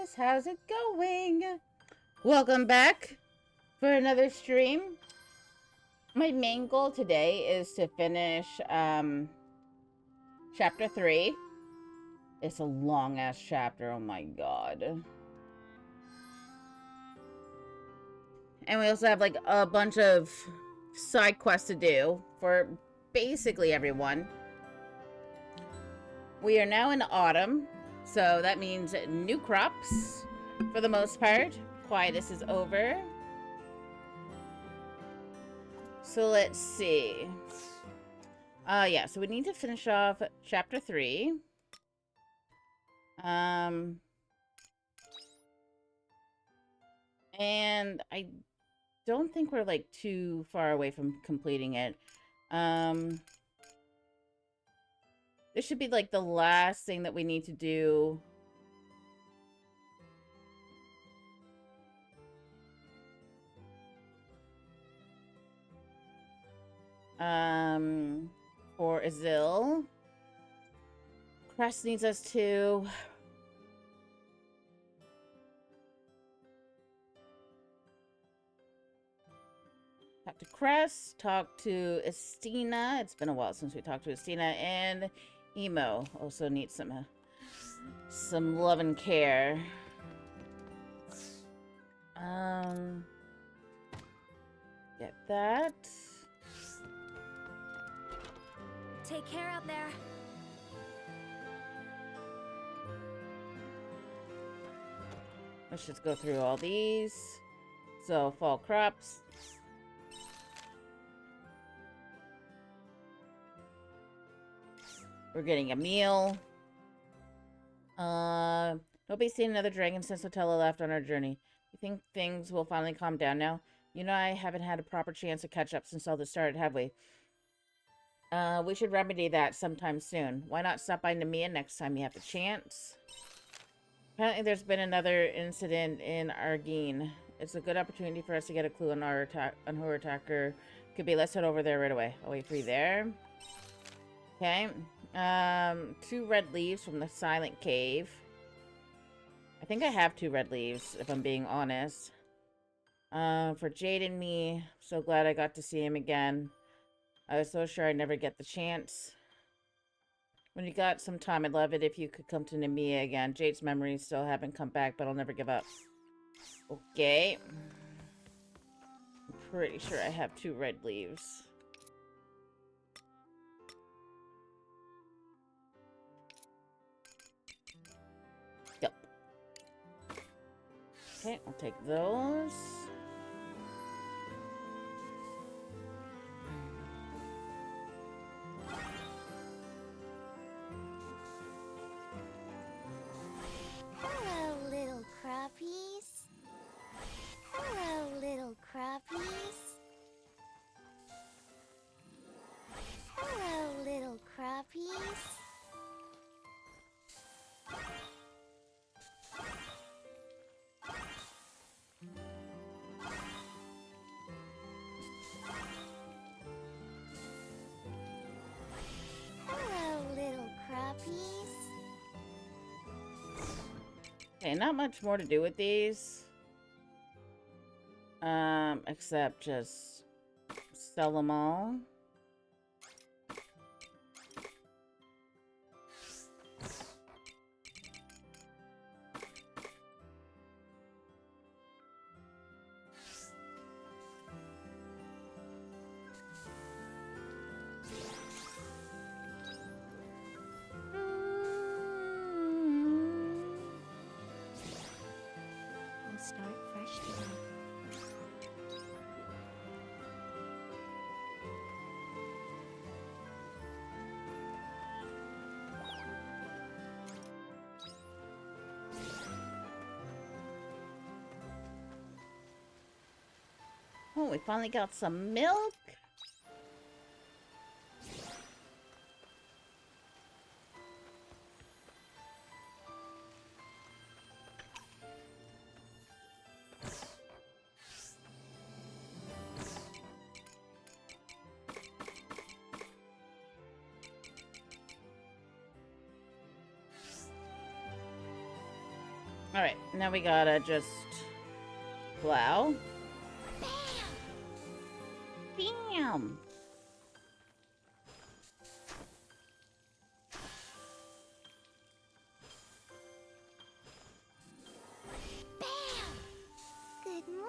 guys, how's it going? Welcome back for another stream. My main goal today is to finish chapter 3. It's a long ass chapter, oh my god. And we also have like a bunch of side quests to do for basically everyone. We are now in autumn, so that means new crops for the most part. Quietus is over. So let's see. Yeah, so we need to finish off chapter 3. And I don't think we're like too far away from completing it. This should be like the last thing that we need to do. For Azil. Crest needs us to talk to Crest, talk to Estina. It's been a while since we talked to Estina, and Emo also needs some love and care. Get that. Take care out there. Let's just go through all these. So, fall crops. We're getting a meal. Nobody's seen another dragon since Otella left on our journey. You think things will finally calm down now? You know, I haven't had a proper chance to catch up since all this started, have we? We should remedy that sometime soon. Why not stop by Namiya next time you have the chance? Apparently there's been another incident in Argene. It's a good opportunity for us to get a clue on who our attacker could be. Let's head over there right away. I'll wait for you there. Okay. 2 red leaves from the Silent Cave. I think I have 2 red leaves, if I'm being honest. For Jade and me, so glad I got to see him again. I was so sure I'd never get the chance. When you got some time, I'd love it if you could come to Namiya again. Jade's memories still haven't come back, but I'll never give up. Okay. I'm pretty sure I have 2 red leaves. Yep. Okay, I'll take those. Hello, little crappies. Hello, little crappies. Hello, little crappies. Hello, little crappies. Okay, not much more to do with these. Except just sell them all. We'll start fresh today. Oh, we finally got some milk. Alright, now we gotta just plow. Bam! Good morning.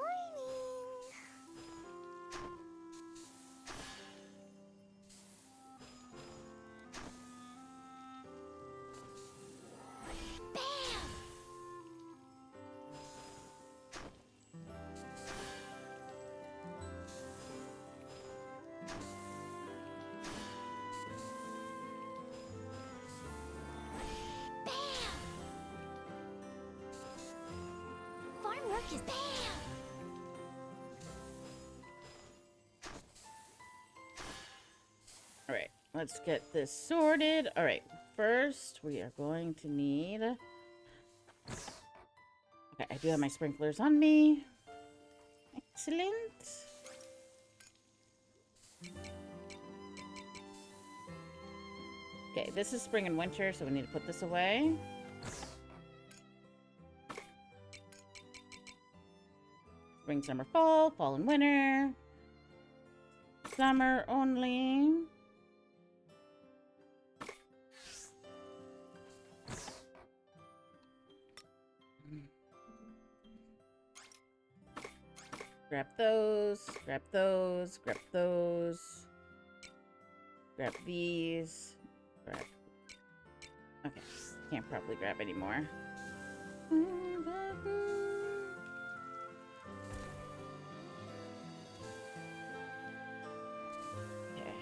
Farm work is bam. Alright, let's get this sorted. Alright, first we are going to need... Okay, I do have my sprinklers on me. Excellent. Okay, this is spring and winter, so we need to put this away. Spring, summer, fall, fall and winter. Summer only. Grab those, grab those, grab those. Grab these. Grab. Okay, can't probably grab any more. Okay.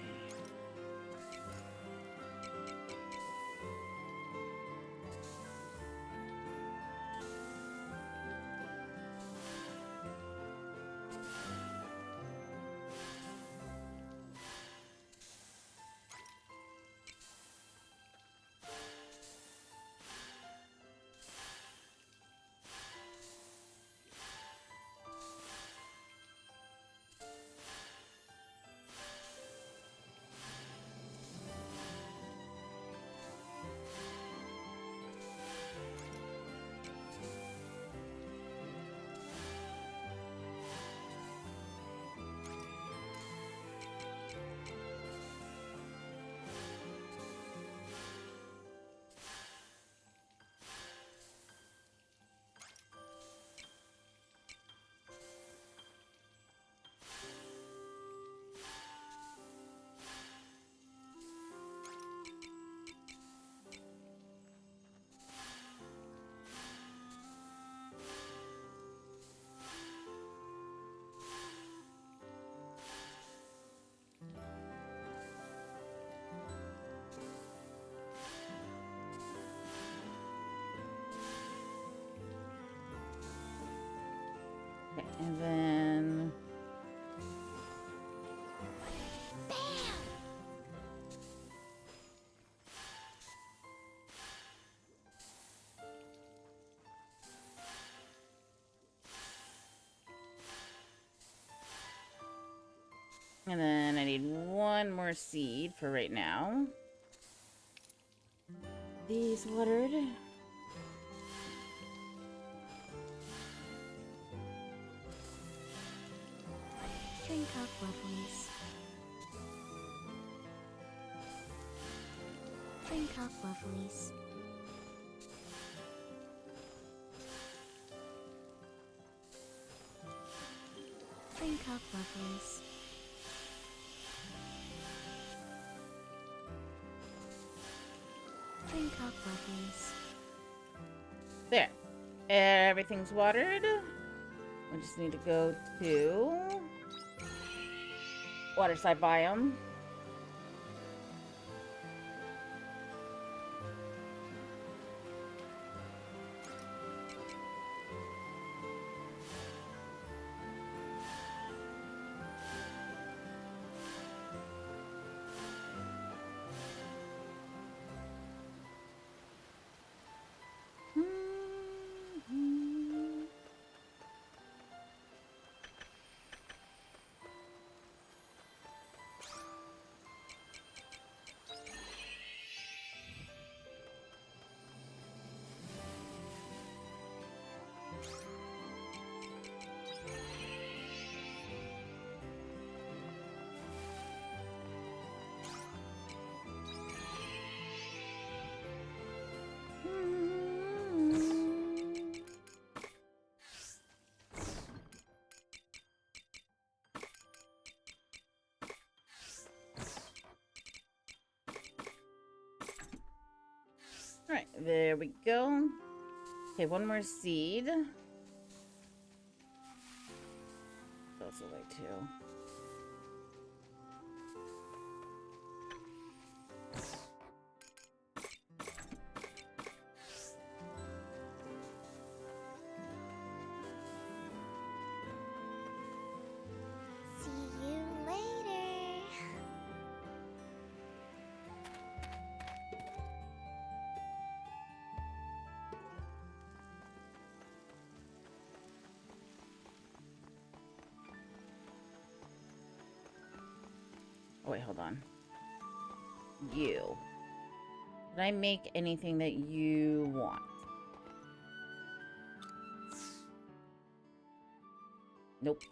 Okay, and then... And then I need one more seed for right now. These watered. Drink up, lovelies. Drink up, lovelies. Drink up, lovelies. Drink up, lovelies. There. Everything's watered. We just need to go to waterside biome. There we go. Okay, one more seed. Goes away too. See you later. Oh, wait, hold on. You. Did I make anything that you want? Nope.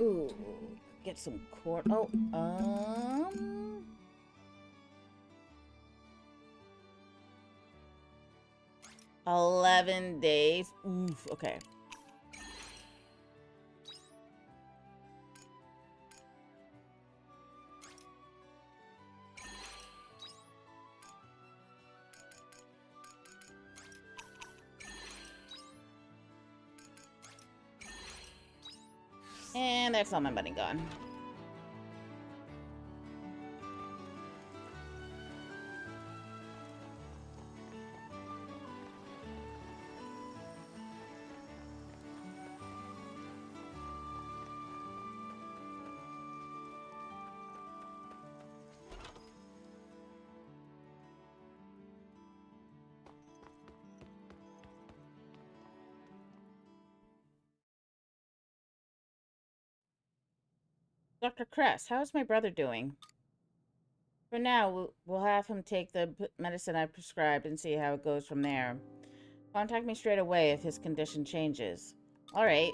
Ooh, get some corn. Oh, 11 days. Oof, okay. And that's all my money gone. Dr. Kress, how's my brother doing? For now, we'll have him take the medicine I prescribed and see how it goes from there. Contact me straight away if his condition changes. All right.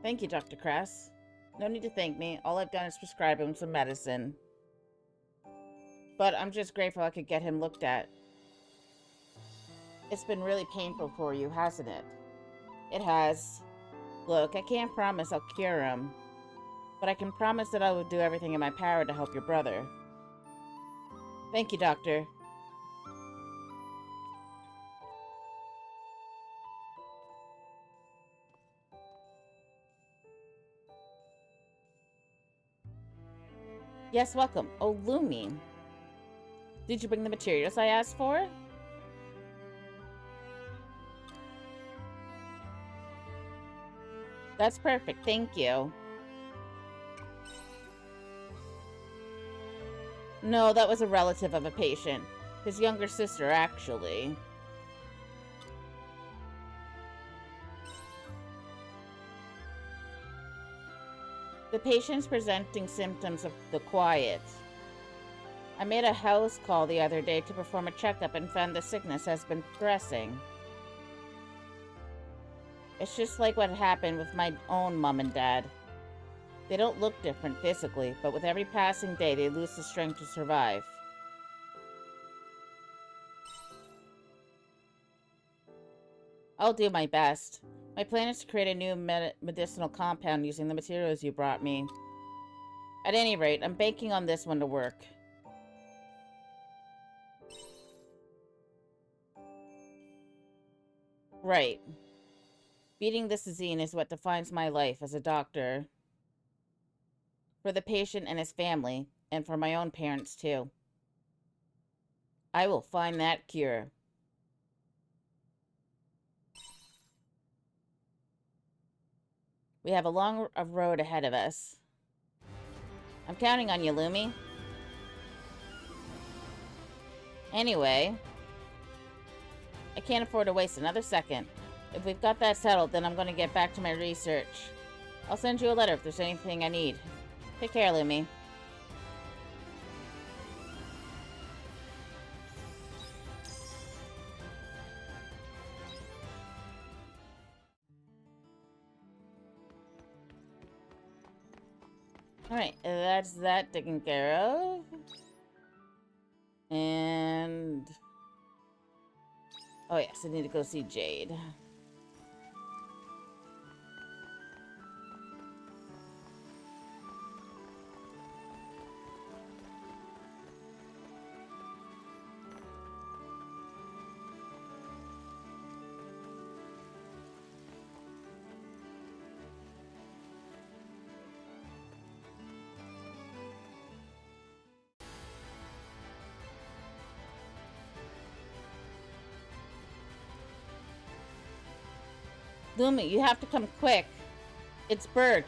Thank you, Dr. Kress. No need to thank me. All I've done is prescribe him some medicine. But I'm just grateful I could get him looked at. It's been really painful for you, hasn't it? It has. Look, I can't promise I'll cure him, but I can promise that I will do everything in my power to help your brother. Thank you, Doctor. Yes, welcome. Oh, Lumi. Did you bring the materials I asked for? That's perfect, thank you. No, that was a relative of a patient. His younger sister, actually. The patient's presenting symptoms of the quiet. I made a house call the other day to perform a checkup and found the sickness has been progressing. It's just like what happened with my own mom and dad. They don't look different physically, but with every passing day they lose the strength to survive. I'll do my best. My plan is to create a new medicinal compound using the materials you brought me. At any rate, I'm banking on this one to work. Right. Beating this disease is what defines my life as a doctor. For the patient and his family, and for my own parents, too. I will find that cure. We have a long road ahead of us. I'm counting on you, Lumi. Anyway, I can't afford to waste another second. If we've got that settled, then I'm going to get back to my research. I'll send you a letter if there's anything I need. Take care, Lumi. Alright, that's that taken care of. And... oh yes, I need to go see Jade. Lumi, you have to come quick. It's Burke.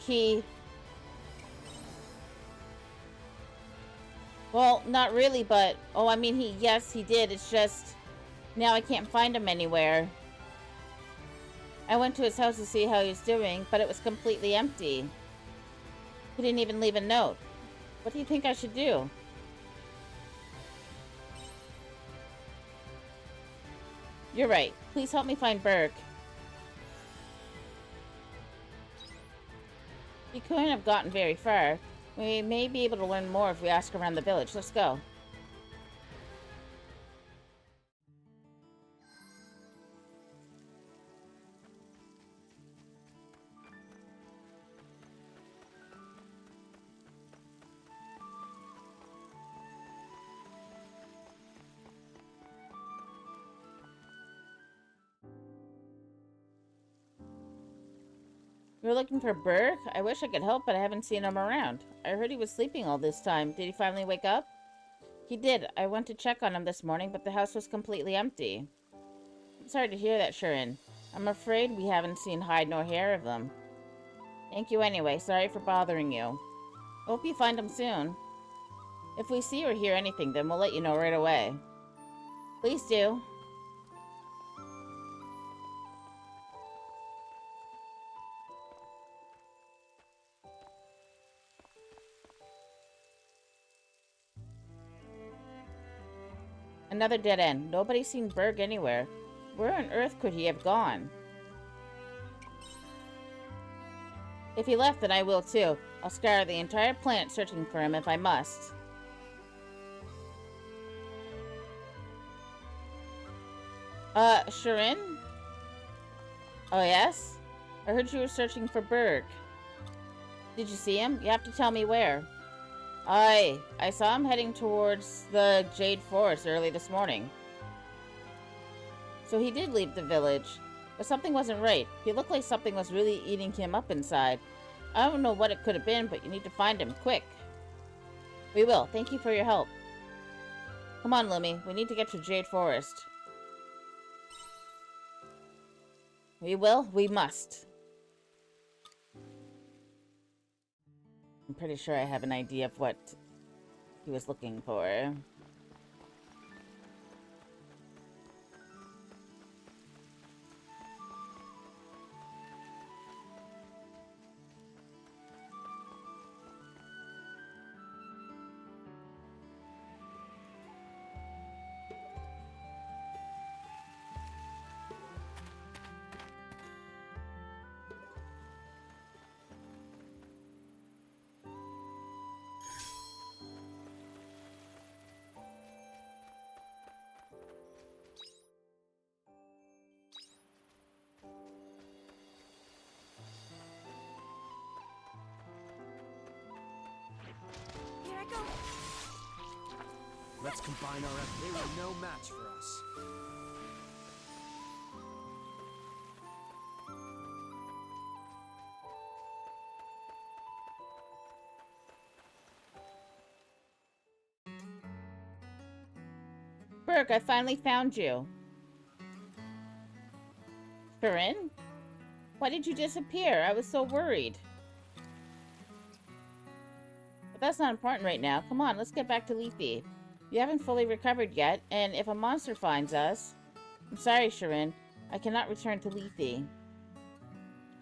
Well, not really, but... oh, I mean, yes, he did. It's just... now I can't find him anywhere. I went to his house to see how he was doing, but it was completely empty. He didn't even leave a note. What do you think I should do? You're right. Please help me find Burke. He couldn't have gotten very far. We may be able to learn more if we ask around the village. Let's go. You're looking for Burke? I wish I could help, but I haven't seen him around. I heard he was sleeping all this time. Did he finally wake up? He did. I went to check on him this morning, but the house was completely empty. I'm sorry to hear that, Shirin. I'm afraid we haven't seen hide nor hair of them. Thank you anyway. Sorry for bothering you. Hope you find him soon. If we see or hear anything, then we'll let you know right away. Please do. Another dead end. Nobody's seen Berg anywhere. Where on earth could he have gone? If he left, then I will too. I'll scour the entire planet searching for him if I must. Shirin? Oh, yes? I heard you were searching for Berg. Did you see him? You have to tell me where. I saw him heading towards the Jade Forest early this morning. So he did leave the village. But something wasn't right. He looked like something was really eating him up inside. I don't know what it could have been, but you need to find him, quick. We will. Thank you for your help. Come on, Lumi. We need to get to Jade Forest. We will. We must. I'm pretty sure I have an idea of what he was looking for. Let's combine our efforts. They were no match for us. Burke, I finally found you. Shirin? Why did you disappear? I was so worried. But that's not important right now. Come on, let's get back to Leafy. You haven't fully recovered yet, and if a monster finds us... I'm sorry, Shirin. I cannot return to Leafy.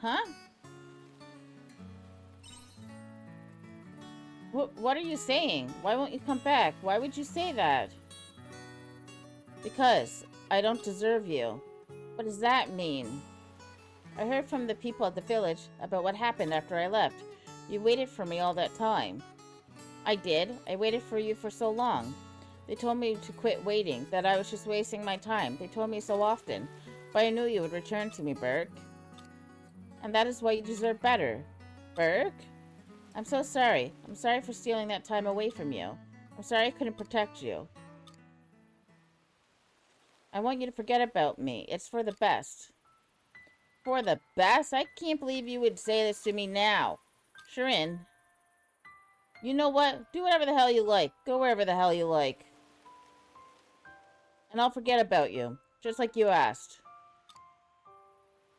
Huh? What are you saying? Why won't you come back? Why would you say that? Because I don't deserve you. What does that mean? I heard from the people at the village about what happened after I left. You waited for me all that time. I did. I waited for you for so long. They told me to quit waiting, that I was just wasting my time. They told me so often. But I knew you would return to me, Burke. And that is why you deserve better. Burke? I'm so sorry. I'm sorry for stealing that time away from you. I'm sorry I couldn't protect you. I want you to forget about me. It's for the best. For the best? I can't believe you would say this to me now. Shirin, you know what? Do whatever the hell you like. Go wherever the hell you like. And I'll forget about you. Just like you asked.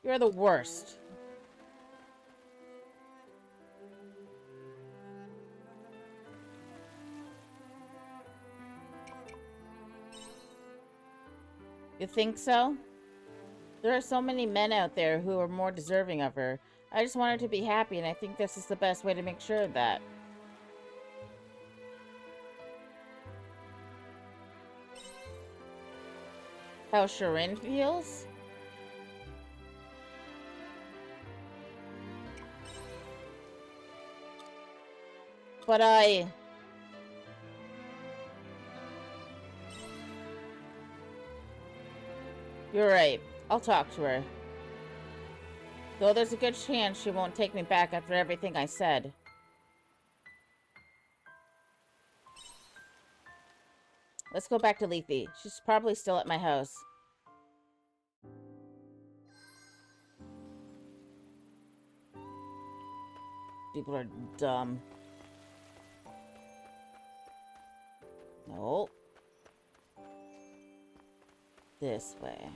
You're the worst. You think so? There are so many men out there who are more deserving of her. I just want her to be happy, and I think this is the best way to make sure of that. How Shirin feels? But You're right. I'll talk to her. Though there's a good chance she won't take me back after everything I said. Let's go back to Leafy. She's probably still at my house. People are dumb. Nope. This way.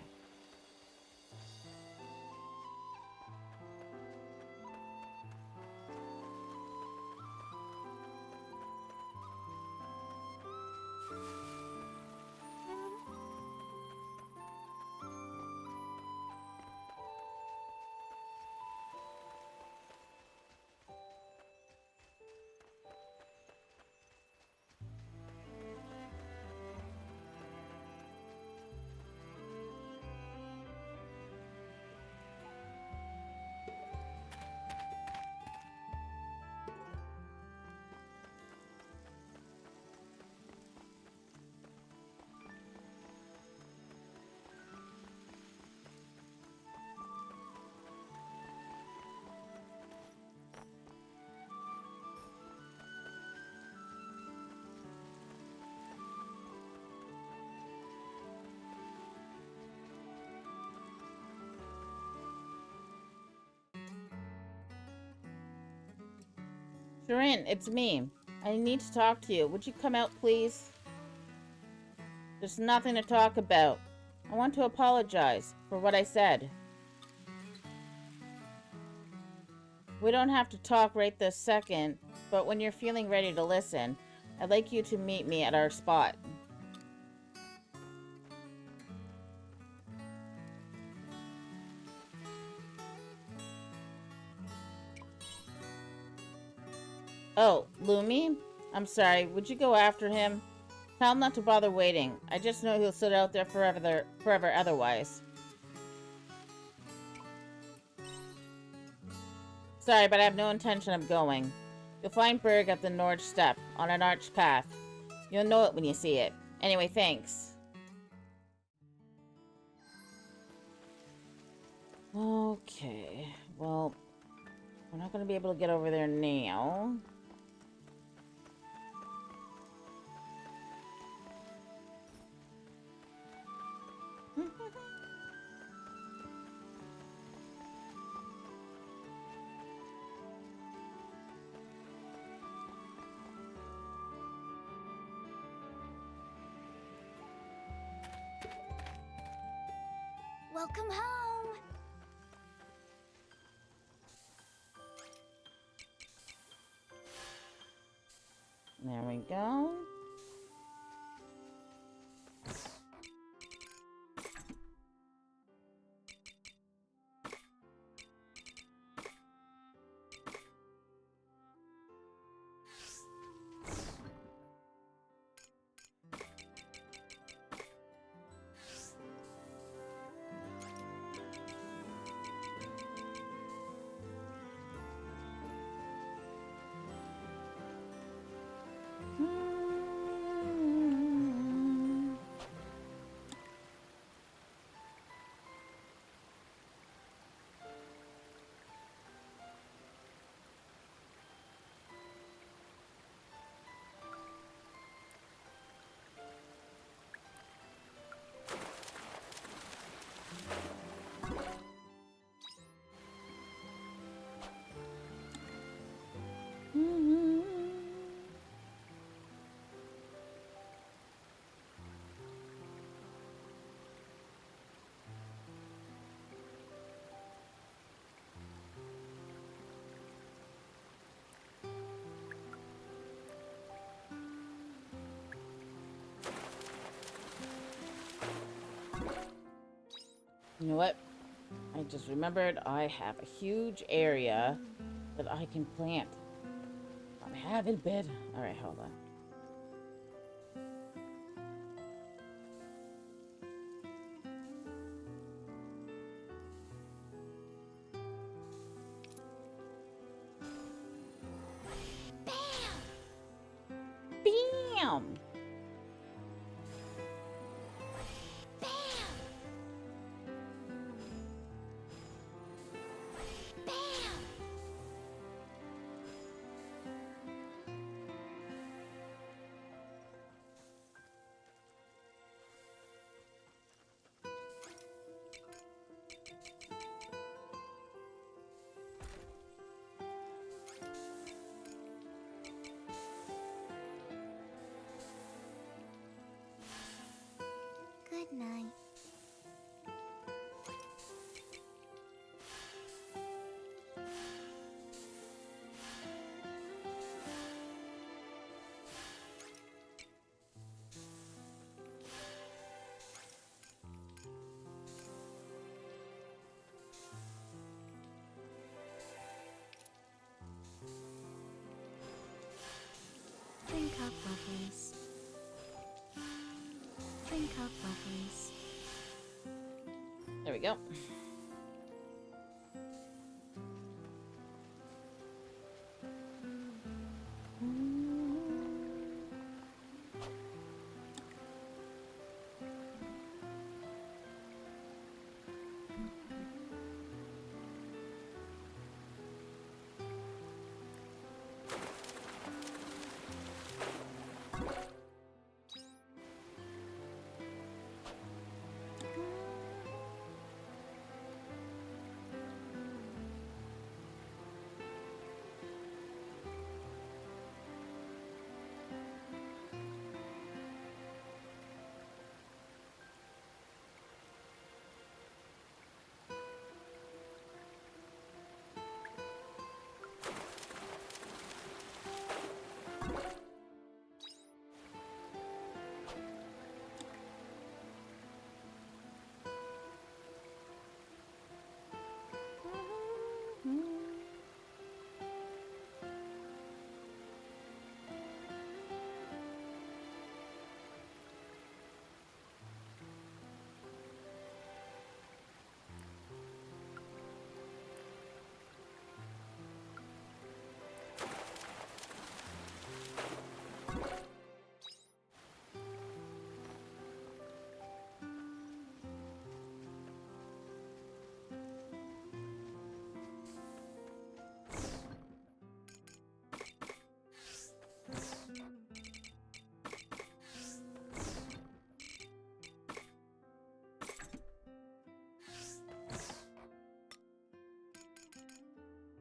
Shirin, it's me. I need to talk to you. Would you come out, please? There's nothing to talk about. I want to apologize for what I said. We don't have to talk right this second, but when you're feeling ready to listen, I'd like you to meet me at our spot. Oh, Lumi? I'm sorry, would you go after him? Tell him not to bother waiting. I just know he'll sit out there forever otherwise. Sorry, but I have no intention of going. You'll find Berg at the North Step, on an arched path. You'll know it when you see it. Anyway, thanks. Okay, well, we're not going to be able to get over there now. Welcome home. There we go. You know what? I just remembered I have a huge area that I can plant. I have in bed. Alright, hold on. Bam! Good night. Drink up, lovelies. Drink up, lovelies. There we go.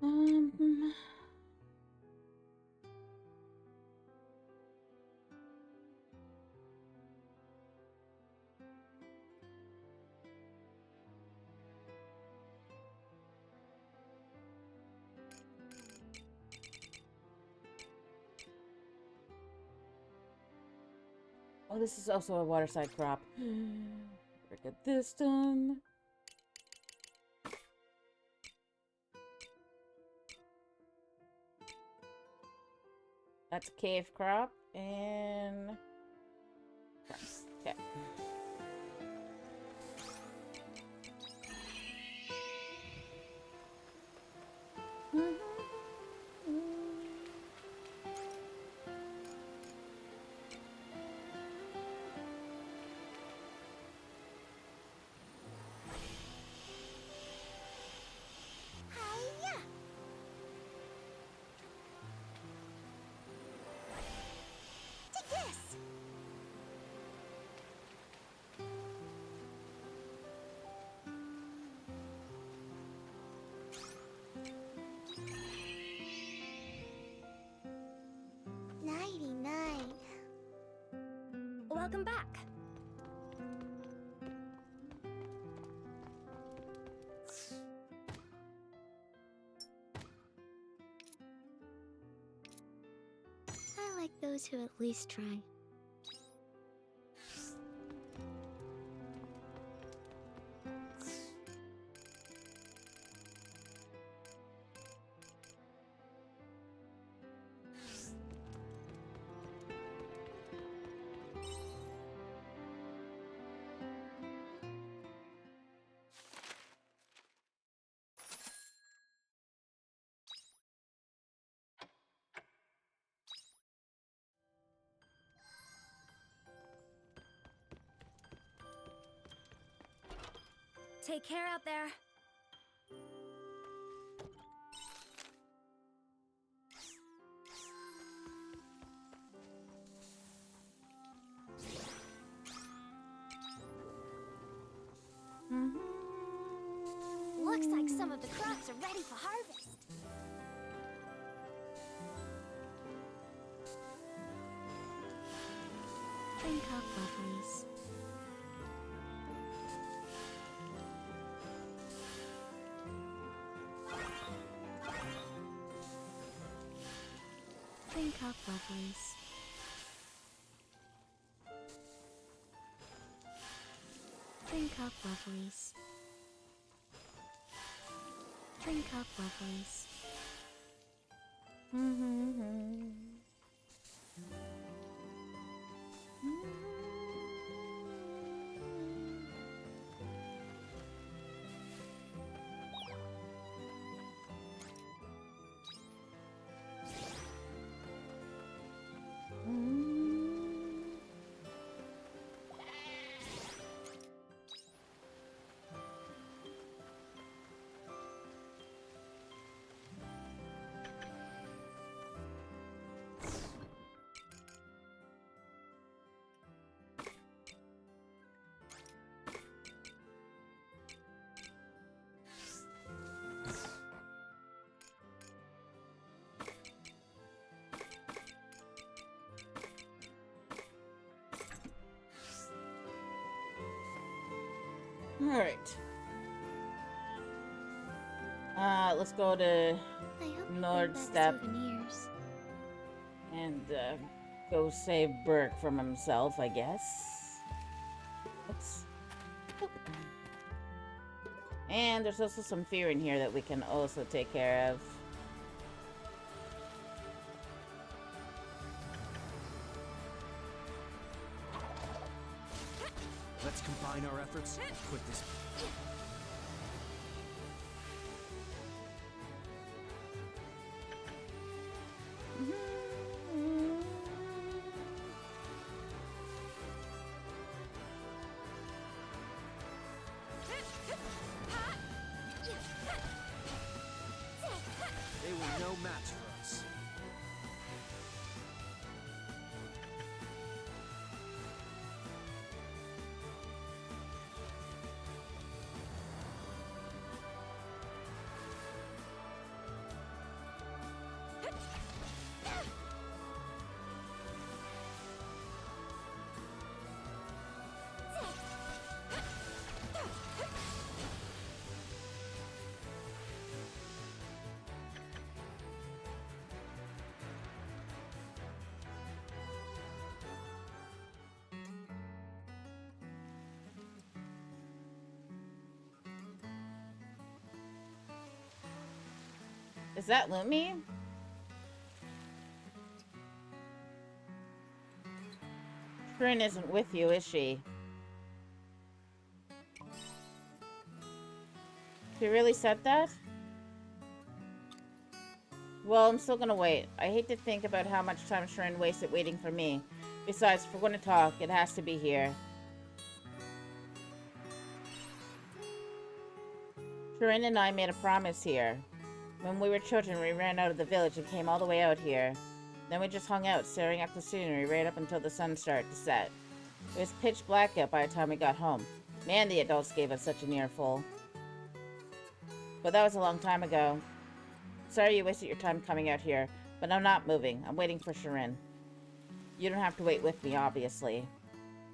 Um, oh, this is also a waterside crop. Better get this done. That's a cave crop and okay. Hiya! Take this! Nighty-night. Welcome back. I like those who at least try. Take care out there. Looks like some of the crops are ready for harvest. Think of lovelies. Think of lovelies. Think of lovelies. Think of lovelies. Alright. Let's go to I hope you Nord bring Step. back souvenirs. And go save Burke from himself, I guess. Oops. Oh. And there's also some fear in here that we can also take care of. Let's combine our efforts and put this. They were no match for us. Is that Lumi? Trin isn't with you, is she? She really said that? Well, I'm still gonna wait. I hate to think about how much time Shrin wasted waiting for me. Besides, if we're gonna talk, it has to be here. Shrin and I made a promise here. When we were children, we ran out of the village and came all the way out here. Then we just hung out, staring at the scenery right up until the sun started to set. It was pitch black out by the time we got home. Man, the adults gave us such an earful. But that was a long time ago. Sorry you wasted your time coming out here, but I'm not moving. I'm waiting for Shirin. You don't have to wait with me, obviously.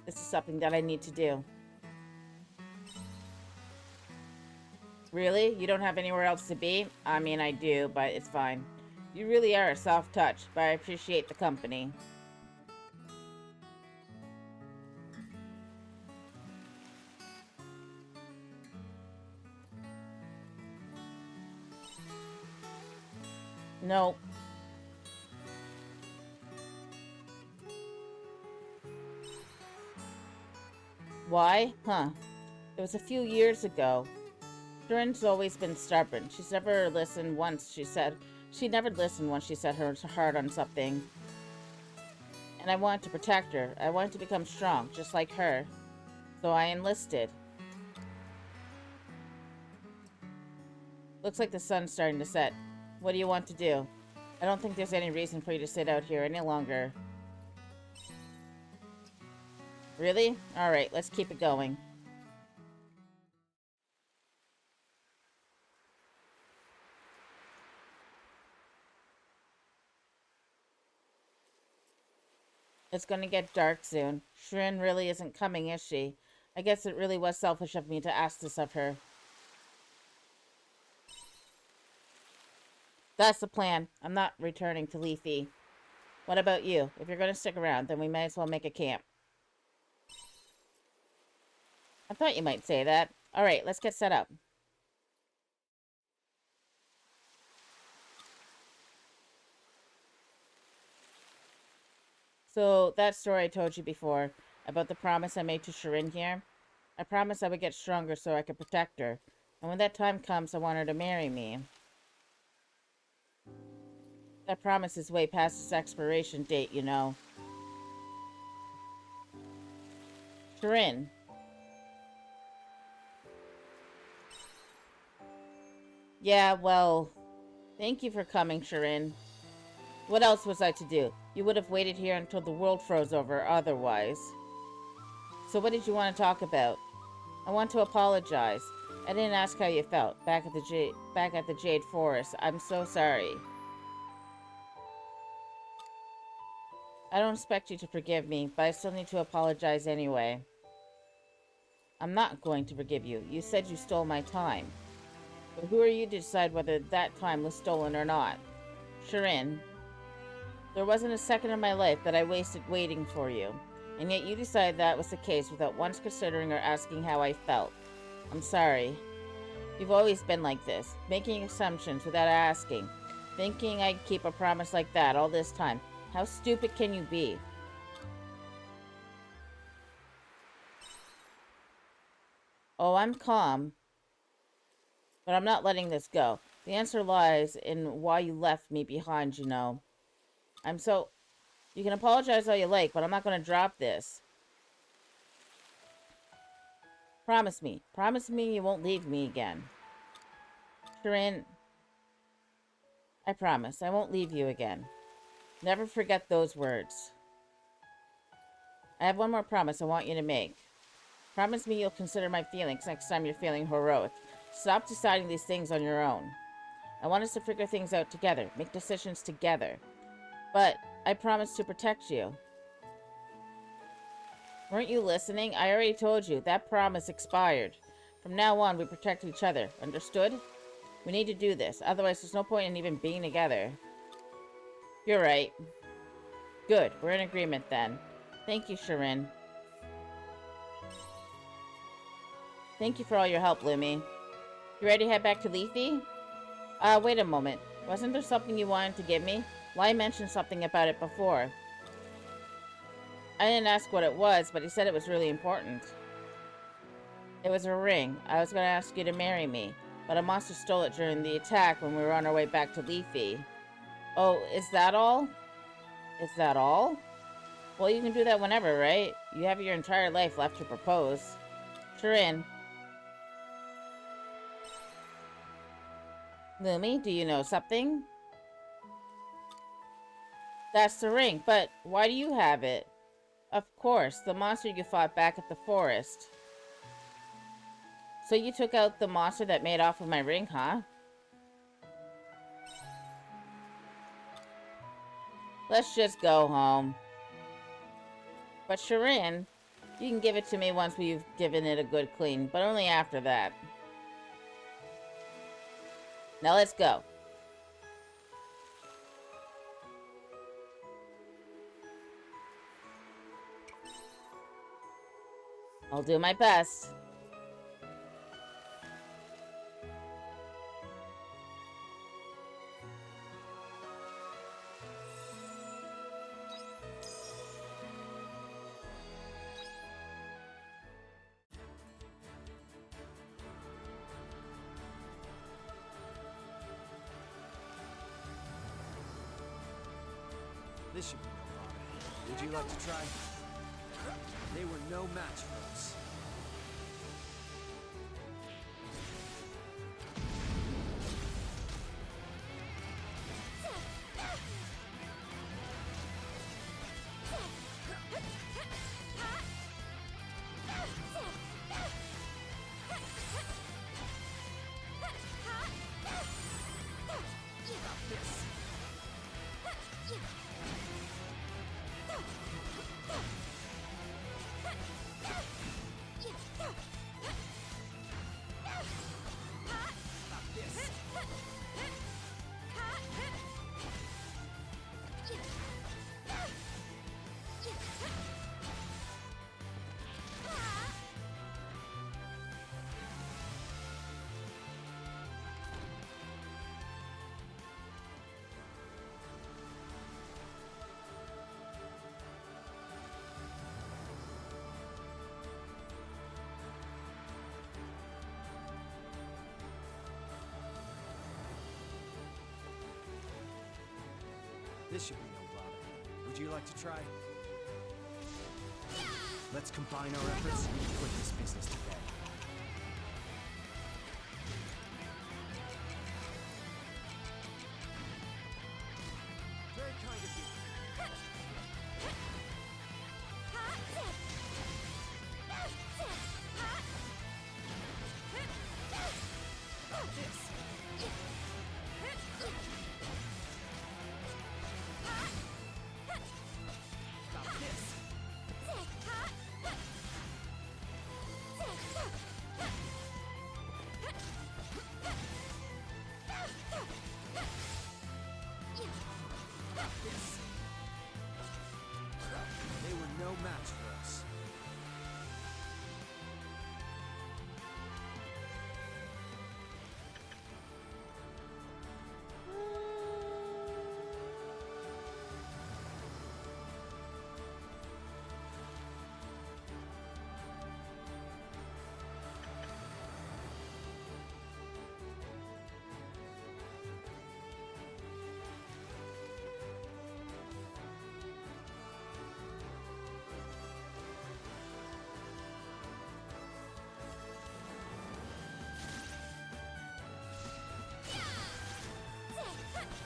This is something that I need to do. Really? You don't have anywhere else to be? I mean, I do, but it's fine. You really are a soft touch, but I appreciate the company. No. Why? Huh. It was a few years ago. Durin's always been stubborn. She's never listened once, she said. She never listened once she set her heart on something. And I wanted to protect her. I wanted to become strong, just like her. So I enlisted. Looks like the sun's starting to set. What do you want to do? I don't think there's any reason for you to sit out here any longer. Really? Alright, let's keep it going. It's gonna get dark soon. Shirin really isn't coming, is she? I guess it really was selfish of me to ask this of her. That's the plan. I'm not returning to Lethe. What about you? If you're gonna stick around, then we may as well make a camp. I thought you might say that. Alright, let's get set up. So, that story I told you before, about the promise I made to Shirin here, I promised I would get stronger so I could protect her. And when that time comes, I want her to marry me. That promise is way past its expiration date, you know. Shirin. Yeah, well, thank you for coming, Shirin. What else was I to do? You would have waited here until the world froze over otherwise. So what did you want to talk about? I want to apologize. I didn't ask how you felt back at the Jade Forest. I'm so sorry. I don't expect you to forgive me, but I still need to apologize anyway. I'm not going to forgive you. You said you stole my time. But who are you to decide whether that time was stolen or not? Shirin, there wasn't a second of my life that I wasted waiting for you. And yet you decided that was the case without once considering or asking how I felt. I'm sorry. You've always been like this, making assumptions without asking. Thinking I'd keep a promise like that all this time. How stupid can you be? Oh, I'm calm. But I'm not letting this go. The answer lies in why you left me behind, you know. You can apologize all you like, but I'm not going to drop this. Promise me. Promise me you won't leave me again. Shirin, I promise. I won't leave you again. Never forget those words. I have one more promise I want you to make. Promise me you'll consider my feelings next time you're feeling heroic. Stop deciding these things on your own. I want us to figure things out together, make decisions together. But I promise to protect you. Weren't you listening? I already told you, that promise expired. From now on, we protect each other. Understood? We need to do this, otherwise there's no point in even being together. You're right. Good, we're in agreement then. Thank you, Shirin. Thank you for all your help, Lumi. You ready to head back to Lethe? Wait a moment. Wasn't there something you wanted to give me? Lai mentioned something about it before. I didn't ask what it was, but he said it was really important. It was a ring. I was going to ask you to marry me, but a monster stole it during the attack when we were on our way back to Lethe. Oh, is that all? Is that all? Well, you can do that whenever, right? You have your entire life left to propose. Shirin. Lumi, do you know something? That's the ring, but why do you have it? Of course, the monster you fought back at the forest. So you took out the monster that made off with my ring, huh? Let's just go home. But Shirin, you can give it to me once we've given it a good clean, but only after that. Now let's go. I'll do my best. This should be no problem. Would you like to try? They were no match for us. This should be no bother. Would you like to try? Let's combine our efforts and put this business to bed. Very kind of you. They were no match for us.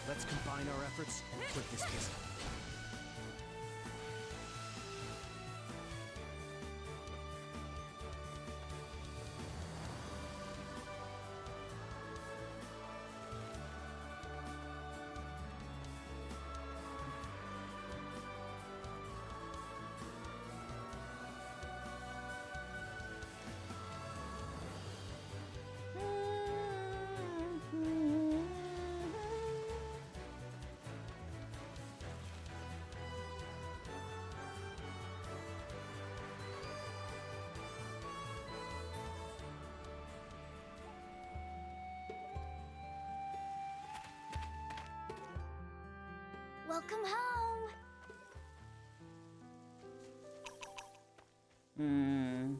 Let's combine our efforts and quit this business. Welcome home. Hmm.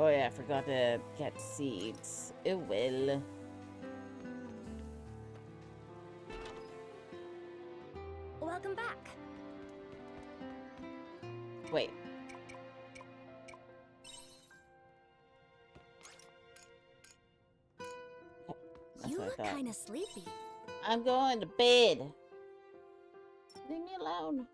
Oh yeah, I forgot to get seeds. It will. Welcome back. Wait. That's You what I look thought. kind of sleepy. I'm going to bed. Leave me alone.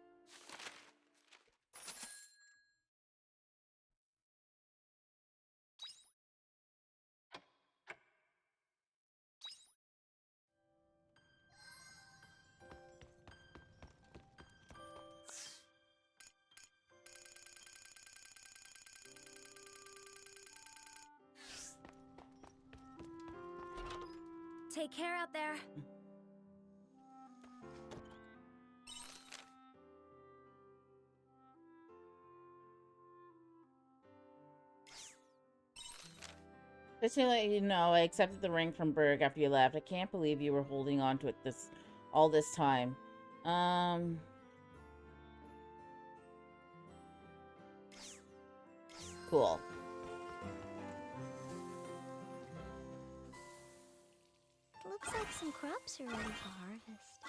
Take care out there. Just to let you know, I accepted the ring from Berg after you left. I can't believe you were holding on to it all this time. Cool. Looks like some crops are ready for harvest.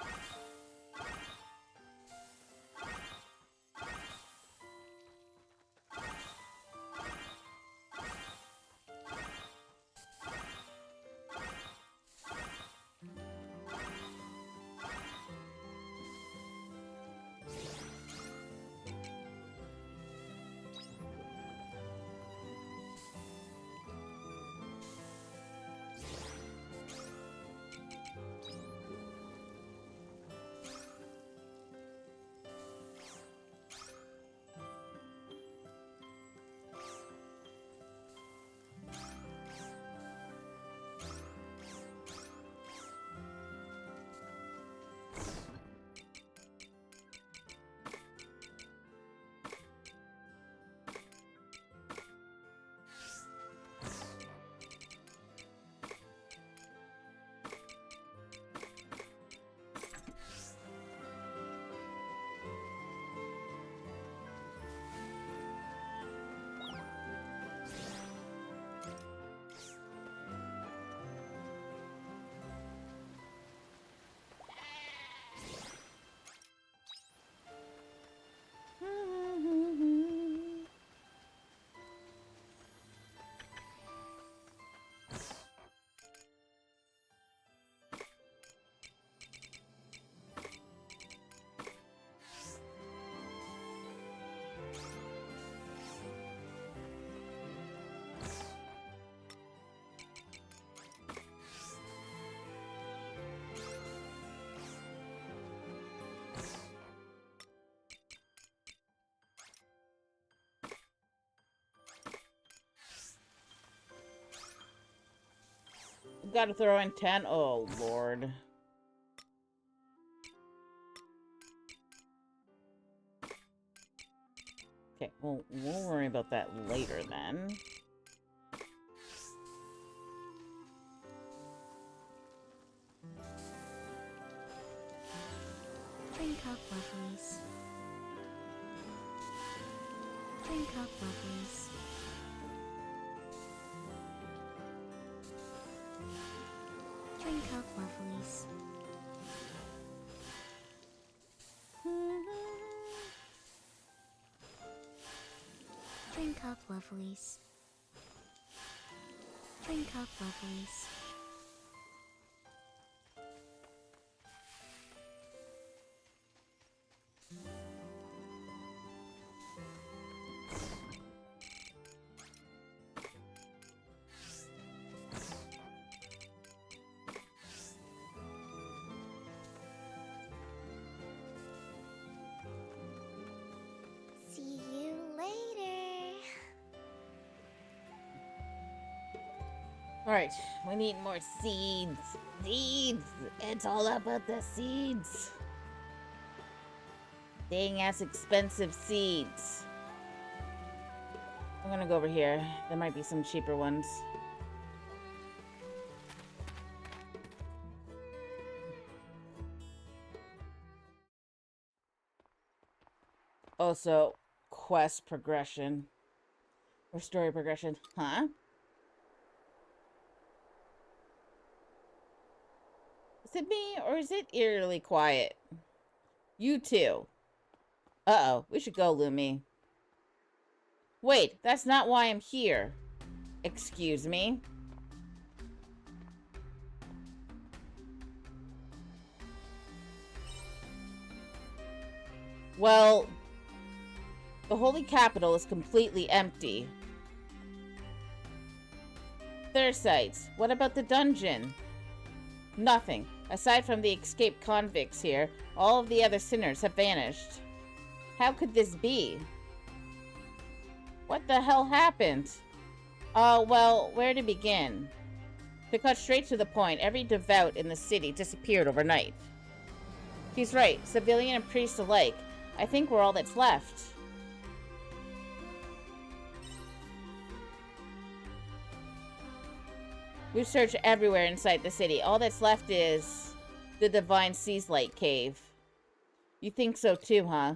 gotta throw in 10? Oh, Lord. Okay, well, we'll worry about that later then. Drink up, lovelies. Drink up, lovelies. Drink up, lovelies. Drink up, lovelies. Drink up, lovelies. See you later. Alright, we need more seeds. Seeds! It's all about the seeds. Dang ass expensive seeds. I'm gonna go over here. There might be some cheaper ones. Also, quest progression. Or story progression. Huh? Is it me, or is it eerily quiet? You too. Uh-oh, we should go, Lumi. Wait, that's not why I'm here. Excuse me? Well, the Holy Capital is completely empty. Thersites, what about the dungeon? Nothing. Aside from the escaped convicts here, all of the other sinners have vanished. How could this be? What the hell happened? Well, where to begin? To cut straight to the point, every devout in the city disappeared overnight. He's right, civilian and priest alike. I think we're all that's left. We've searched everywhere inside the city. All that's left is the Divine Seas Light Cave. You think so too, huh?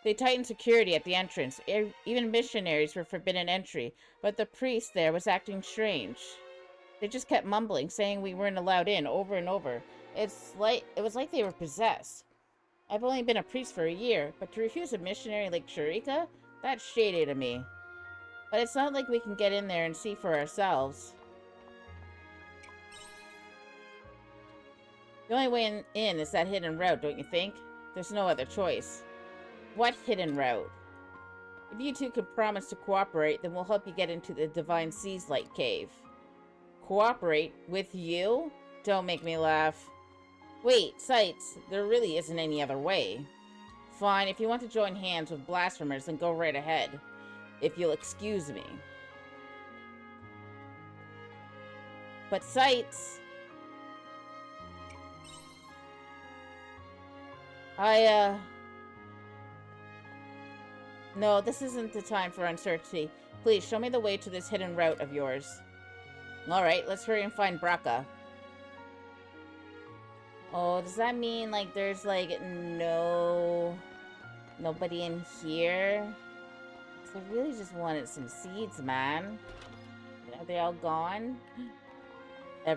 They tightened security at the entrance. Even missionaries were forbidden entry, but the priest there was acting strange. They just kept mumbling, saying we weren't allowed in over and over. It was like they were possessed. I've only been a priest for a year, but to refuse a missionary like Sharika? That's shady to me. But it's not like we can get in there and see for ourselves. The only way in is that hidden route, don't you think? There's no other choice. What hidden route? If you two can promise to cooperate, then we'll help you get into the Divine Seas Light Cave. Cooperate? With you? Don't make me laugh. Wait, Sights, there really isn't any other way. Fine, if you want to join hands with blasphemers, then go right ahead. If you'll excuse me. But Sights... No, this isn't the time for uncertainty. Please, show me the way to this hidden route of yours. Alright, let's hurry and find Braca. Oh, does that mean, like, there's, like, nobody in here? 'Cause I really just wanted some seeds, man. Are they all gone?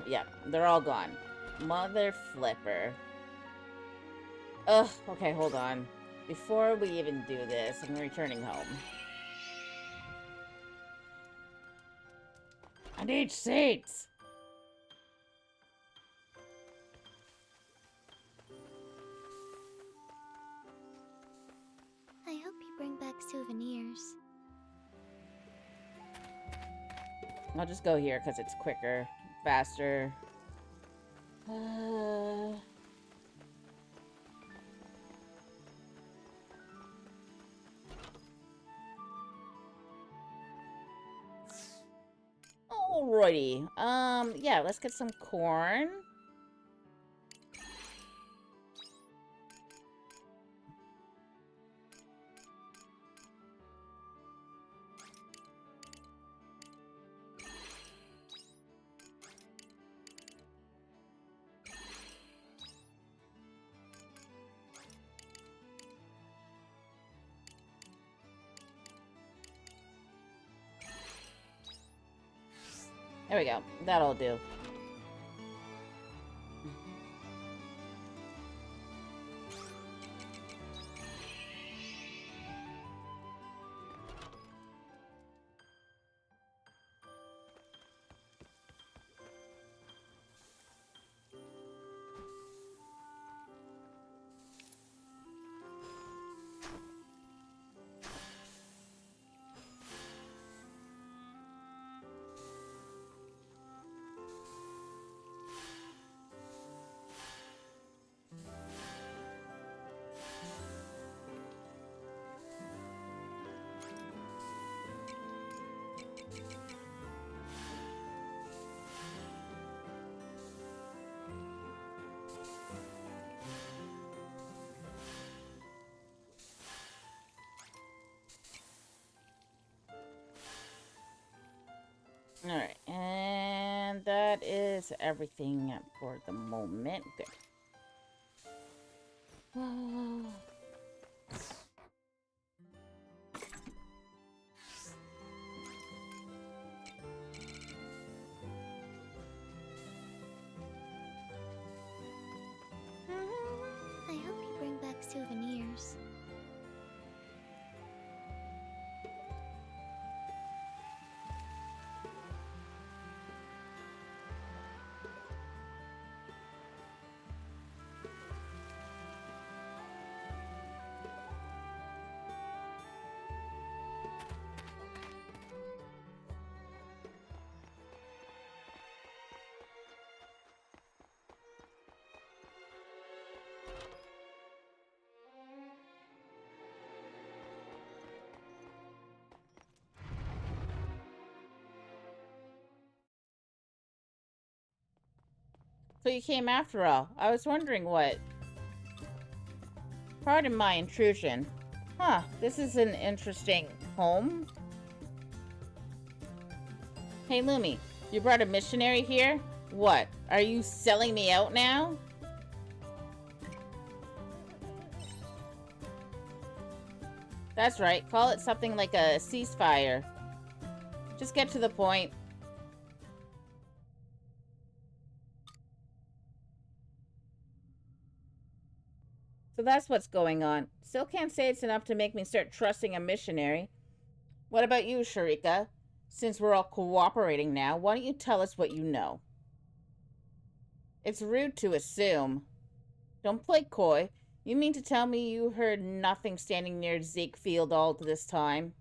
Yeah, they're all gone. Mother flipper. Ugh, okay, hold on. Before we even do this, I'm returning home. I need seeds! I hope you bring back souvenirs. I'll just go here because it's quicker, faster. Alrighty. Yeah, let's get some corn. There we go. That'll do. Alright, and that is everything for the moment. Good. I hope you bring back souvenirs. So you came after all. I was wondering what. Pardon my intrusion. Huh, this is an interesting home. Hey, Lumi, you brought a missionary here? What, are you selling me out now? That's right, call it something like a ceasefire. Just get to the point. So that's what's going on. Still can't say it's enough to make me start trusting a missionary. What about you, Sharika? Since we're all cooperating now, why don't you tell us what you know? It's rude to assume. Don't play coy. You mean to tell me you heard nothing standing near Zekefield all this time?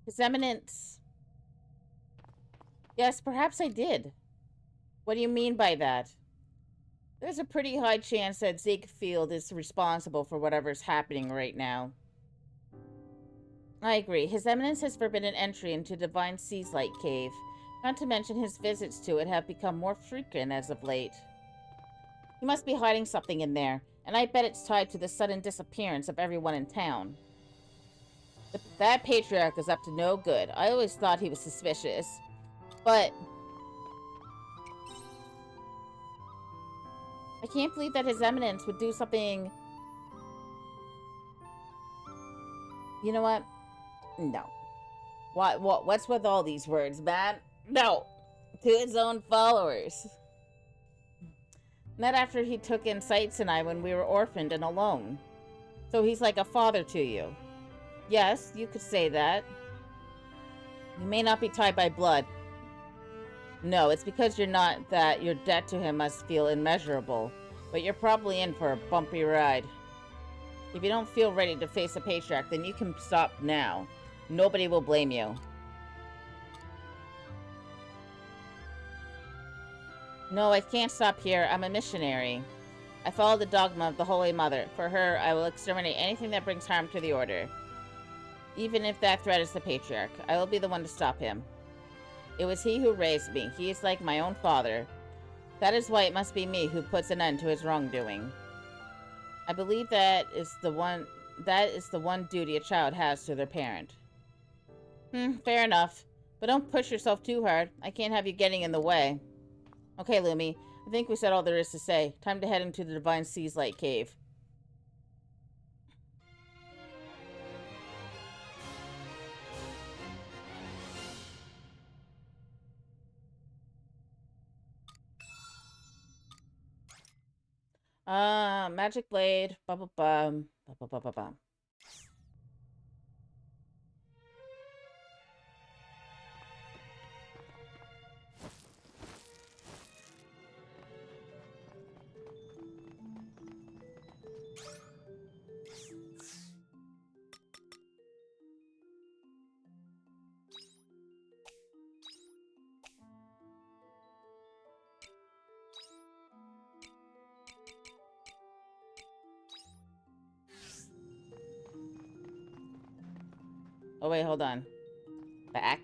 His Eminence... Yes, perhaps I did. What do you mean by that? There's a pretty high chance that Zekefield is responsible for whatever's happening right now. I agree. His Eminence has forbidden entry into Divine Sea's Light Cave. Not to mention his visits to it have become more frequent as of late. He must be hiding something in there, and I bet it's tied to the sudden disappearance of everyone in town. That patriarch is up to no good. I always thought he was suspicious. But... I can't believe that His Eminence would do something... You know what? No. What's with all these words, man? No! To his own followers. Not after he took in Sights and I when we were orphaned and alone. So he's like a father to you. Yes, you could say that. You may not be tied by blood. No, it's because you're not that your debt to him must feel immeasurable. But you're probably in for a bumpy ride. If you don't feel ready to face a patriarch, then you can stop now. Nobody will blame you. No, I can't stop here. I'm a missionary. I follow the dogma of the Holy Mother. For her, I will exterminate anything that brings harm to the Order. Even if that threat is the patriarch. I will be the one to stop him. It was he who raised me. He is like my own father. That is why it must be me who puts an end to his wrongdoing. I believe that is the one duty a child has to their parent. Fair enough. But don't push yourself too hard. I can't have you getting in the way. Okay, Lumi. I think we said all there is to say. Time to head into the Divine Seas Light Cave. Magic Blade. Ba-ba-bum. Ba-ba-ba-ba-bum. Oh, wait, hold on. Back?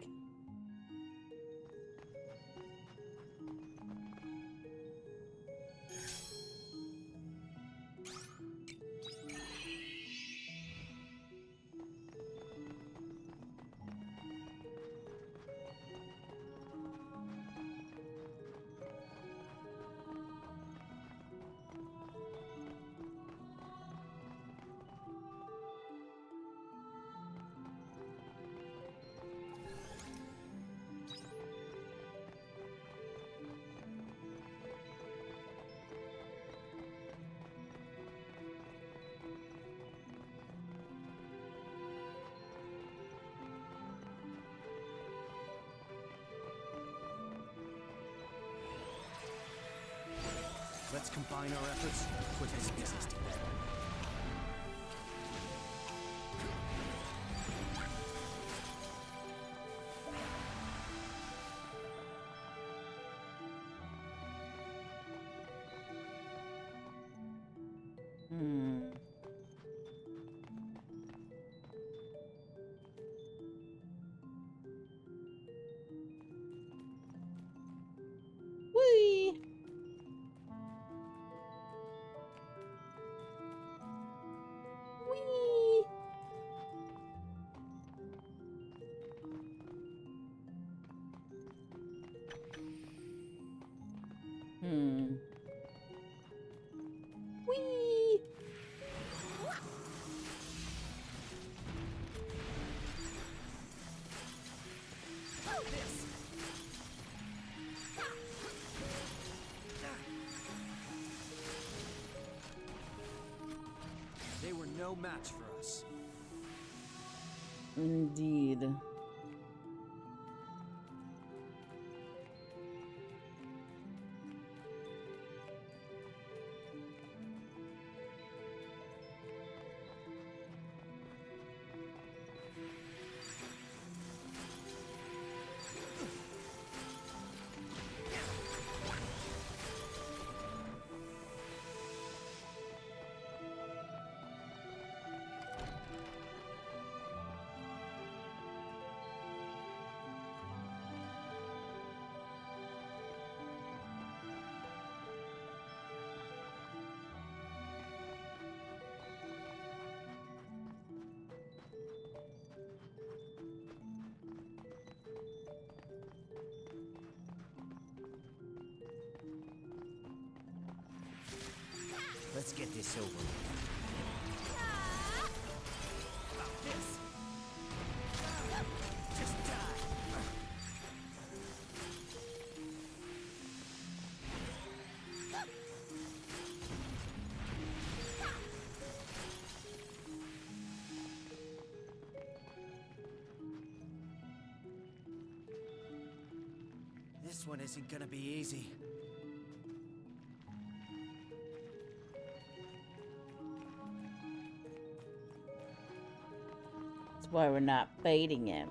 Let's combine our efforts and put this business to bed. Whee! Whee! Whee! They were no match for us. Indeed. Let's get this over with. About this. Just die. This one isn't gonna be easy. That's why we're not baiting him.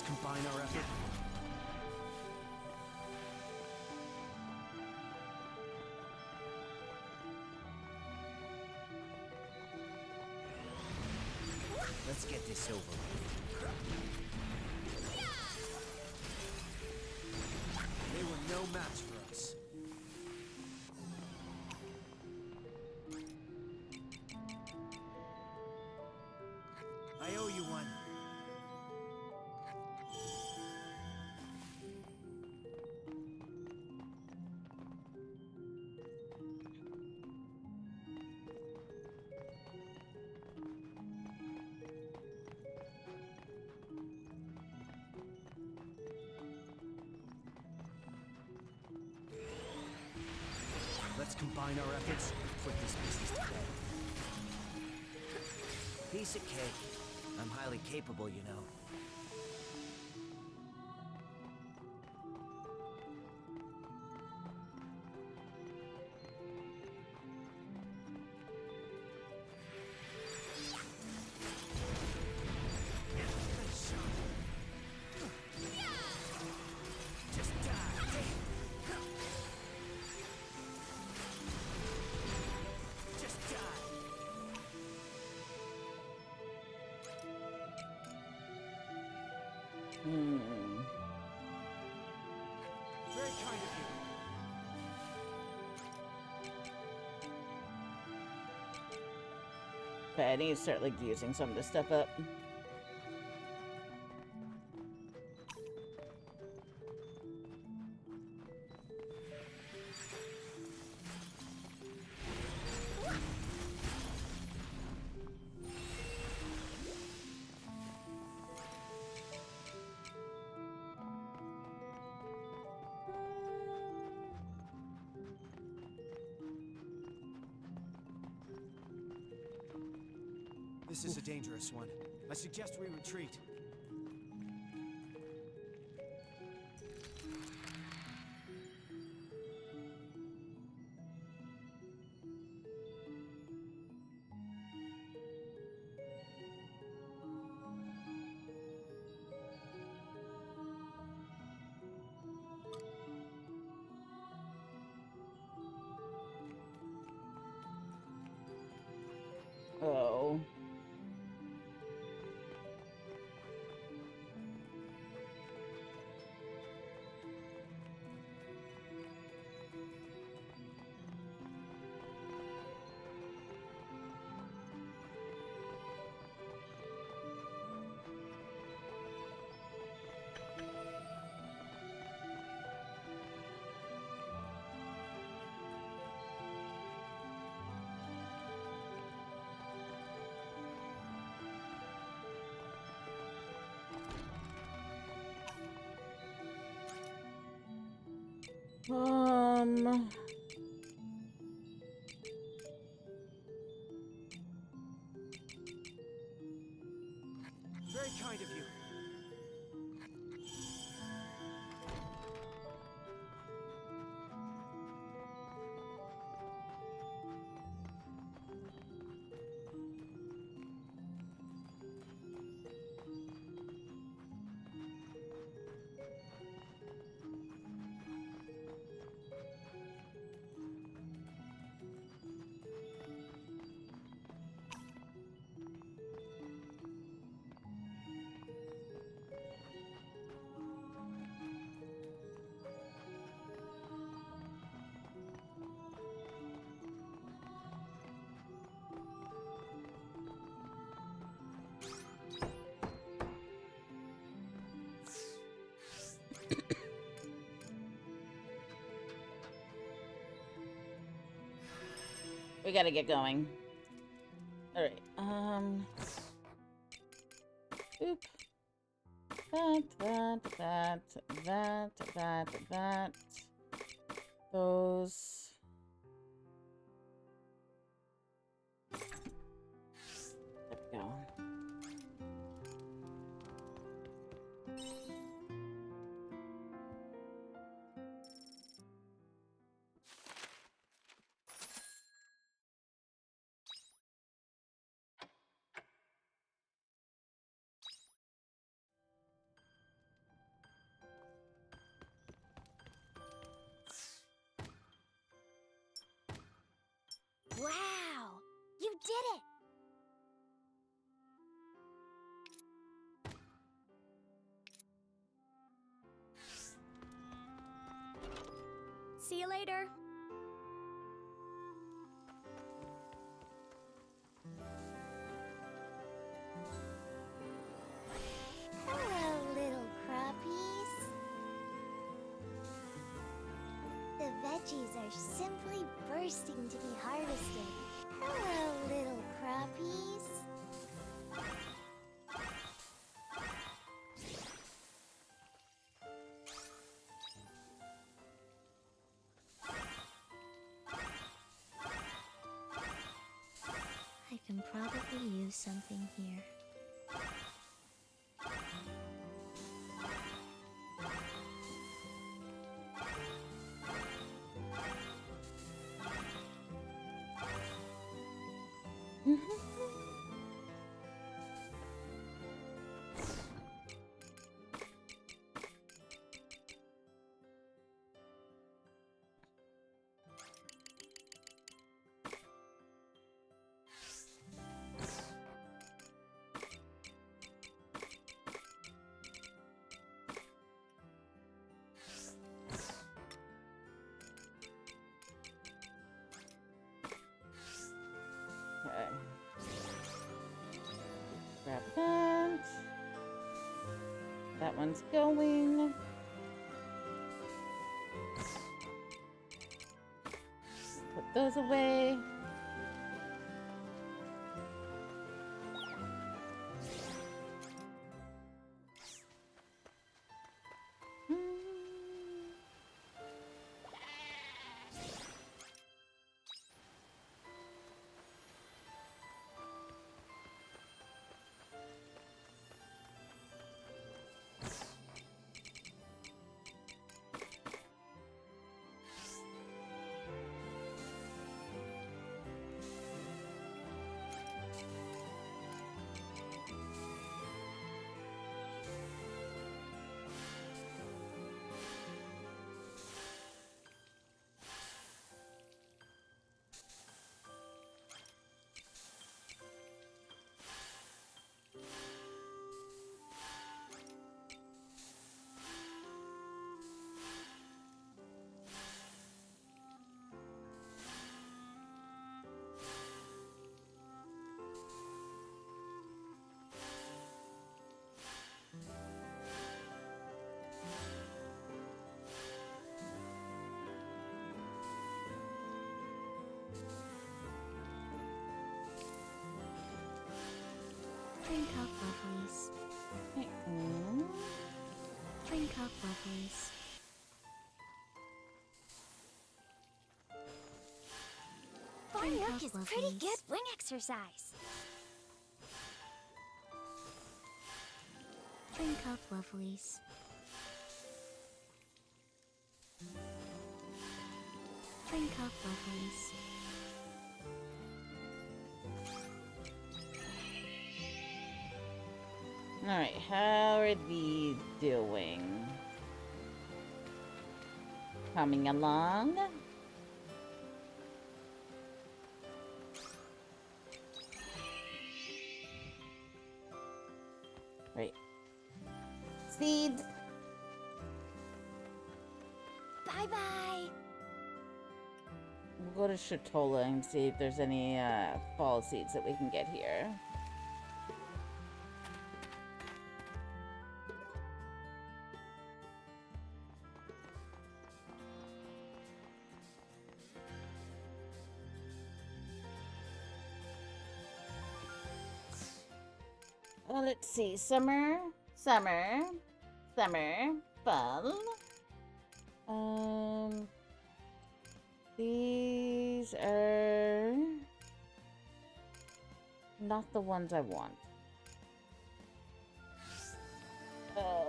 Let's combine our effort. Let's get this over with. They were no match for us. I owe you one. Let's combine our efforts and put this business to bed. Piece of cake. I'm highly capable, you know. Just die. Just die. Very kind of you. Okay, I need to start like using some of this stuff up. This is a dangerous one. I suggest we retreat. Oh. Um. Very kind of you. We gotta get going. Alright, Oop. That. Those. There we go. it! See you later. Hello, little crappies. The veggies are simply bursting to be harvested. Hello, little crappies. I can probably use something here. Okay. Grab that. That one's going. Put those away. Drink up, lovelies. Drink up, lovelies. Farm Drink work up, is pretty lovelies. good wing exercise. Drink up, lovelies. Drink up, lovelies. Alright, how are these doing? Coming along? Right. Seeds! Bye-bye. We'll go to Shatola and see if there's any fall seeds that we can get here. Well, let's see. Summer, summer, summer, fall. These are not the ones I want. Oh.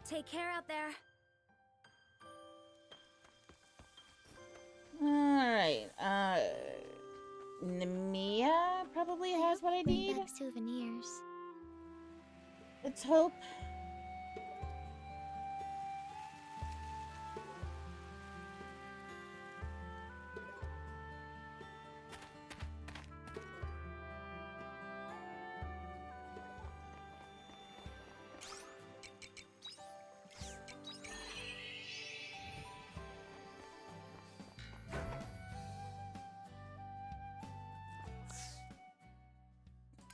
Take care out there. Alright, Nemia probably has what I Bring need. back souvenirs. Let's hope.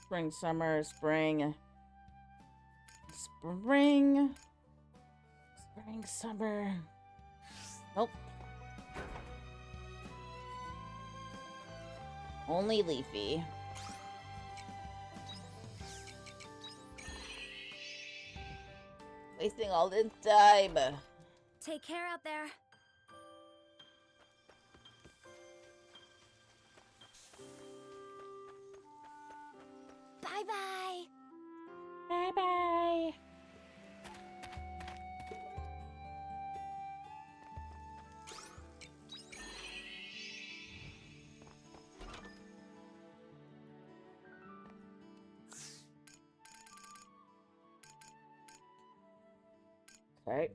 Spring, summer, spring. Spring. Spring, summer. Nope. Only leafy. Wasting all this time. Take care out there. Bye-bye. Bye-bye. Okay.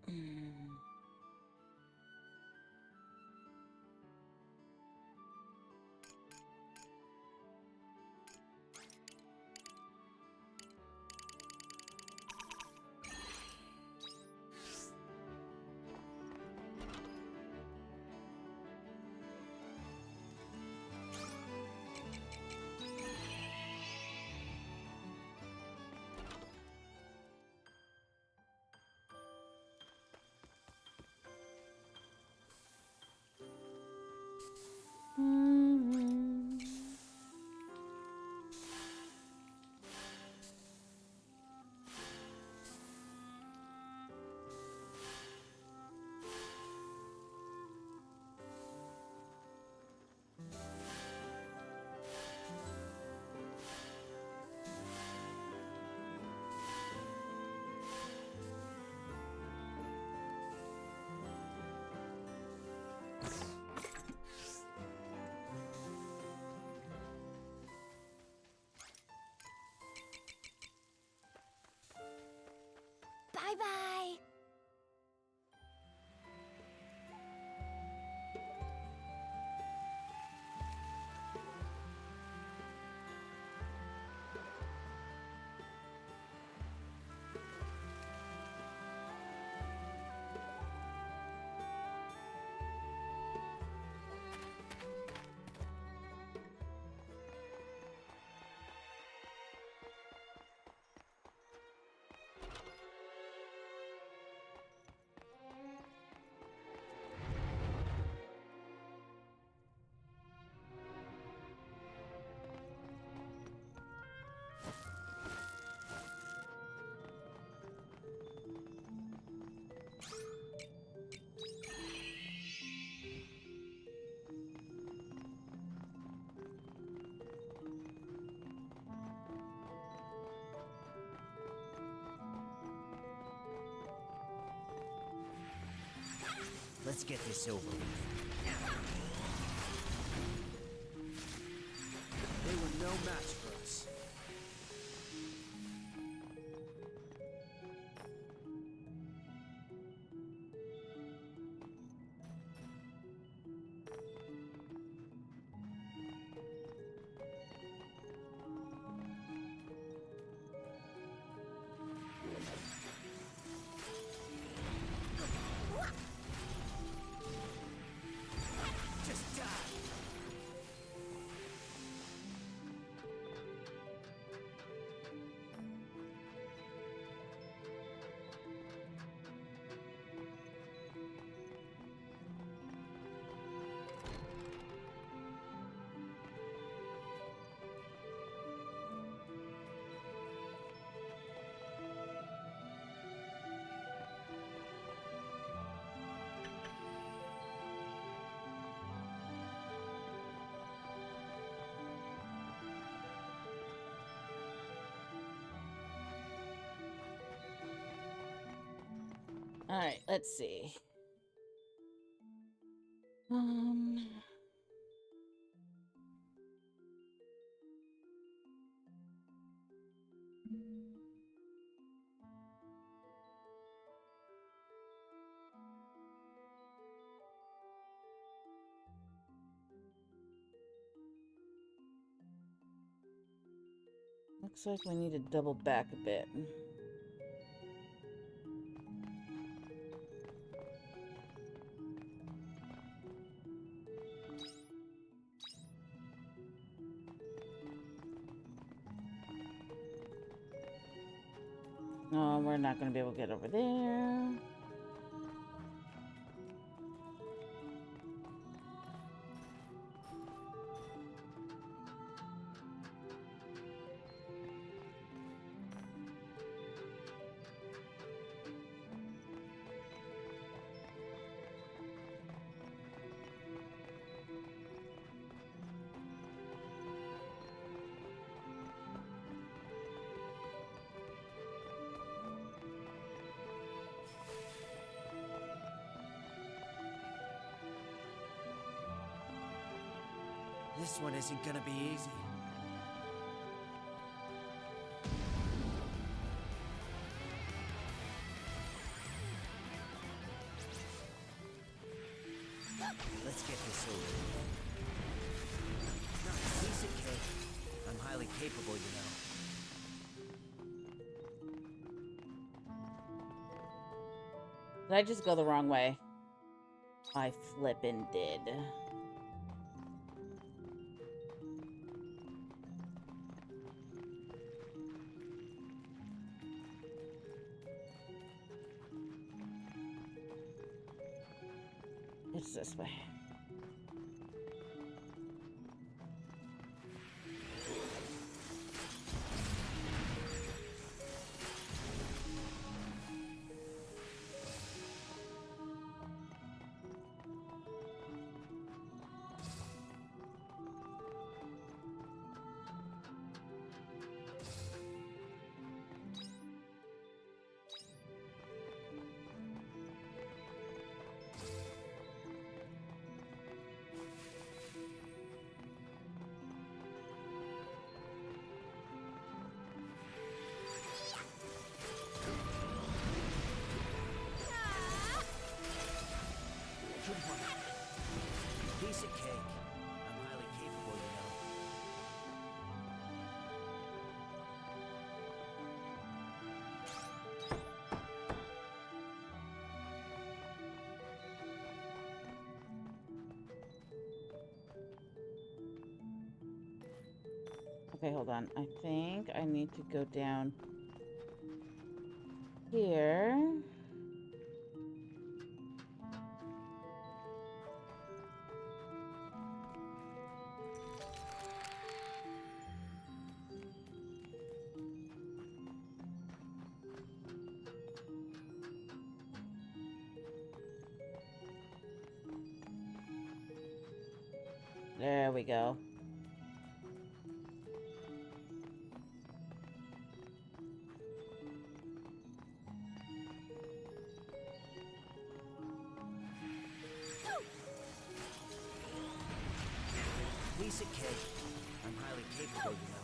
Bye-bye. Let's get this over with. They were no match for us. Just die! All right, let's see. Um, Looks like we need to double back a bit. No, we're not going to be able to get over there. This one isn't gonna be easy. Let's get this over with. Not a piece of cake. I'm highly capable, you know. Did I just go the wrong way? I flippin' did. It's this way. Piece of cake. I'm highly capable, you know. Okay, hold on. I think I need to go down here. There we go. Piece of cake. I'm highly capable, you know.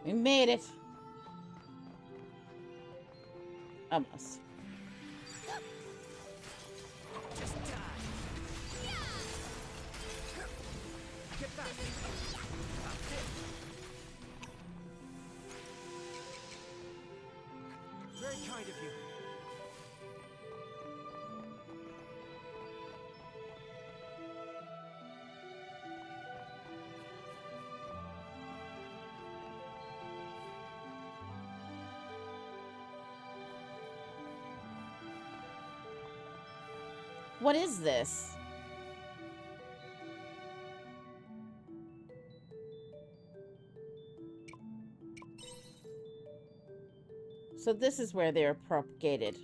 We made it. Almost. Just die. Get back. That's it. Very kind of you. What is this? So this is where they are propagated.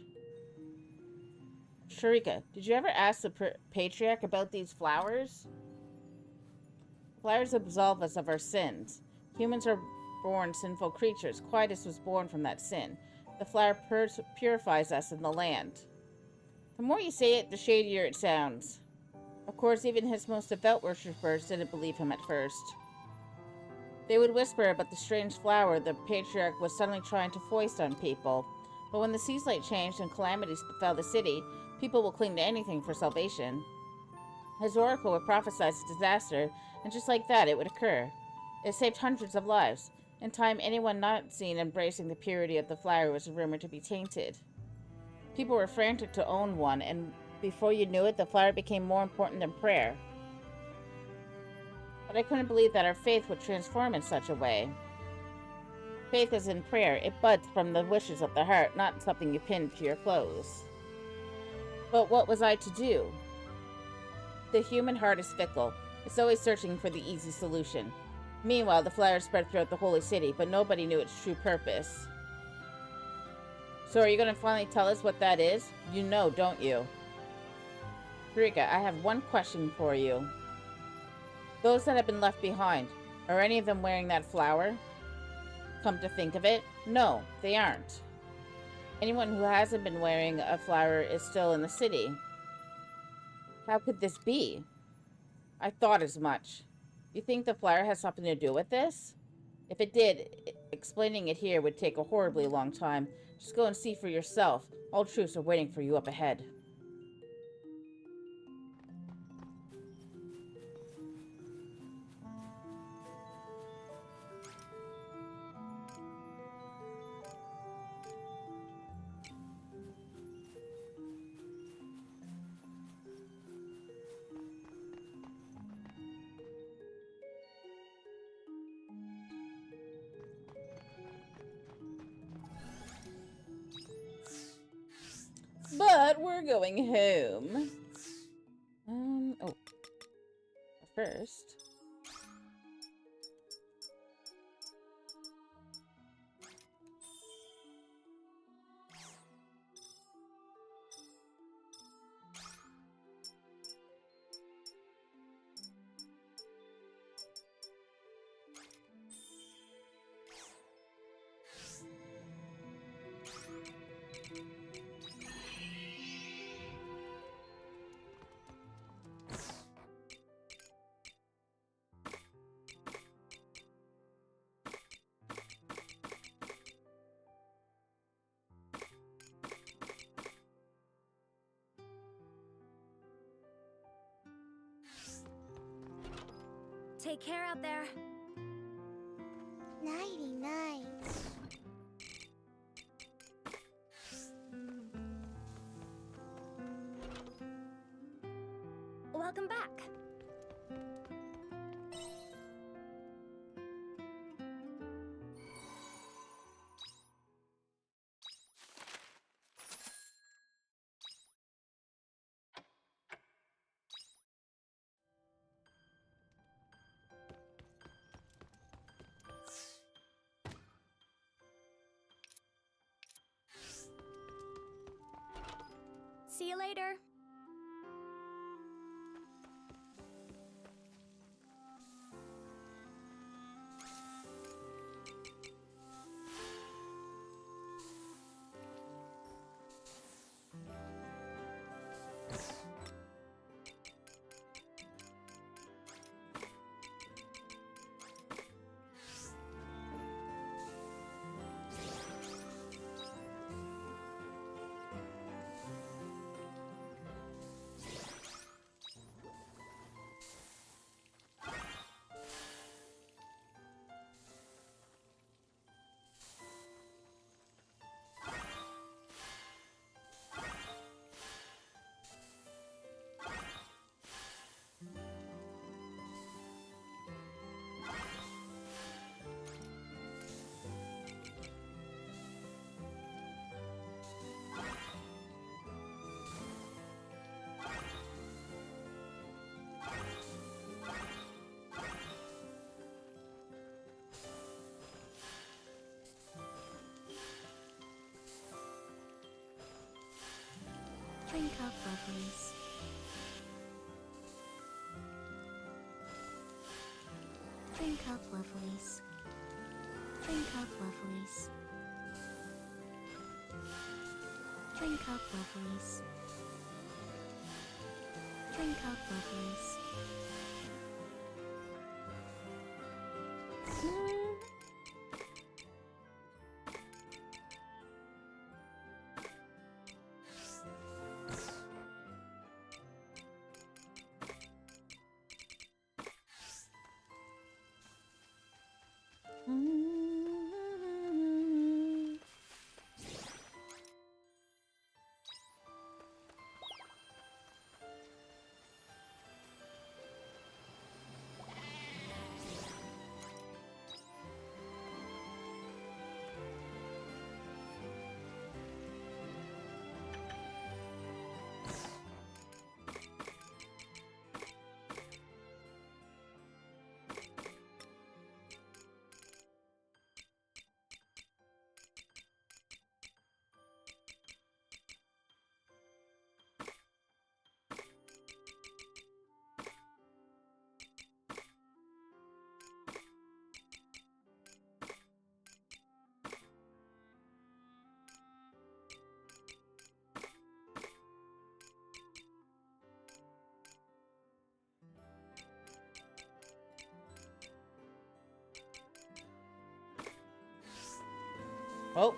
Sharika, did you ever ask the patriarch about these flowers? Flowers absolve us of our sins. Humans are born sinful creatures. Quietus was born from that sin. The flower purifies us in the land. The more you say it, the shadier it sounds. Of course, even his most devout worshippers didn't believe him at first. They would whisper about the strange flower the patriarch was suddenly trying to foist on people. But when the sea's light changed and calamities befell the city, people will cling to anything for salvation. His oracle would prophesy a disaster, and just like that, it would occur. It saved hundreds of lives. In time, anyone not seen embracing the purity of the flower was rumored to be tainted. People were frantic to own one, and before you knew it, the flower became more important than prayer. But I couldn't believe that our faith would transform in such a way. Faith is in prayer. It buds from the wishes of the heart, not something you pin to your clothes. But what was I to do? The human heart is fickle. It's always searching for the easy solution. Meanwhile, the flower spread throughout the holy city, but nobody knew its true purpose. So are you going to finally tell us what that is? You know, don't you? Rika, I have one question for you. Those that have been left behind, are any of them wearing that flower? Come to think of it, no, they aren't. Anyone who hasn't been wearing a flower is still in the city. How could this be? I thought as much. You think the flower has something to do with this? If it did, explaining it here would take a horribly long time. Just go and see for yourself. All truths are waiting for you up ahead. But we're going home. Oh. First. Take care out there. Nighty night. Welcome back. See you later. Drink up, lovelies. Drink up, lovelies. Drink up, lovelies. Drink up, lovelies. Drink up, lovelies. Oh.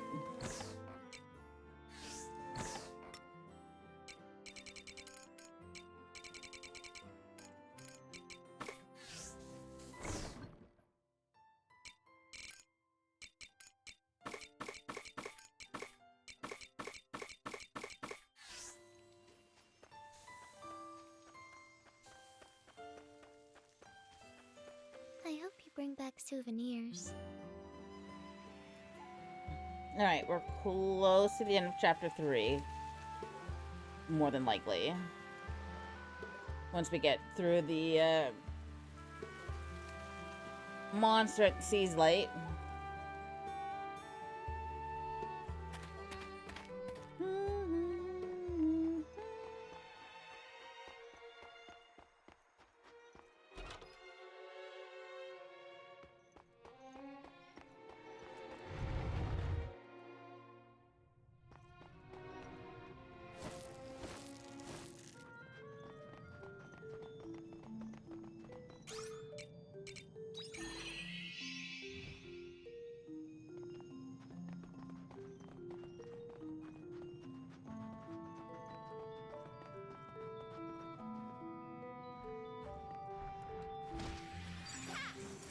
I hope you bring back souvenirs. Alright, we're close to the end of chapter 3. More than likely. Once we get through the monster at the sea's light.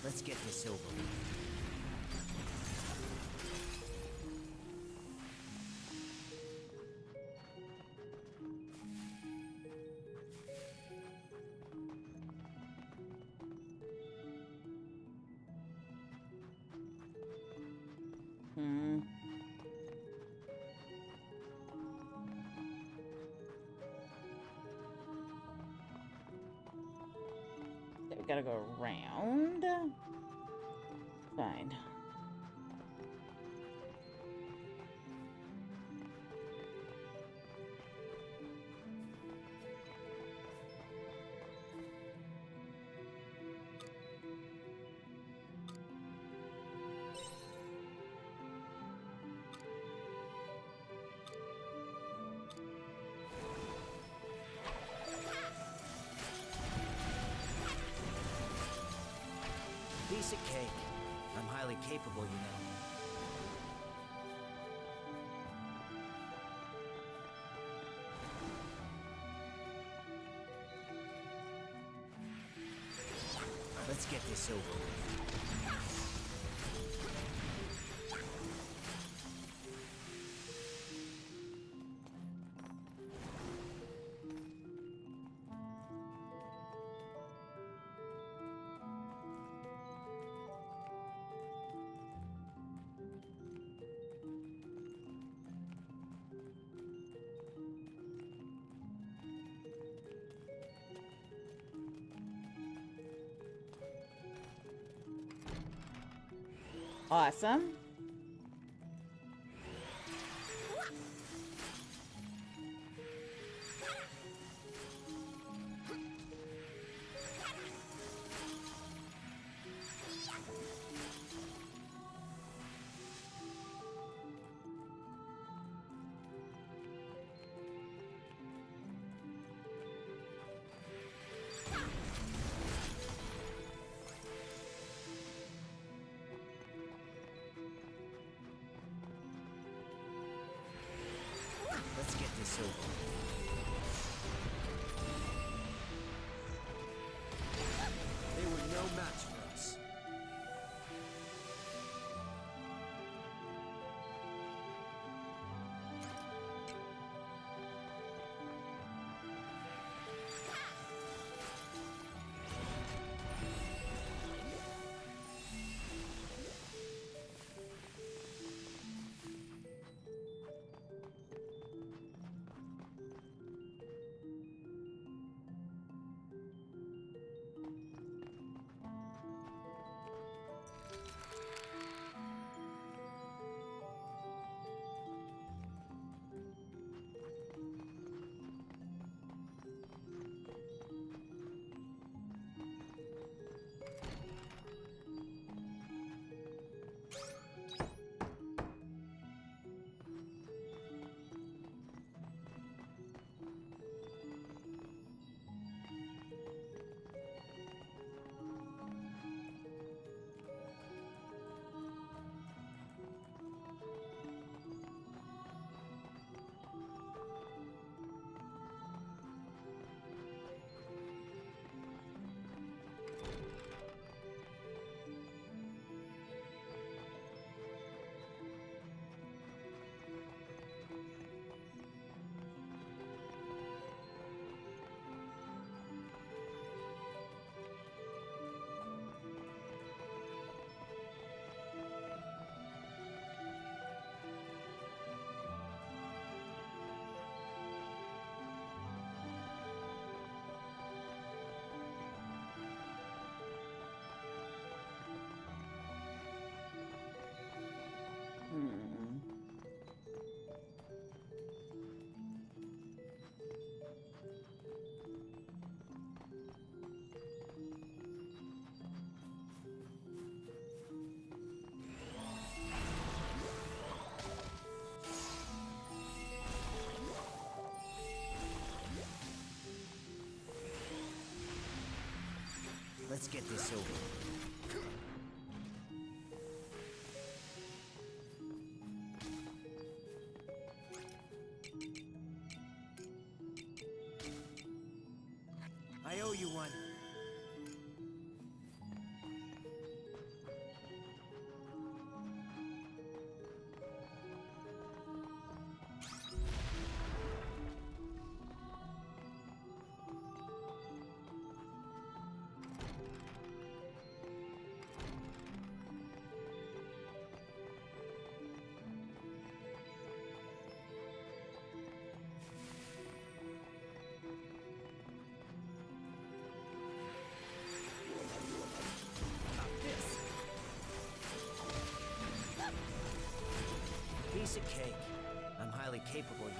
Let's get this over with. Okay, we gotta go around. Fine. Piece of cake. I'm highly capable, you know. Let's get this over with. Awesome. this over. They were no match for us. Hmm. Let's get this over. I owe you one. Piece of cake. I'm highly capable, you know.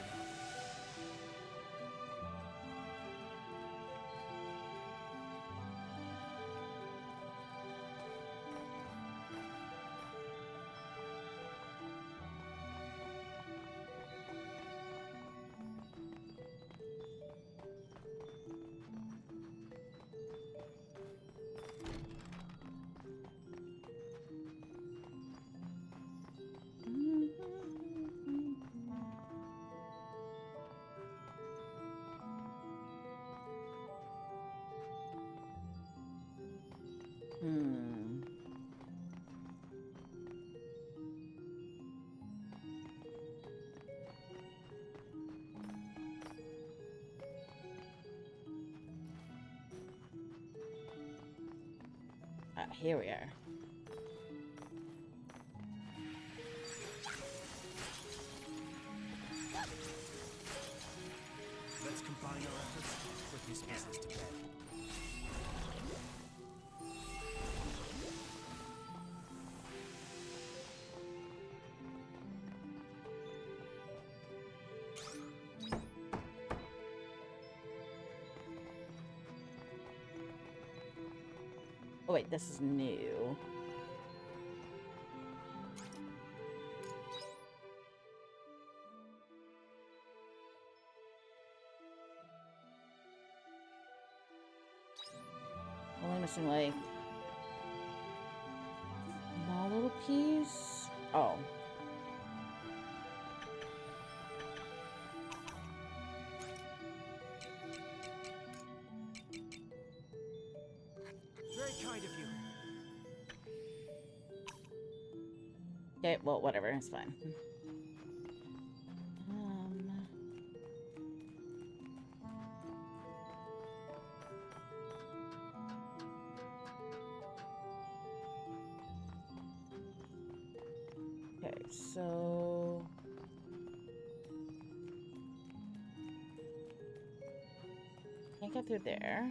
Hmm. Here we are. Let's combine our efforts and put this business to bed. Oh wait, this is new. Only missing like small little piece. Oh. kind of you. Okay, well, whatever, it's fine. Okay, so can't get through there.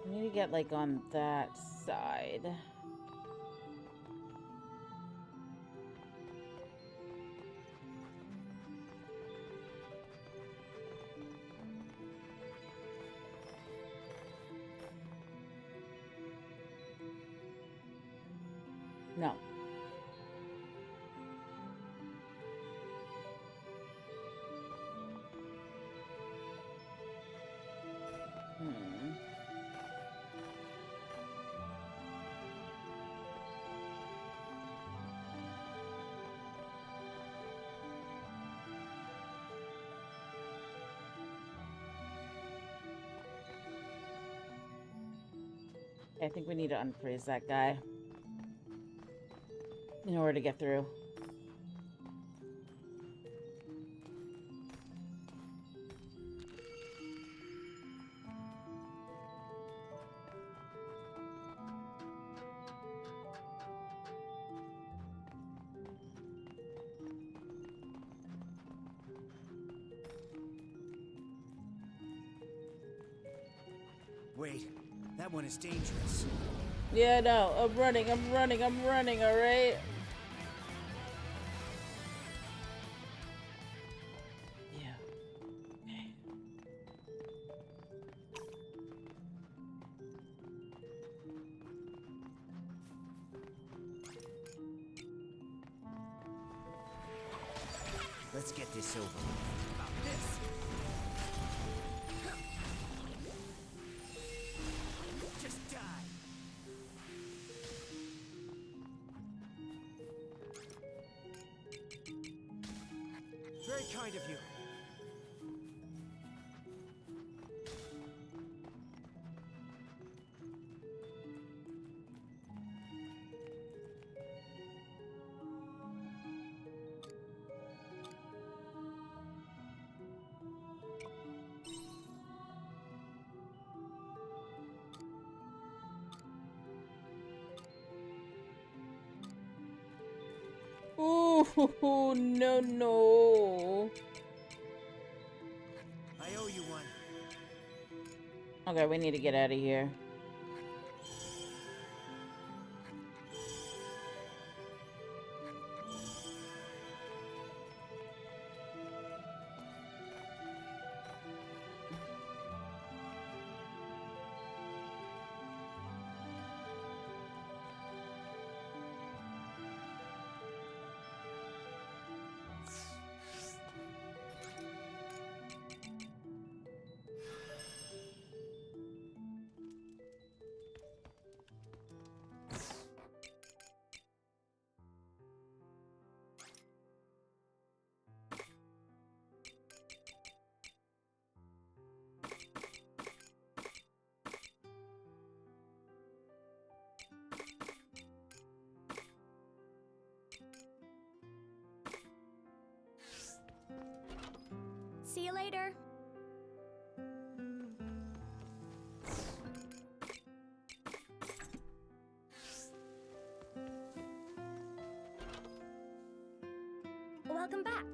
I need to get like on that side. No. Hmm. I think we need to unfreeze that guy in order to get through. Wait, that one is dangerous. Yeah, no, I'm running, alright? Yeah. Okay. Let's get this over with. About this. Just die. Very kind of you. Ooh, no, no. I owe you one. Okay, we need to get out of here. See you later. Welcome back.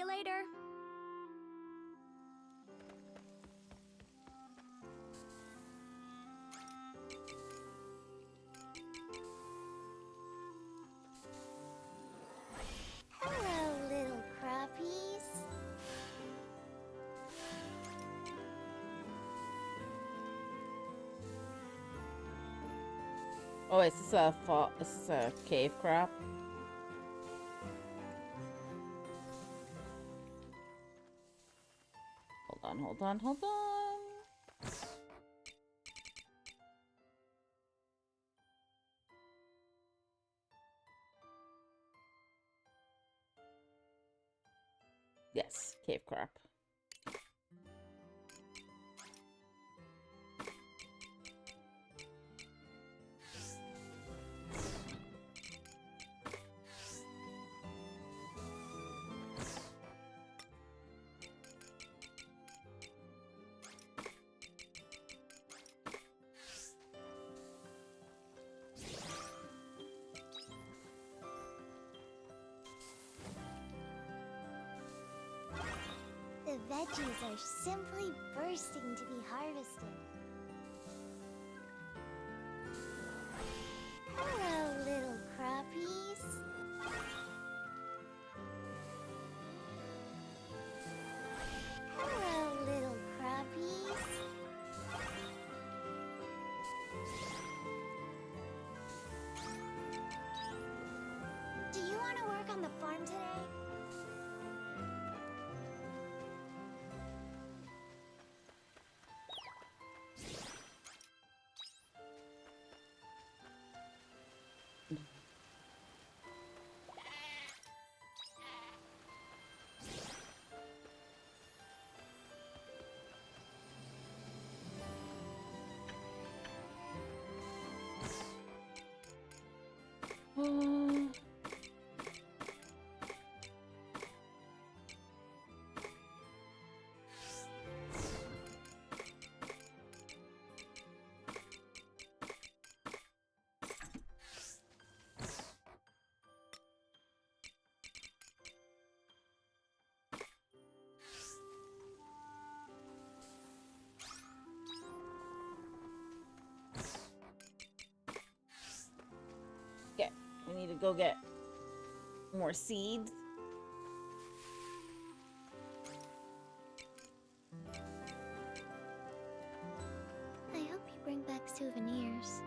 you later. Hello, little crappies. Oh, is this a fall? Is this a cave crop? Hold on, hold on. Yes, cave crop. The veggies are simply bursting to be harvested. Hello, little crappies. Hello, little crappies. Do you want to work on the farm today? Okay, we need to go get more seeds. I hope you bring back souvenirs.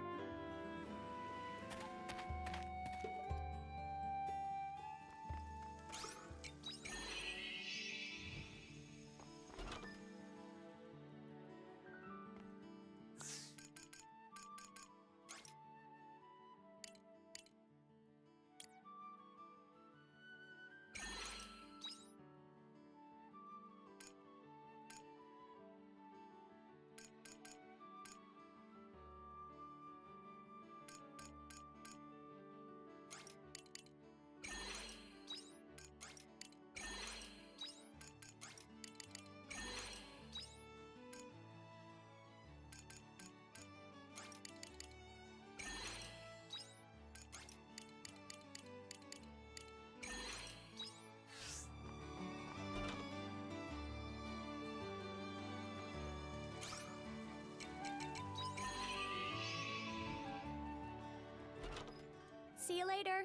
See you later.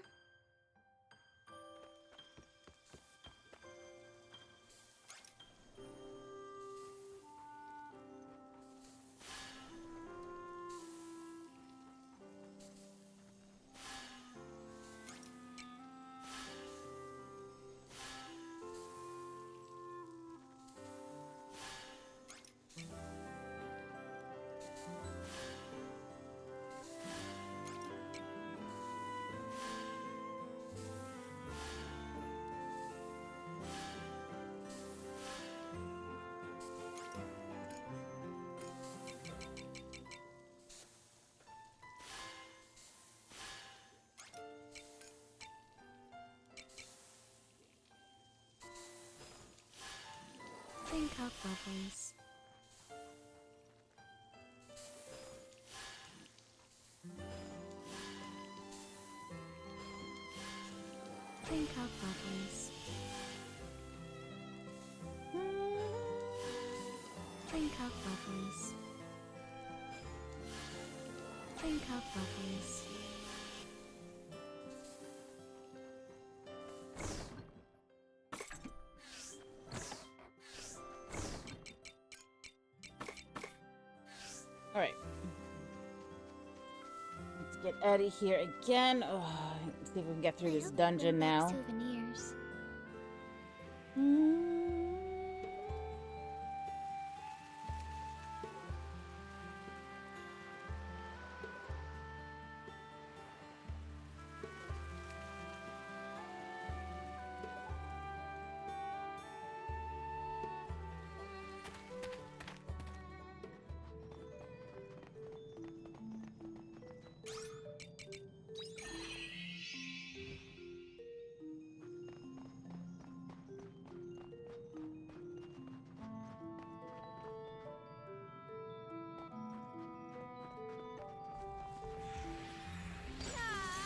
Drink up, lovelies. Drink up, lovelies. up, Bubbles. Drink up, Bubbles. All right. Let's get out of here again. Oh, let's see if we can get through I this hope dungeon they're now. souvenirs.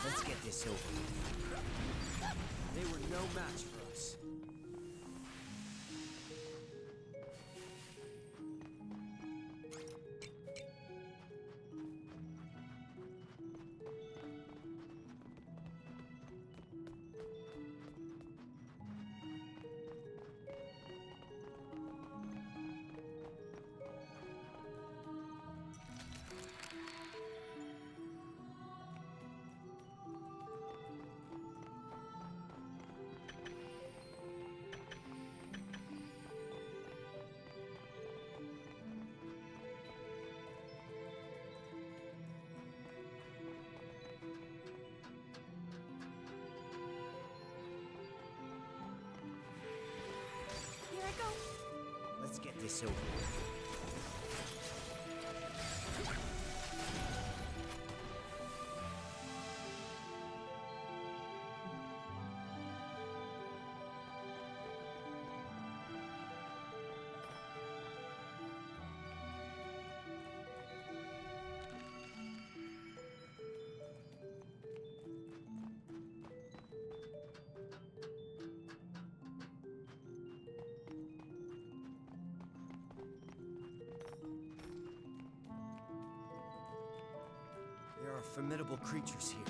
Let's get this over with. They were no match for us. Here I go. Let's get this over with. There are formidable creatures here.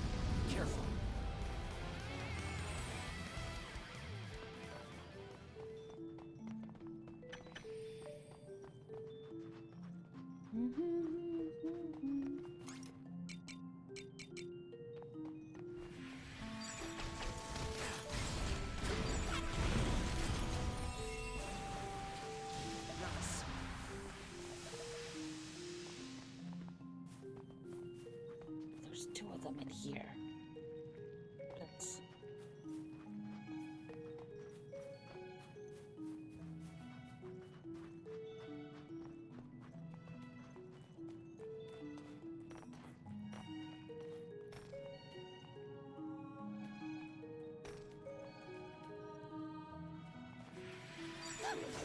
Careful. Nice. There's two of them in here. Let's...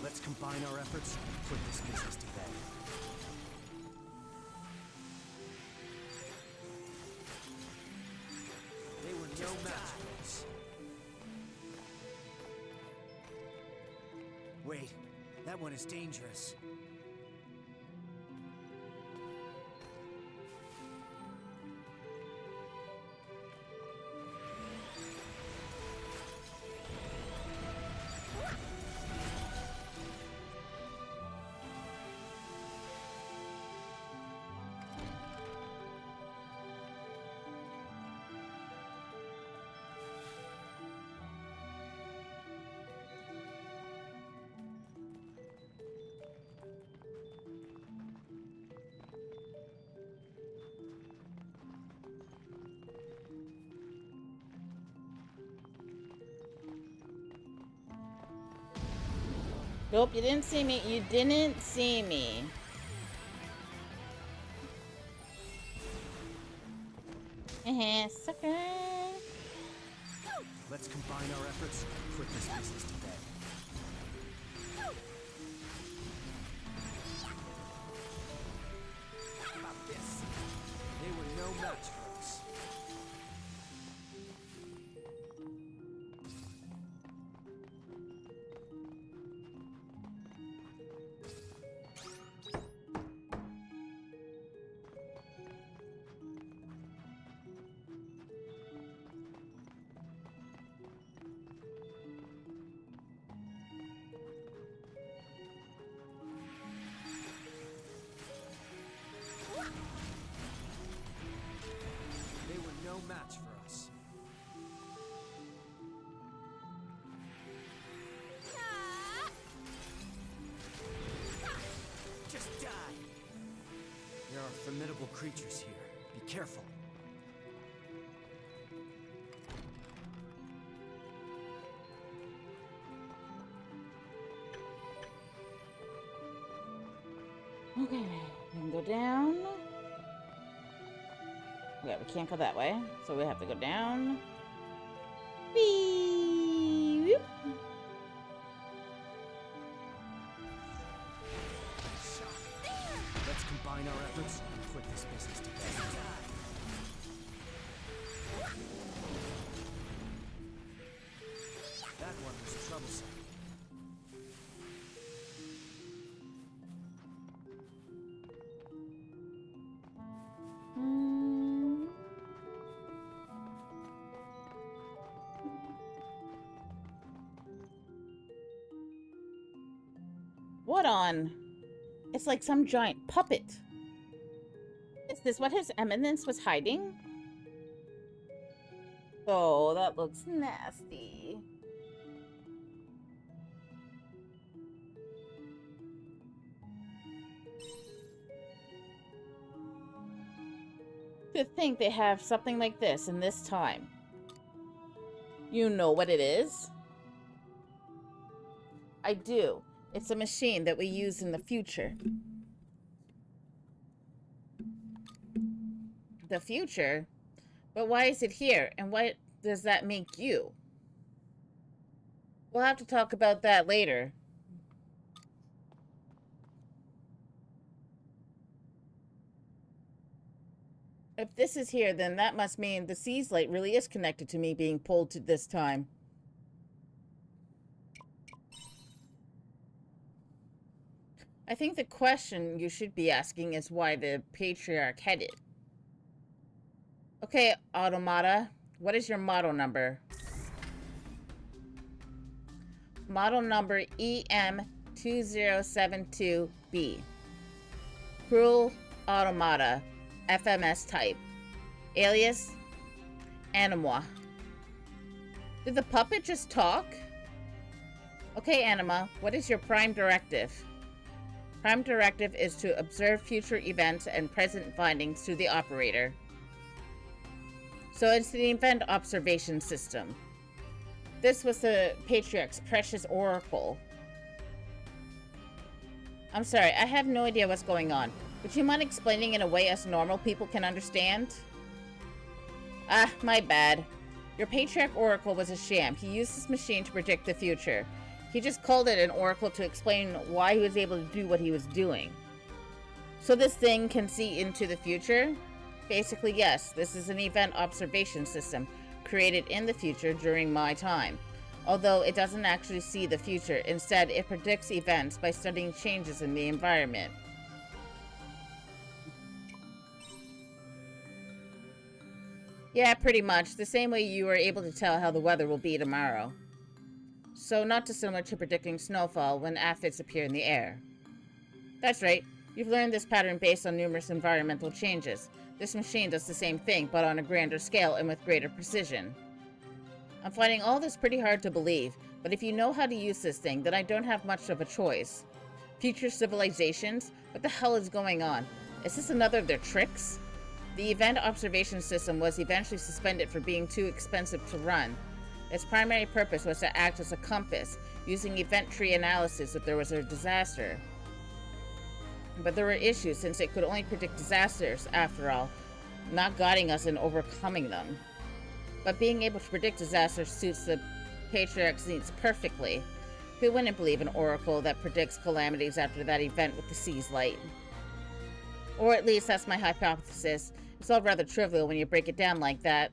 Let's combine our efforts and put this business to bed. They were no match for us. Wait, that one is dangerous. Nope, you didn't see me. You didn't see me. Sucker. Let's combine our efforts and put this business to bed. How about this? They were no match for us. formidable creatures here. Be careful. Okay, we can go down. Okay, we can't go that way, so we have to go down. Whee! Let's combine our efforts and put this business to bed. That one was troublesome. What on? It's like some giant puppet. Is this what His Eminence was hiding? Oh, that looks nasty. To think they have something like this in this time. You know what it is? I do. It's a machine that we use in the future. The future? But why is it here? And what does that make you? We'll have to talk about that later. If this is here, then that must mean the Seas Light really is connected to me being pulled to this time. I think the question you should be asking is why the Patriarch headed. Okay, Automata, what is your model number? Model number EM2072B. Cruel Automata, FMS type. Alias, Anima. Did the puppet just talk? Okay, Anima, what is your prime directive? Prime directive is to observe future events and present findings through the operator. So it's the event observation system. This was the Patriarch's precious oracle. I'm sorry, I have no idea what's going on. Would you mind explaining in a way us normal people can understand? Ah, my bad. Your Patriarch oracle was a sham. He used this machine to predict the future. He just called it an oracle to explain why he was able to do what he was doing. So this thing can see into the future? Basically, yes. This is an event observation system created in the future during my time. Although it doesn't actually see the future. Instead, it predicts events by studying changes in the environment. Yeah, pretty much. The same way you were able to tell how the weather will be tomorrow. So not dissimilar to predicting snowfall when aphids appear in the air. That's right. You've learned this pattern based on numerous environmental changes. This machine does the same thing, but on a grander scale and with greater precision. I'm finding all this pretty hard to believe, but if you know how to use this thing, then I don't have much of a choice. Future civilizations? What the hell is going on? Is this another of their tricks? The event observation system was eventually suspended for being too expensive to run. Its primary purpose was to act as a compass, using event tree analysis if there was a disaster. But there were issues since it could only predict disasters, after all, not guiding us in overcoming them. But being able to predict disasters suits the Patriarch's needs perfectly. Who wouldn't believe an oracle that predicts calamities after that event with the Seas Light? Or at least that's my hypothesis. It's all rather trivial when you break it down like that.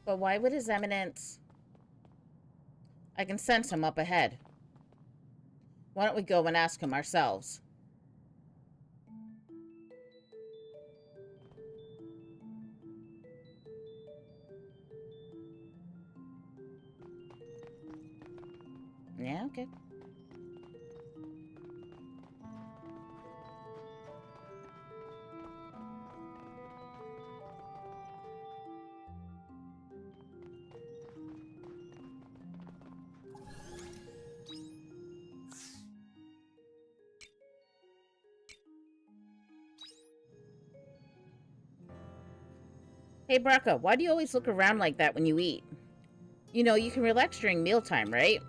But why would His Eminence... I can sense him up ahead. Why don't we go and ask him ourselves? Yeah, okay. Hey, Braca, why do you always look around like that when you eat? You know, you can relax during mealtime, right?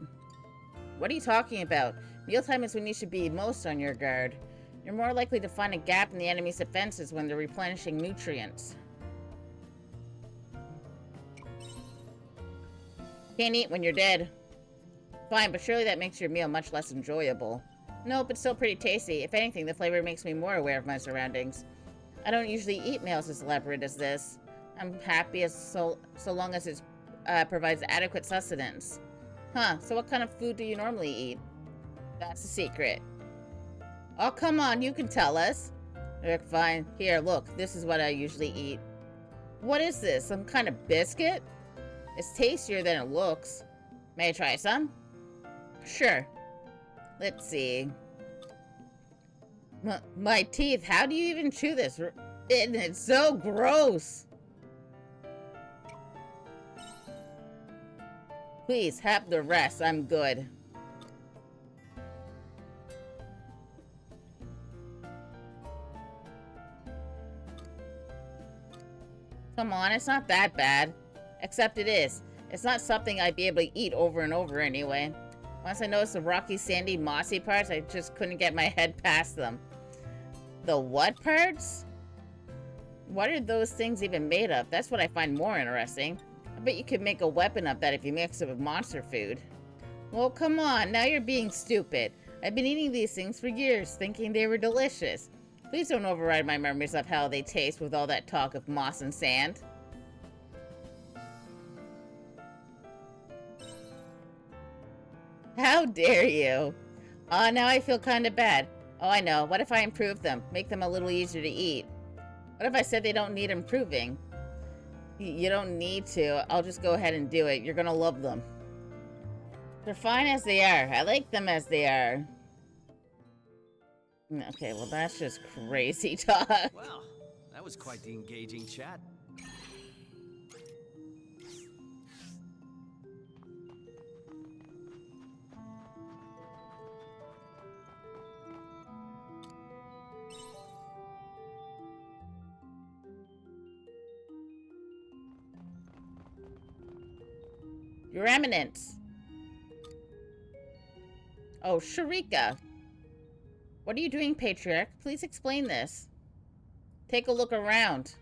What are you talking about? Mealtime is when you should be most on your guard. You're more likely to find a gap in the enemy's defenses when they're replenishing nutrients. Can't eat when you're dead. Fine, but surely that makes your meal much less enjoyable. Nope, it's still pretty tasty. If anything, the flavor makes me more aware of my surroundings. I don't usually eat meals as elaborate as this. I'm happy so long as it provides adequate sustenance. Huh, so what kind of food do you normally eat? That's the secret. Oh, come on, you can tell us. Fine. Here, look, this is what I usually eat. What is this, some kind of biscuit? It's tastier than it looks. May I try some? Sure. Let's see. My teeth, how do you even chew this? It's so gross. Please, have the rest. I'm good. Come on, it's not that bad. Except it is. It's not something I'd be able to eat over and over anyway. Once I noticed the rocky, sandy, mossy parts, I just couldn't get my head past them. The what parts? What are those things even made of? That's what I find more interesting. I bet you could make a weapon of that if you mix it with monster food. Well, come on, now you're being stupid. I've been eating these things for years, thinking they were delicious. Please don't override my memories of how they taste with all that talk of moss and sand. How dare you? Oh, now I feel kind of bad. Oh, I know. What if I improve them? Make them a little easier to eat? What if I said they don't need improving? You don't need to. I'll just go ahead and do it. You're gonna love them. They're fine as they are. I like them as they are. Okay, well that's just crazy talk. Well, that was quite the engaging chat. Your Eminence. Oh, Sharika. What are you doing, Patriarch? Please explain this. Take a look around.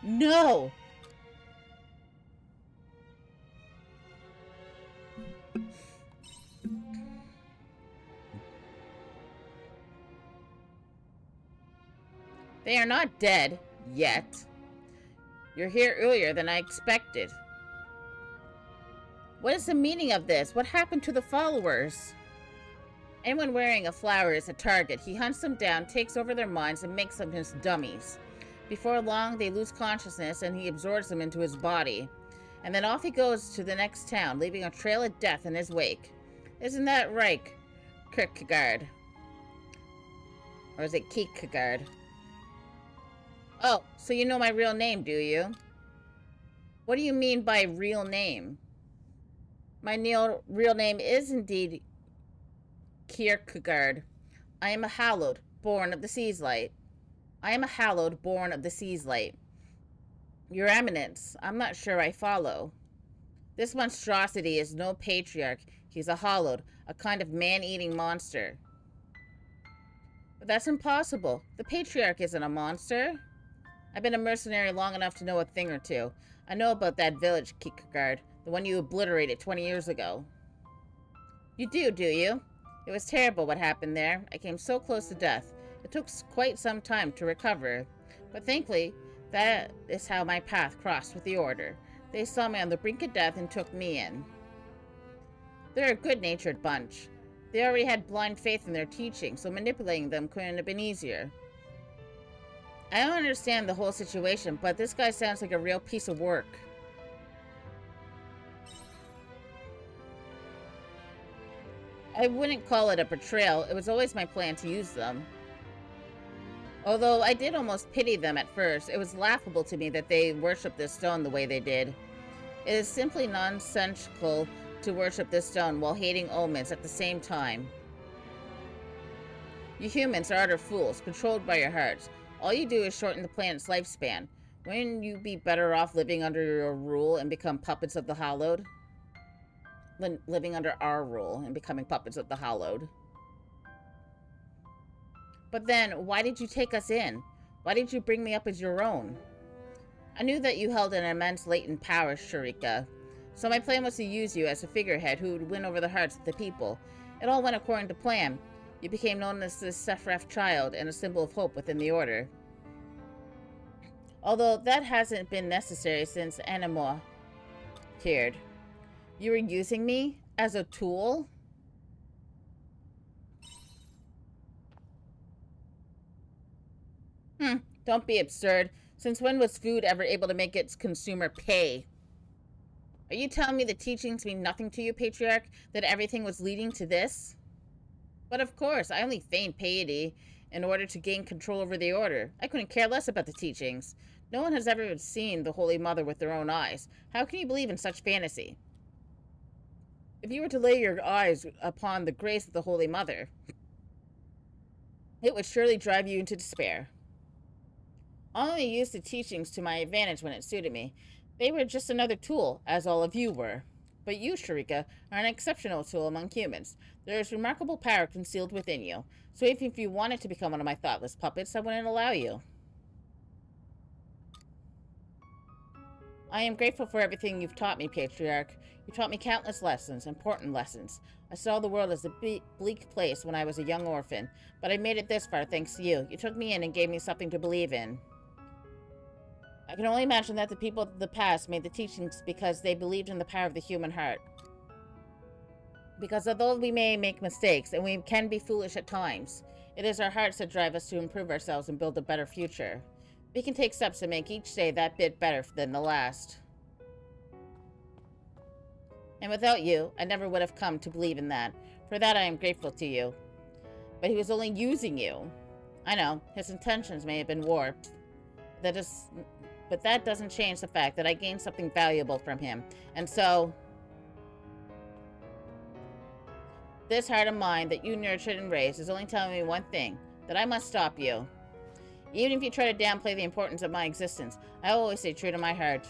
No! They are not dead, yet. You're here earlier than I expected. What is the meaning of this? What happened to the followers? Anyone wearing a flower is a target. He hunts them down, takes over their minds, and makes them his dummies. Before long, they lose consciousness, and he absorbs them into his body. And then off he goes to the next town, leaving a trail of death in his wake. Isn't that right, Kierkegaard? Or is it Kierkegaard? Oh, so you know my real name, do you? What do you mean by real name? My real name is indeed Kierkegaard. I am a hallowed, born of the sea's light. I am a hallowed, born of the sea's light. Your Eminence, I'm not sure I follow. This monstrosity is no patriarch. He's a hallowed, a kind of man-eating monster. But that's impossible. The patriarch isn't a monster. I've been a mercenary long enough to know a thing or two. I know about that village, Kierkegaard, the one you obliterated 20 years ago. You do you? It was terrible what happened there. I came so close to death. It took quite some time to recover. But thankfully, that is how my path crossed with the Order. They saw me on the brink of death and took me in. They're a good-natured bunch. They already had blind faith in their teaching, so manipulating them couldn't have been easier. I don't understand the whole situation, but this guy sounds like a real piece of work. I wouldn't call it a betrayal. It was always my plan to use them. Although I did almost pity them at first, it was laughable to me that they worshipped this stone the way they did. It is simply nonsensical to worship this stone while hating omens at the same time. You humans are utter fools, controlled by your hearts. All you do is shorten the planet's lifespan. Wouldn't you be better off living under your rule and become puppets of the Hallowed? Than living under our rule and becoming puppets of the Hallowed. But then, why did you take us in? Why did you bring me up as your own? I knew that you held an immense latent power, Sharika. So my plan was to use you as a figurehead who would win over the hearts of the people. It all went according to plan. You became known as the Sephiroth child and a symbol of hope within the Order. Although that hasn't been necessary since Anemo appeared. You were using me as a tool? Don't be absurd. Since when was food ever able to make its consumer pay? Are you telling me the teachings mean nothing to you, Patriarch? That everything was leading to this? But of course, I only feigned piety in order to gain control over the Order. I couldn't care less about the teachings. No one has ever seen the Holy Mother with their own eyes. How can you believe in such fantasy? If you were to lay your eyes upon the grace of the Holy Mother, it would surely drive you into despair. I only used the teachings to my advantage when it suited me. They were just another tool, as all of you were. But you, Sharika, are an exceptional tool among humans. There is remarkable power concealed within you. So even if you wanted to become one of my thoughtless puppets, I wouldn't allow you. I am grateful for everything you've taught me, Patriarch. You taught me countless lessons, important lessons. I saw the world as a bleak place when I was a young orphan, but I made it this far thanks to you. You took me in and gave me something to believe in. I can only imagine that the people of the past made the teachings because they believed in the power of the human heart. Because although we may make mistakes, and we can be foolish at times, it is our hearts that drive us to improve ourselves and build a better future. We can take steps to make each day that bit better than the last. And without you, I never would have come to believe in that. For that I am grateful to you. But he was only using you. I know, his intentions may have been warped. But that doesn't change the fact that I gained something valuable from him. And so, this heart of mine that you nurtured and raised is only telling me one thing, that I must stop you. Even if you try to downplay the importance of my existence, I always stay true to my heart.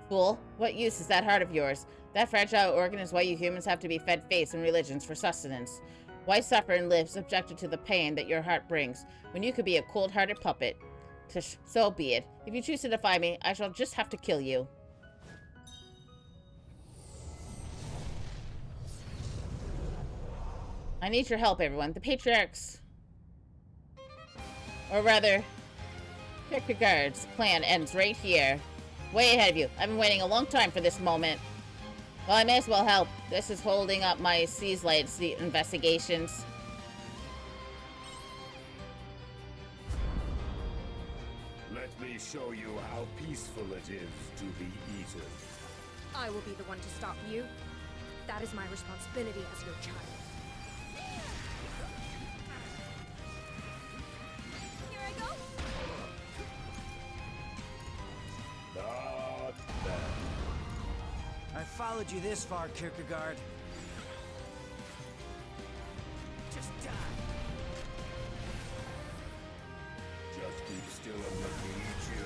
Fool, what use is that heart of yours? That fragile organ is why you humans have to be fed faiths and religions for sustenance. Why suffer and live subjected to the pain that your heart brings, when you could be a cold-hearted puppet? So be it. If you choose to defy me, I shall just have to kill you. I need your help, everyone. The Patriarch's... Or rather, Kierkegaard's plan ends right here. Way ahead of you. I've been waiting a long time for this moment. Well, I may as well help. This is holding up my Seaslight's investigations. Let me show you how peaceful it is to be eaten. I will be the one to stop you. That is my responsibility as your child. Here I go. Not bad. I followed you this far, Kierkegaard. Just die. Just keep still and let me eat you.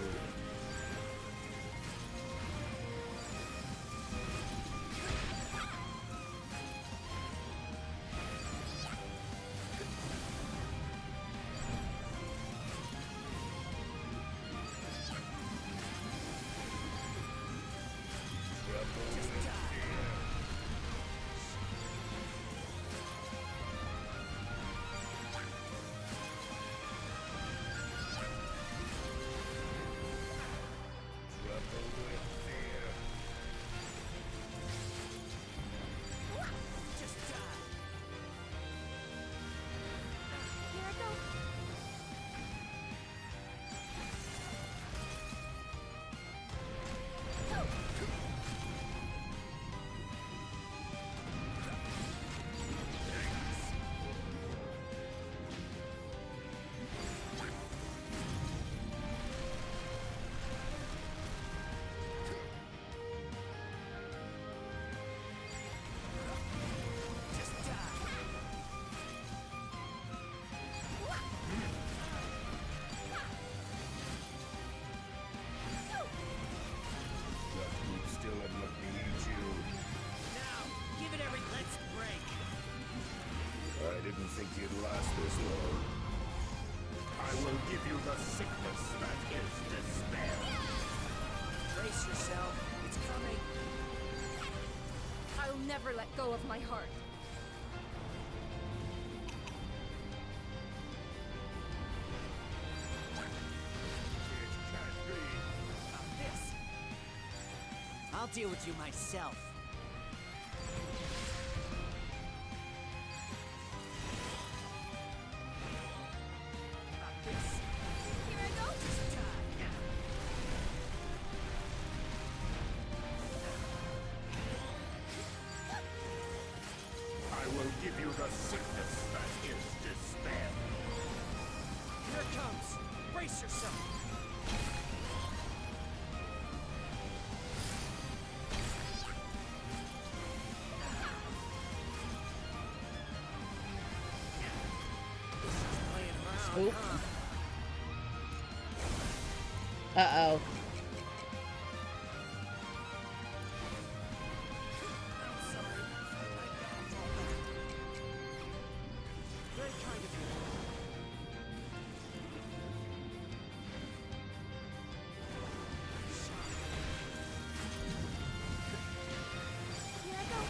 think you'd last this long. I will give you the sickness that is despair. Brace yourself. It's coming. I'll never let go of my heart. It can't be. About this. I'll deal with you myself. About this. Here I go. Just die. I will give you the sickness that is despair. Here it comes. Brace yourself. This is playing around, Oop. huh? Uh-oh. I'm sorry. My bad. All back. Very kind of you. Here I go.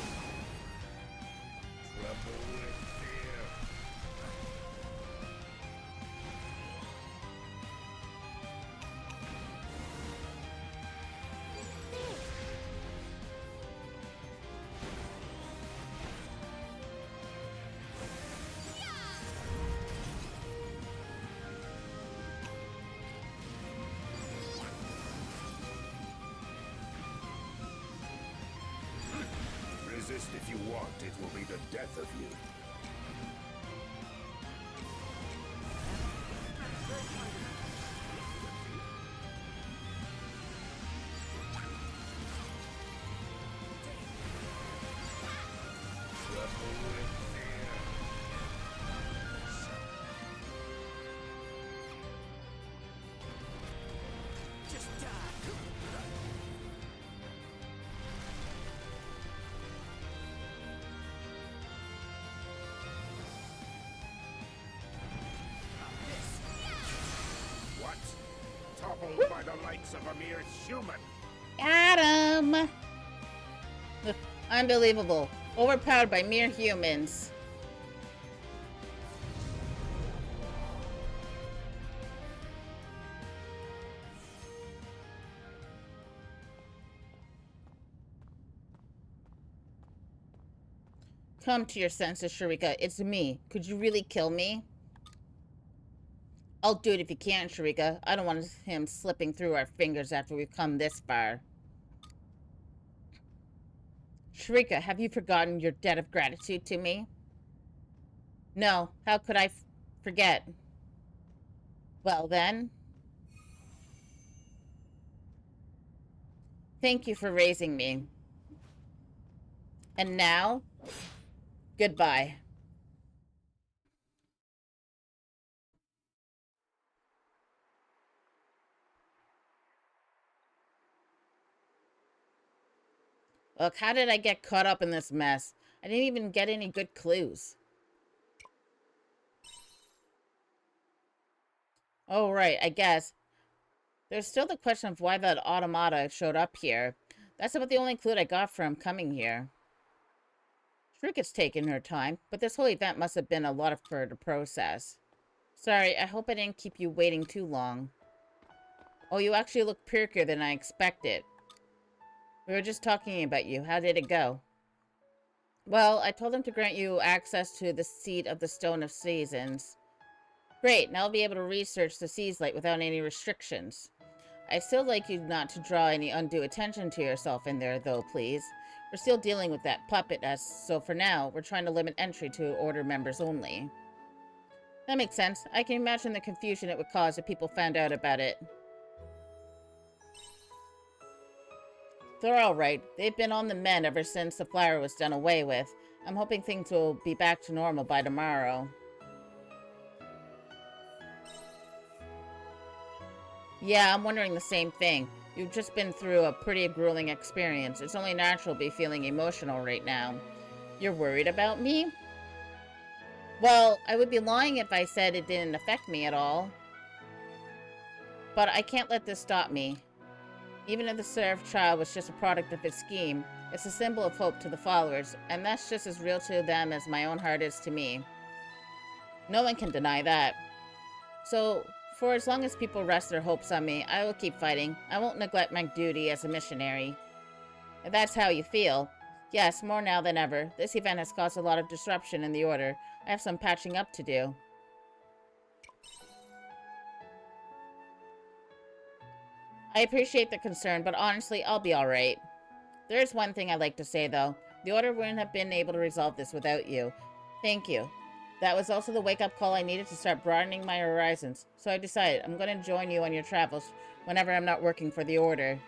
Tremble with fear. Resist if you want, it will be the death of you. Tremble with fear. Just die. About this. What? Toppled by the likes of a mere human? Adam! Ugh, unbelievable. Overpowered by mere humans. Come to your senses, Sharika. It's me. Could you really kill me? I'll do it if you can, Sharika. I don't want him slipping through our fingers after we've come this far. Sharika, have you forgotten your debt of gratitude to me? No, how could I forget? Well then. Thank you for raising me. And now, goodbye. Look, how did I get caught up in this mess? I didn't even get any good clues. Oh, right, I guess. There's still the question of why that automata showed up here. That's about the only clue I got from coming here. Shrika's taken her time, but this whole event must have been a lot for her to process. Sorry, I hope I didn't keep you waiting too long. Oh, you actually look perkier than I expected. We were just talking about you. How did it go? Well, I told them to grant you access to the seat of the Stone of Seasons. Great, now I'll be able to research the Seas Light without any restrictions. I'd still like you not to draw any undue attention to yourself in there, though, please. We're still dealing with that puppet, so for now, we're trying to limit entry to Order members only. That makes sense. I can imagine the confusion it would cause if people found out about it. They're alright. They've been on the mend ever since the flower was done away with. I'm hoping things will be back to normal by tomorrow. Yeah, I'm wondering the same thing. You've just been through a pretty grueling experience. It's only natural to be feeling emotional right now. You're worried about me? Well, I would be lying if I said it didn't affect me at all. But I can't let this stop me. Even if the served child was just a product of his scheme, it's a symbol of hope to the followers, and that's just as real to them as my own heart is to me. No one can deny that. So, for as long as people rest their hopes on me, I will keep fighting. I won't neglect my duty as a missionary. If that's how you feel, yes, more now than ever. This event has caused a lot of disruption in the Order. I have some patching up to do. I appreciate the concern, but honestly, I'll be alright. There is one thing I'd like to say, though. The Order wouldn't have been able to resolve this without you. Thank you. That was also the wake-up call I needed to start broadening my horizons. So I decided I'm going to join you on your travels whenever I'm not working for the Order.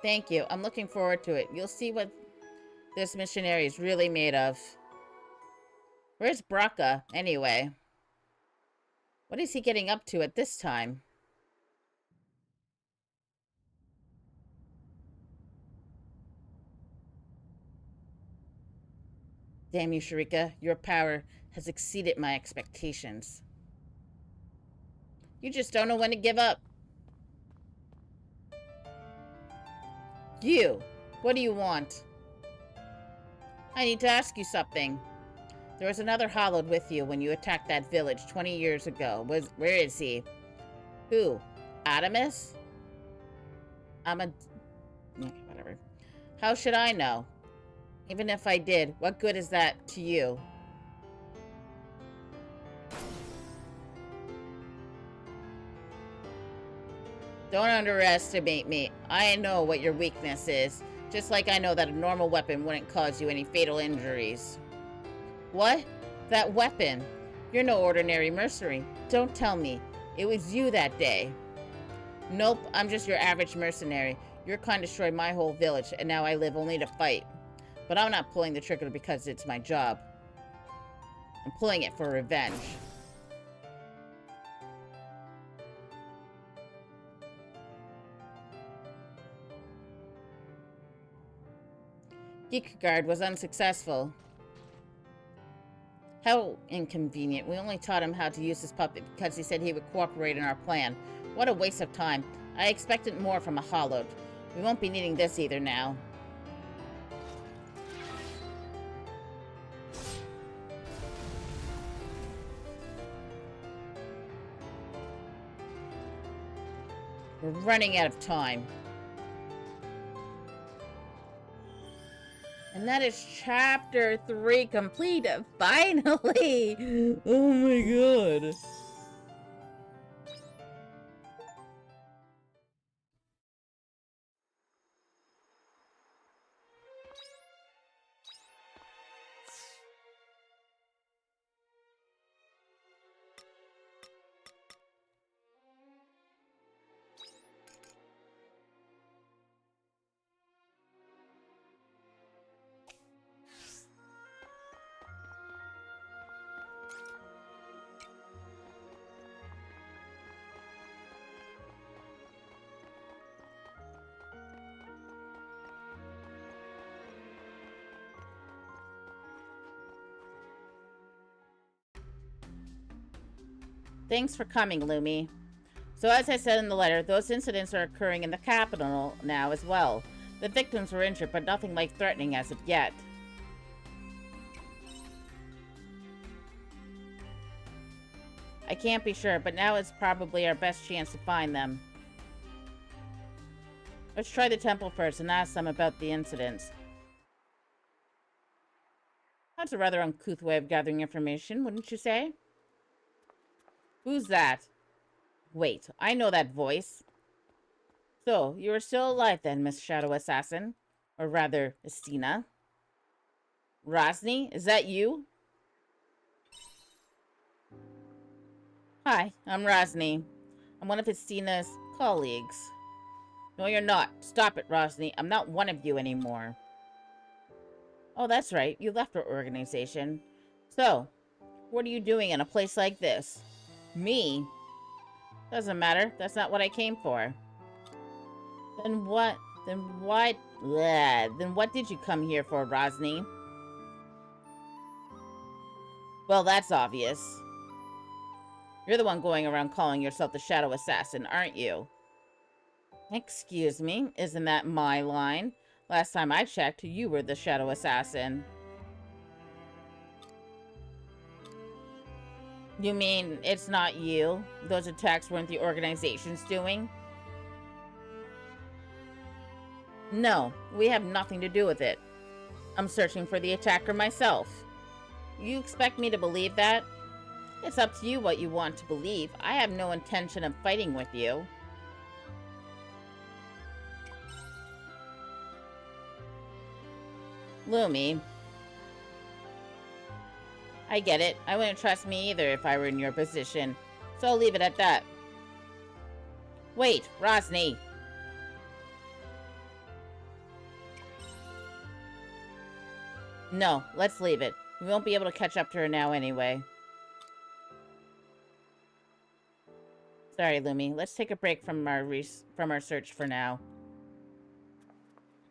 Thank you. I'm looking forward to it. You'll see what this missionary is really made of. Where's Braca, anyway? What is he getting up to at this time? Damn you, Sharika. Your power has exceeded my expectations. You just don't know when to give up. You! What do you want? I need to ask you something. There was another Hollowed with you when you attacked that village 20 years ago. Where is he? Who? Adamus? Yeah, whatever. How should I know? Even if I did, what good is that to you? Don't underestimate me. I know what your weakness is. Just like I know that a normal weapon wouldn't cause you any fatal injuries. What? That weapon? You're no ordinary mercenary. Don't tell me. It was you that day. Nope, I'm just your average mercenary. Your kind destroyed my whole village, and now I live only to fight. But I'm not pulling the trigger because it's my job. I'm pulling it for revenge. Geekguard was unsuccessful. How inconvenient. We only taught him how to use his puppet because he said he would cooperate in our plan. What a waste of time. I expected more from a Hollowed. We won't be needing this either now. We're running out of time. And that is chapter 3 complete, finally! Oh my god. Thanks for coming, Lumi. So as I said in the letter, those incidents are occurring in the capital now as well. The victims were injured, but nothing life-threatening as of yet. I can't be sure, but now is probably our best chance to find them. Let's try the temple first and ask them about the incidents. That's a rather uncouth way of gathering information, wouldn't you say? Who's that? Wait, I know that voice. So, you are still alive then, Miss Shadow Assassin. Or rather, Estina. Rosny, is that you? Hi, I'm Rosny. I'm one of Estina's colleagues. No, you're not. Stop it, Rosny. I'm not one of you anymore. Oh, that's right. You left our organization. So, what are you doing in a place like this? Me? Doesn't matter. That's not what I came for. Then what? Then what? Bleh, then what did you come here for, Rosny? Well, that's obvious. You're the one going around calling yourself the Shadow Assassin, aren't you? Excuse me, isn't that my line? Last time I checked, you were the Shadow Assassin. You mean it's not you? Those attacks weren't the organization's doing? No, we have nothing to do with it. I'm searching for the attacker myself. You expect me to believe that? It's up to you what you want to believe. I have no intention of fighting with you. Lumi. I get it. I wouldn't trust me either if I were in your position. So I'll leave it at that. Wait, Rosny. No, let's leave it. We won't be able to catch up to her now anyway. Sorry, Lumi. Let's take a break from our search for now.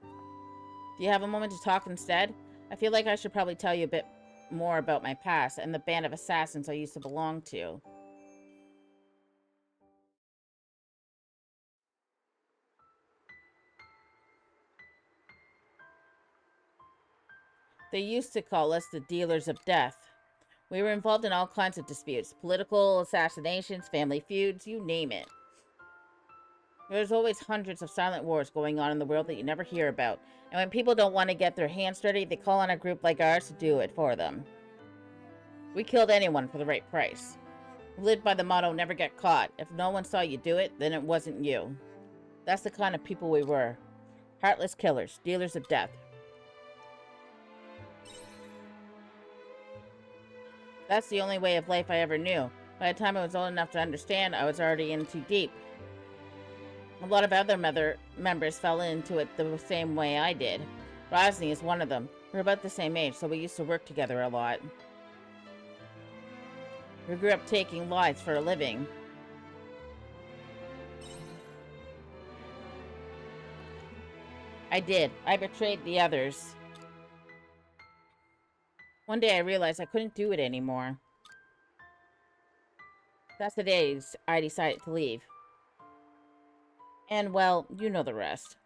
Do you have a moment to talk instead? I feel like I should probably tell you a bit more about my past and the band of assassins I used to belong to. They used to call us the Dealers of Death. We were involved in all kinds of disputes. Political, assassinations, family feuds, you name it. There's always hundreds of silent wars going on in the world that you never hear about. And when people don't want to get their hands dirty, they call on a group like ours to do it for them. We killed anyone for the right price. We lived by the motto, never get caught. If no one saw you do it, then it wasn't you. That's the kind of people we were. Heartless killers, dealers of death. That's the only way of life I ever knew. By the time I was old enough to understand, I was already in too deep. A lot of other members fell into it the same way I did. Rosny is one of them. We're about the same age, so we used to work together a lot. We grew up taking lives for a living. I did. I betrayed the others. One day I realized I couldn't do it anymore. That's the day I decided to leave. And, well, you know the rest.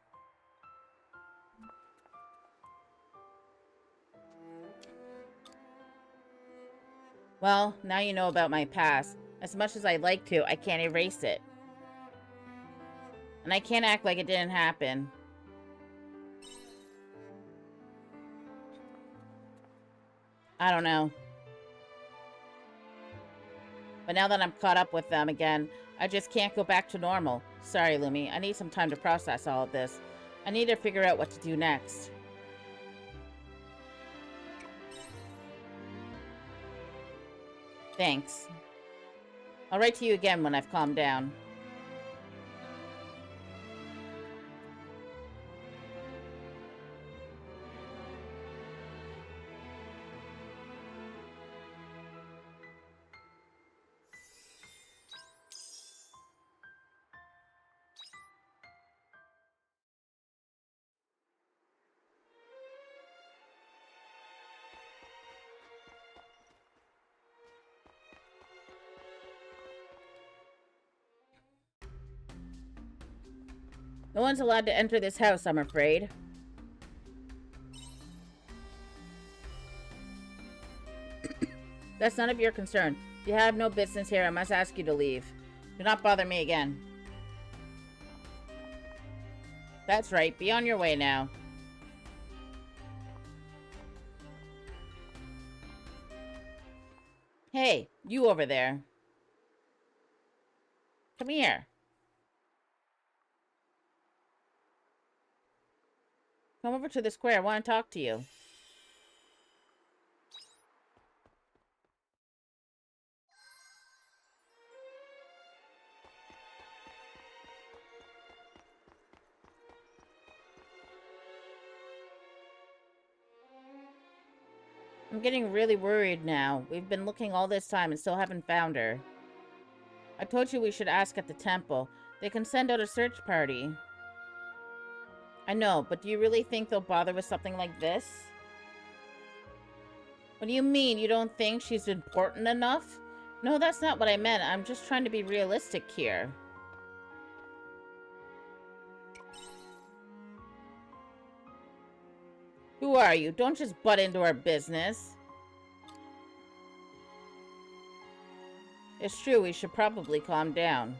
Well, now you know about my past. As much as I'd like to, I can't erase it. And I can't act like it didn't happen. I don't know. But now that I'm caught up with them again, I just can't go back to normal. Sorry, Lumi. I need some time to process all of this. I need to figure out what to do next. Thanks. I'll write to you again when I've calmed down. No one's allowed to enter this house, I'm afraid. That's none of your concern. If you have no business here, I must ask you to leave. Do not bother me again. That's right. Be on your way now. Hey, you over there. Come here. Come over to the square. I want to talk to you. I'm getting really worried now. We've been looking all this time and still haven't found her. I told you we should ask at the temple. They can send out a search party. I know, but do you really think they'll bother with something like this? What do you mean? You don't think she's important enough? No, that's not what I meant. I'm just trying to be realistic here. Who are you? Don't just butt into our business. It's true, we should probably calm down.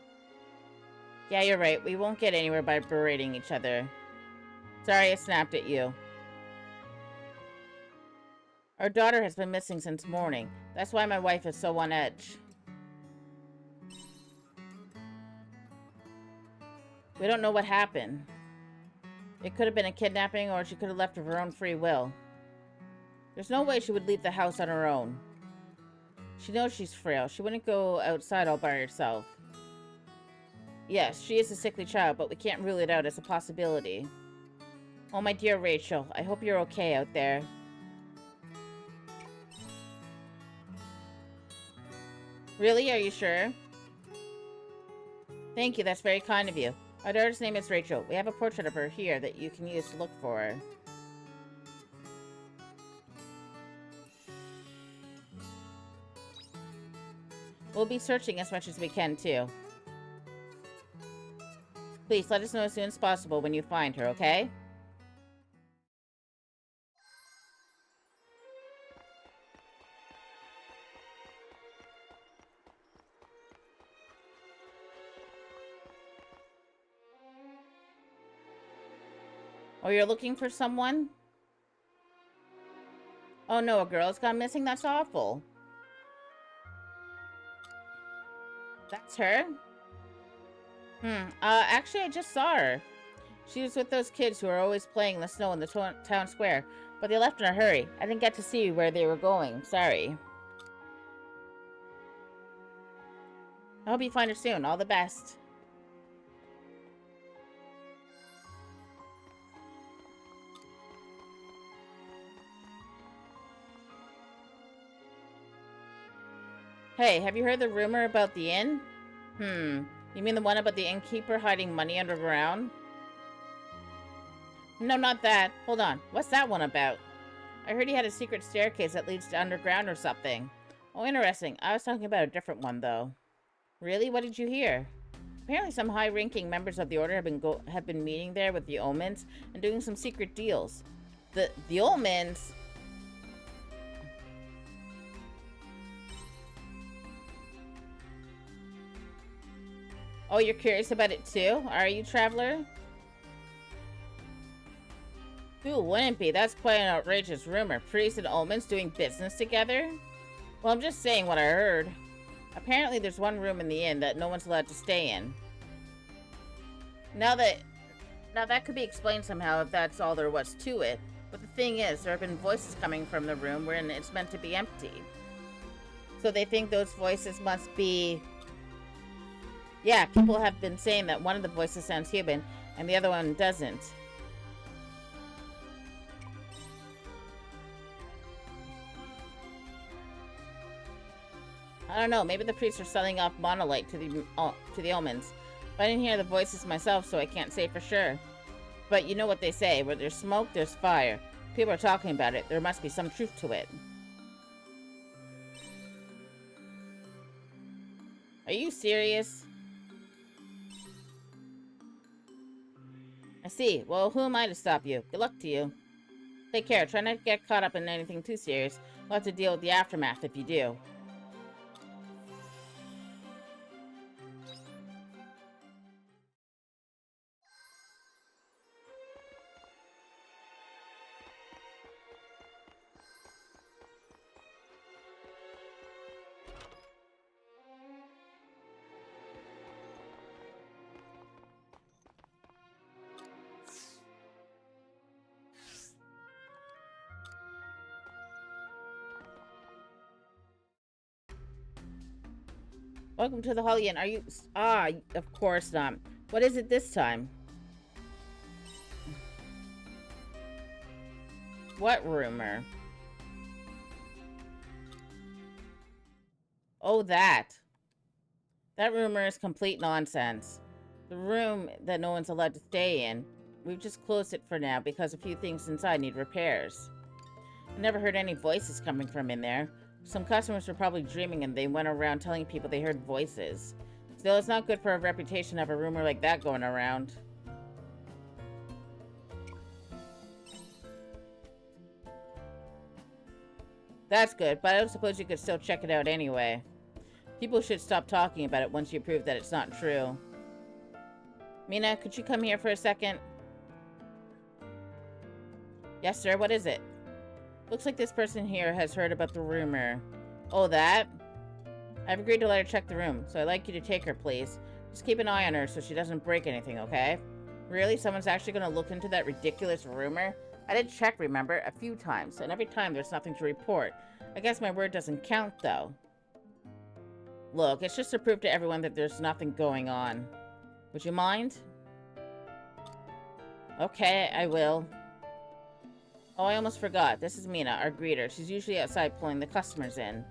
Yeah, you're right. We won't get anywhere by berating each other. Sorry I snapped at you. Our daughter has been missing since morning. That's why my wife is so on edge. We don't know what happened. It could have been a kidnapping, or she could have left of her own free will. There's no way she would leave the house on her own. She knows she's frail. She wouldn't go outside all by herself. Yes, she is a sickly child, but we can't rule it out as a possibility. Oh, my dear Rachel, I hope you're okay out there. Really? Are you sure? Thank you, that's very kind of you. Our daughter's name is Rachel. We have a portrait of her here that you can use to look for her. We'll be searching as much as we can, too. Please, let us know as soon as possible when you find her, okay? Oh, you're looking for someone? Oh no, a girl's gone missing? That's awful. That's her? Actually, I just saw her. She was with those kids who are always playing in the snow in the town square, but they left in a hurry. I didn't get to see where they were going. Sorry. I hope you find her soon. All the best. Hey, have you heard the rumor about the inn? You mean the one about the innkeeper hiding money underground? No, not that. Hold on. What's that one about? I heard he had a secret staircase that leads to underground or something. Oh, interesting. I was talking about a different one, though. Really? What did you hear? Apparently some high-ranking members of the Order have been meeting there with the Omens and doing some secret deals. The Omens? Oh, you're curious about it too? Are you, Traveler? Who wouldn't be? That's quite an outrageous rumor. Priests and Omens doing business together? Well, I'm just saying what I heard. Apparently there's one room in the inn that no one's allowed to stay in. Now that could be explained somehow if that's all there was to it. But the thing is, there have been voices coming from the room when it's meant to be empty. So they think those voices must be... Yeah, people have been saying that one of the voices sounds human and the other one doesn't. I don't know, maybe the priests are selling off monolite to the Omens. But I didn't hear the voices myself, so I can't say for sure. But you know what they say, where there's smoke, there's fire. People are talking about it, there must be some truth to it. Are you serious? I see. Well, who am I to stop you? Good luck to you. Take care. Try not to get caught up in anything too serious. We'll have to deal with the aftermath if you do. Welcome to the Holly Inn. Are you... Ah, of course not. What is it this time? What rumor? Oh, that. That rumor is complete nonsense. The room that no one's allowed to stay in. We've just closed it for now because a few things inside need repairs. I never heard any voices coming from in there. Some customers were probably dreaming and they went around telling people they heard voices. Still, it's not good for a reputation to have a rumor like that going around. That's good, but I don't suppose you could still check it out anyway. People should stop talking about it once you prove that it's not true. Mina, could you come here for a second? Yes, sir, what is it? Looks like this person here has heard about the rumor. Oh, that? I've agreed to let her check the room, so I'd like you to take her, please. Just keep an eye on her so she doesn't break anything, okay? Really? Someone's actually gonna look into that ridiculous rumor? I did check, remember, a few times, and every time there's nothing to report. I guess my word doesn't count, though. Look, it's just to prove to everyone that there's nothing going on. Would you mind? Okay, I will. Oh, I almost forgot. This is Mina, our greeter. She's usually outside pulling the customers in.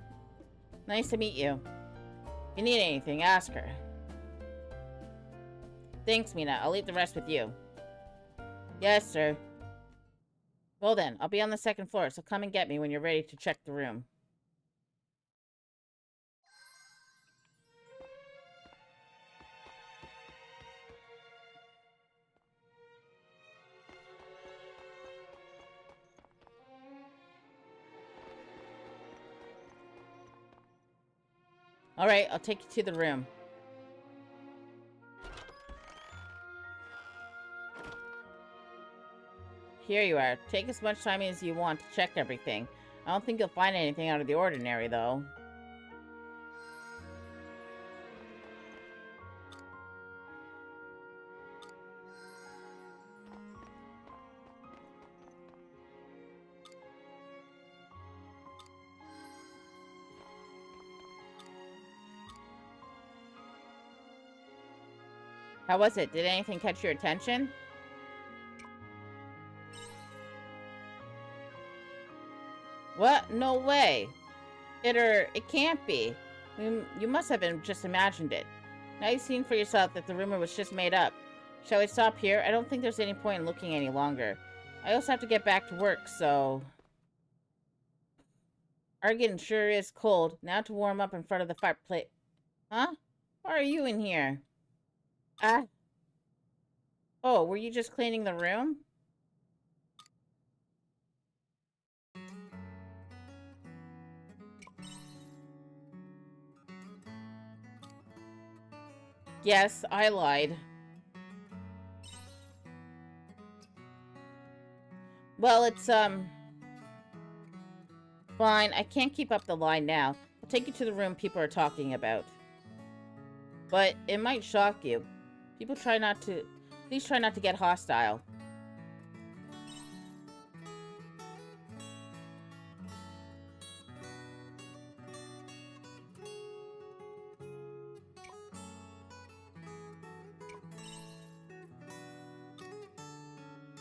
Nice to meet you. If you need anything, ask her. Thanks, Mina. I'll leave the rest with you. Yes, sir. Well then, I'll be on the second floor, so come and get me when you're ready to check the room. Alright, I'll take you to the room. Here you are. Take as much time as you want to check everything. I don't think you'll find anything out of the ordinary, though. How was it? Did anything catch your attention? What? No way. It can't be. You must have just imagined it. Now you've seen for yourself that the rumor was just made up. Shall we stop here? I don't think there's any point in looking any longer. I also have to get back to work, so... Argan sure is cold. Now to warm up in front of the fireplace. Huh? Why are you in here? Ah. Oh, were you just cleaning the room? Yes, I lied. Well, it's, fine. I can't keep up the lie now. I'll take you to the room people are talking about. But it might shock you. People try not to... Please try not to get hostile.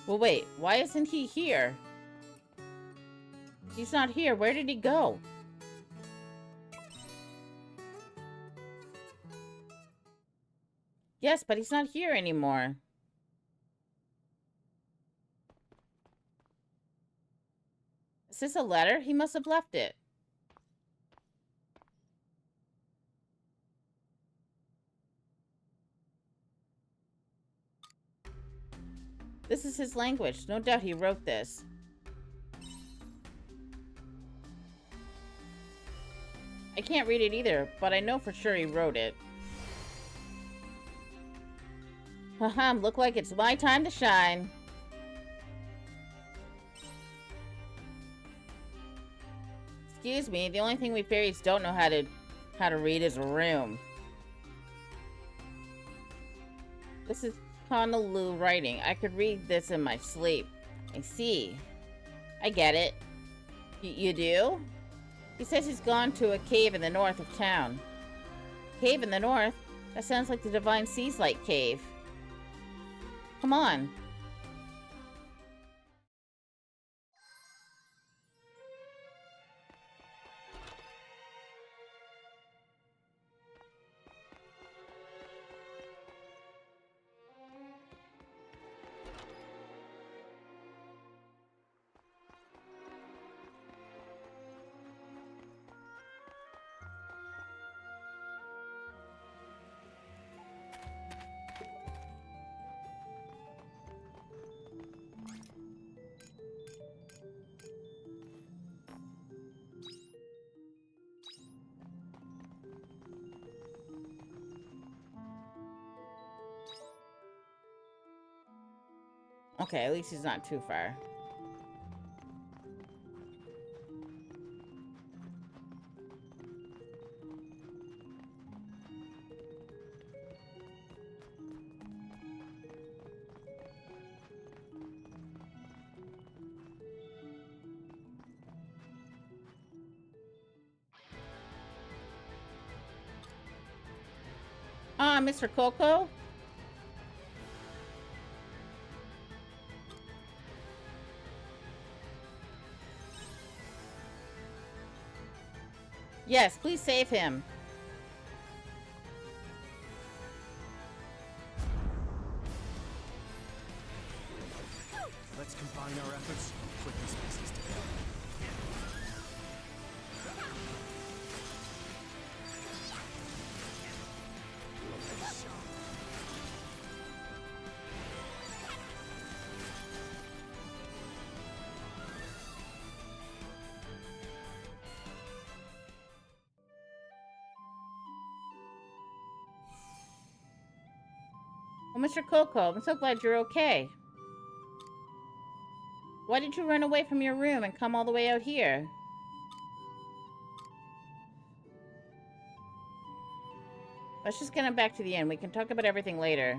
Well, wait. Why isn't he here? He's not here. Where did he go? Yes, but he's not here anymore. Is this a letter? He must have left it. This is his language. No doubt he wrote this. I can't read it either, but I know for sure he wrote it. Haha, look like it's my time to shine. Excuse me, the only thing we fairies don't know how to read is a room. This is Honolulu writing. I could read this in my sleep. I see. I get it. You do? He says he's gone to a cave in the north of town. Cave in the north? That sounds like the Divine Seas Light Cave. Come on. Okay, at least he's not too far. Ah, Mr. Coco? Yes, please save him. Let's combine our efforts and put these pieces together. Well, Mr. Coco, I'm so glad you're okay. Why did you run away from your room and come all the way out here? Let's just get him back to the inn. We can talk about everything later.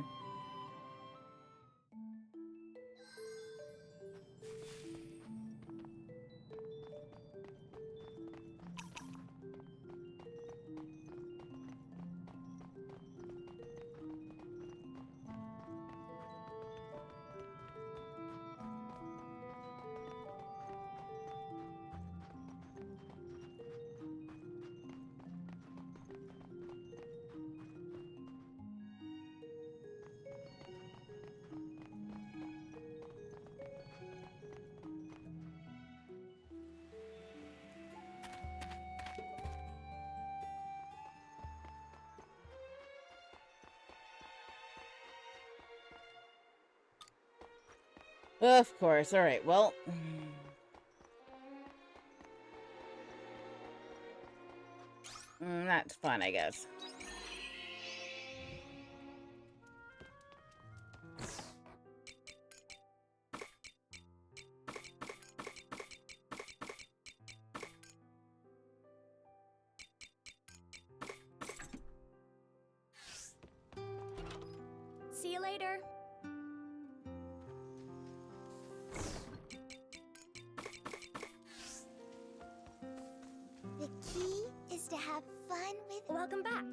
Of course. Alright, well... That's fun, I guess. See you later. The key is to have fun with... Welcome back.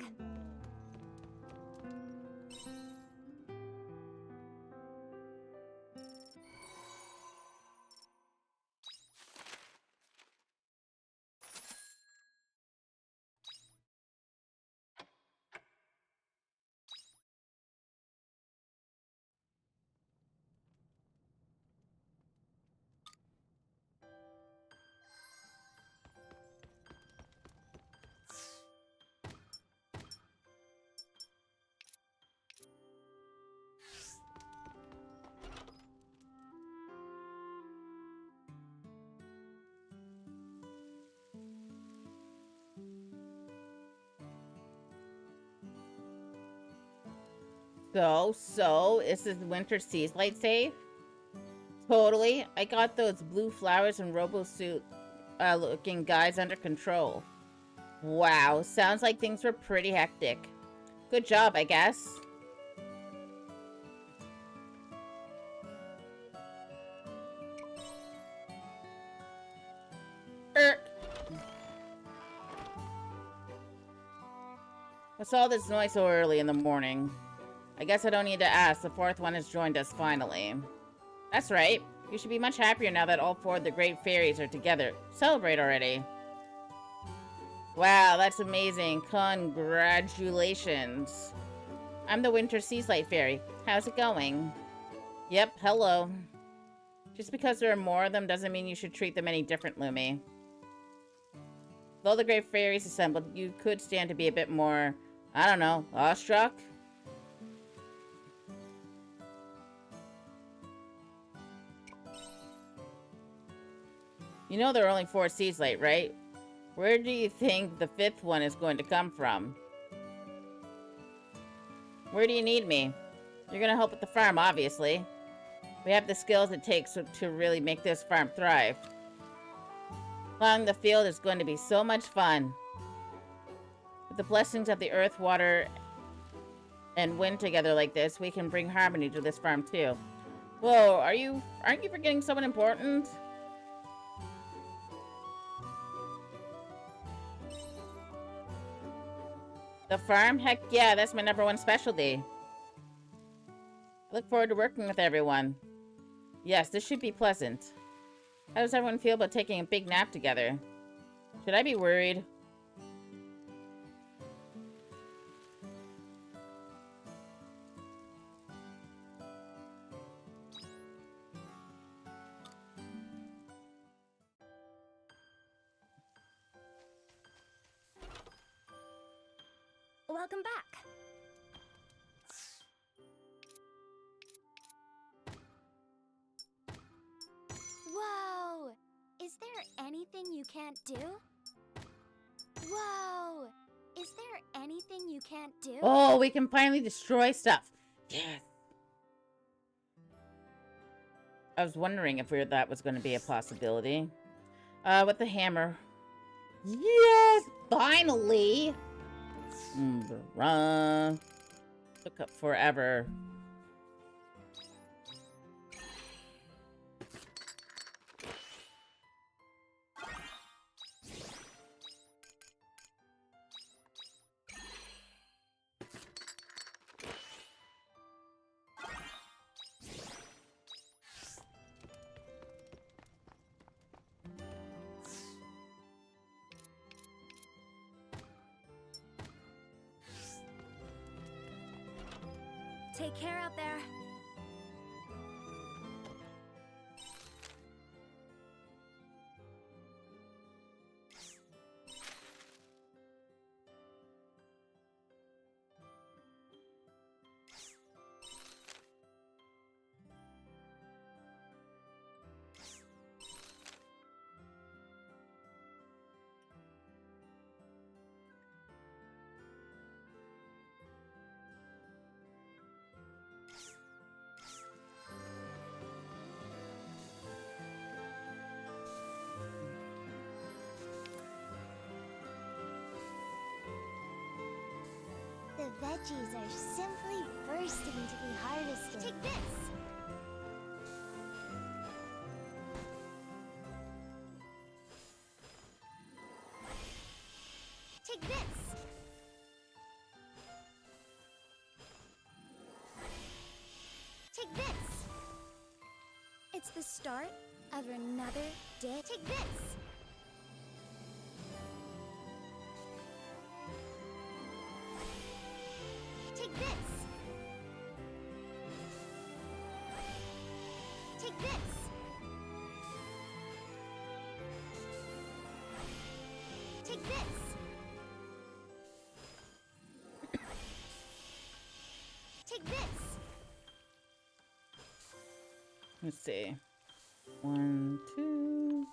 So, is this winter seas light safe? Totally. I got those blue flowers and robo-suit looking guys under control. Wow, sounds like things were pretty hectic. Good job, I guess. What's all this noise so early in the morning? I guess I don't need to ask. The fourth one has joined us finally. That's right. You should be much happier now that all four of the great fairies are together. Celebrate already. Wow, that's amazing. Congratulations. I'm the Winter Seaslight Fairy. How's it going? Yep, hello. Just because there are more of them doesn't mean you should treat them any different, Lumi. With all the great fairies assembled, you could stand to be a bit more, I don't know, awestruck? You know there are only 4 Seaslight, right? Where do you think the 5th one is going to come from? Where do you need me? You're gonna help at the farm, obviously. We have the skills it takes to really make this farm thrive. Plowing the field is going to be so much fun. With the blessings of the earth, water, and wind together like this, we can bring harmony to this farm too. Whoa, aren't you forgetting someone important? The farm? Heck yeah, that's my #1 specialty. I look forward to working with everyone. Yes, this should be pleasant. How does everyone feel about taking a big nap together? Should I be worried? Welcome back. Whoa! Is there anything you can't do? Whoa! Is there anything you can't do? Oh, we can finally destroy stuff. Yes. I was wondering if that was going to be a possibility. With the hammer. Yes! Finally! Took up forever. Take care out there. The veggies are simply bursting to be harvested. Take this! Take this! Take this! It's the start of another day. Take this! Take this! Take this! Take this! Take this! Let's see. 1, 2.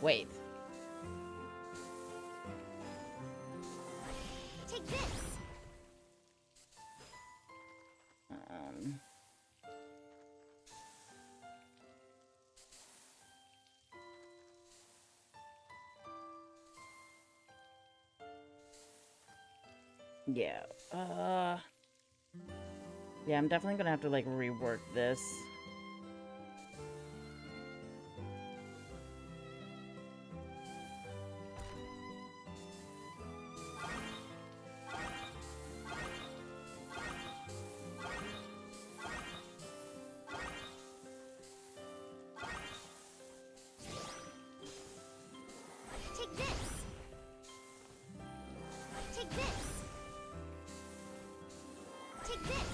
Wait. Take this! Yeah. Yeah, I'm definitely gonna have to, like, rework this. Take this! Take this! Take this!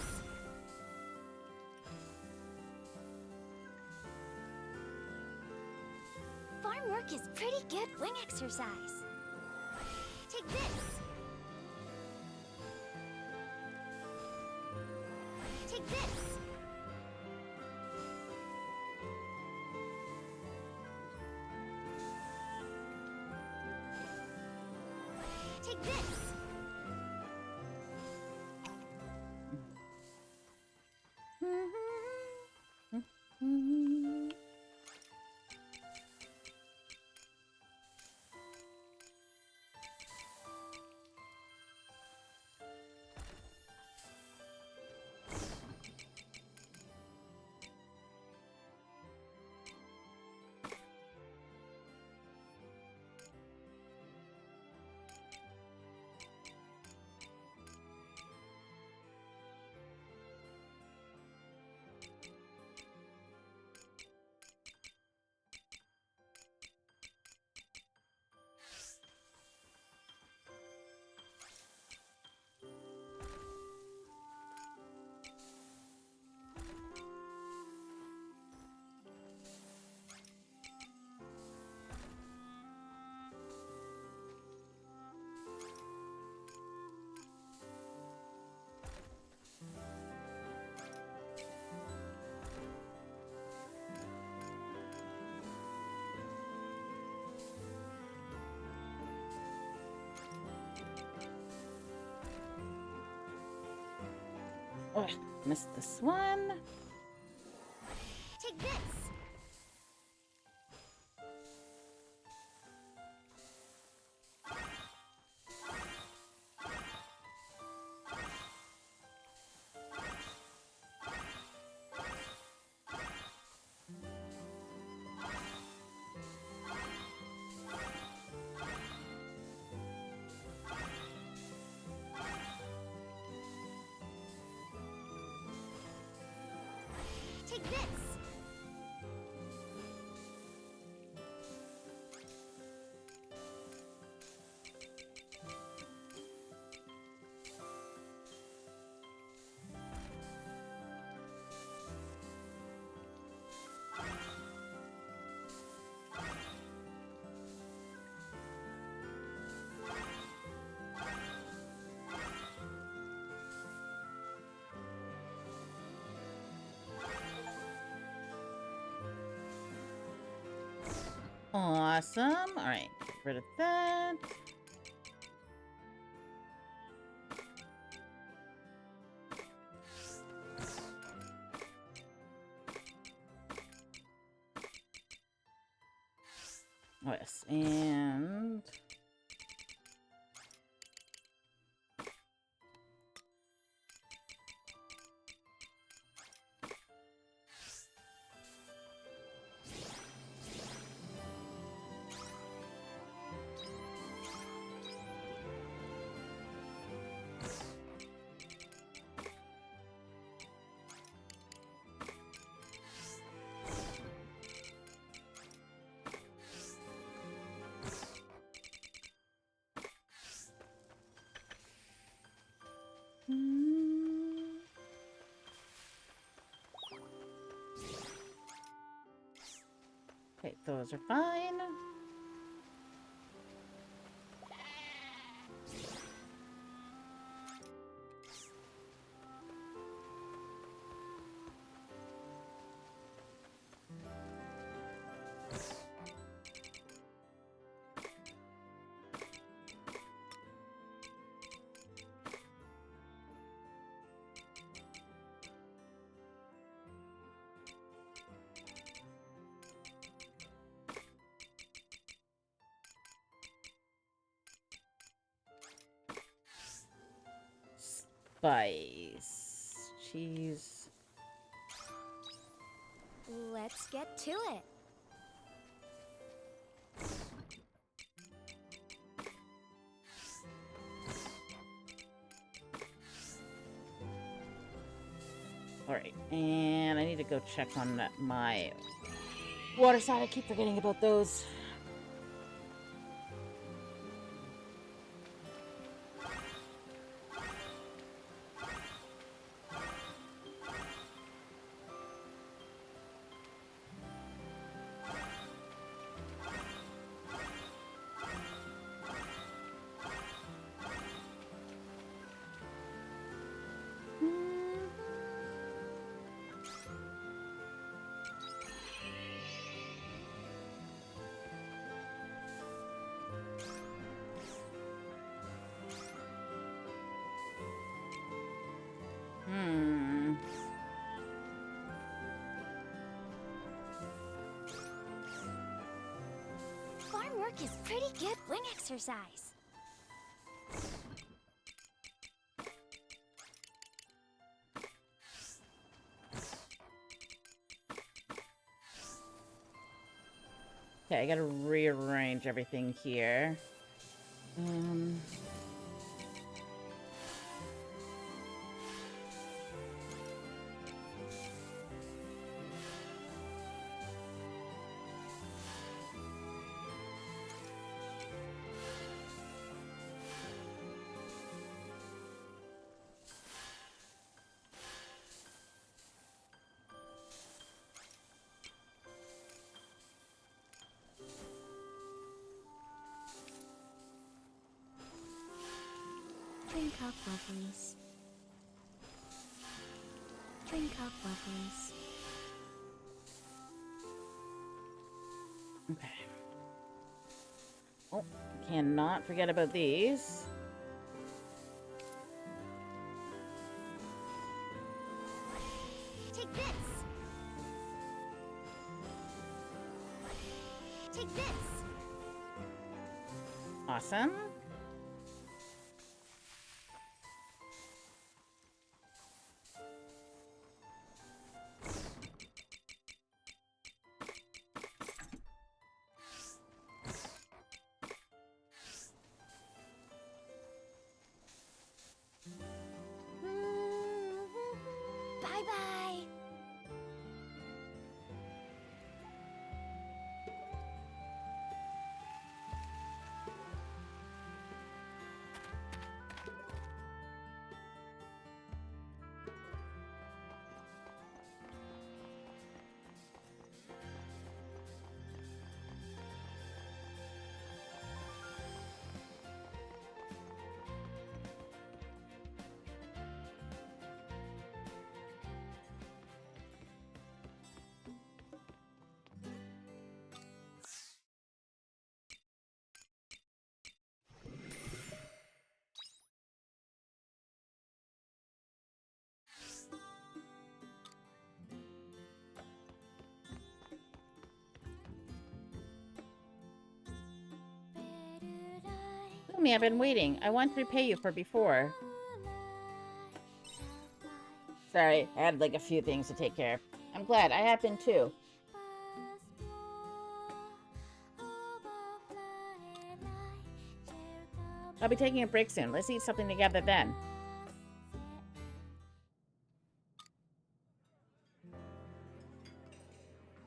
Arm work is pretty good wing exercise. Take this. Take this. Take this. Oh, missed this one. Take this. Take this. Awesome. All right, get rid of that. Oh, yes, and okay, those are fine. Spice. Cheese. Let's get to it. Alright, and I need to go check on my water side. I keep forgetting about those. Teamwork is pretty good wing exercise. Okay, I gotta rearrange everything here. Drink up, lovelies. Drink up, lovelies. Okay. Oh, cannot forget about these. Take this. Take this. Awesome. Bye-bye. Lumi, I've been waiting. I want to repay you for before. Sorry, I had like a few things to take care of. I'm glad. I have been too. I'll be taking a break soon. Let's eat something together then.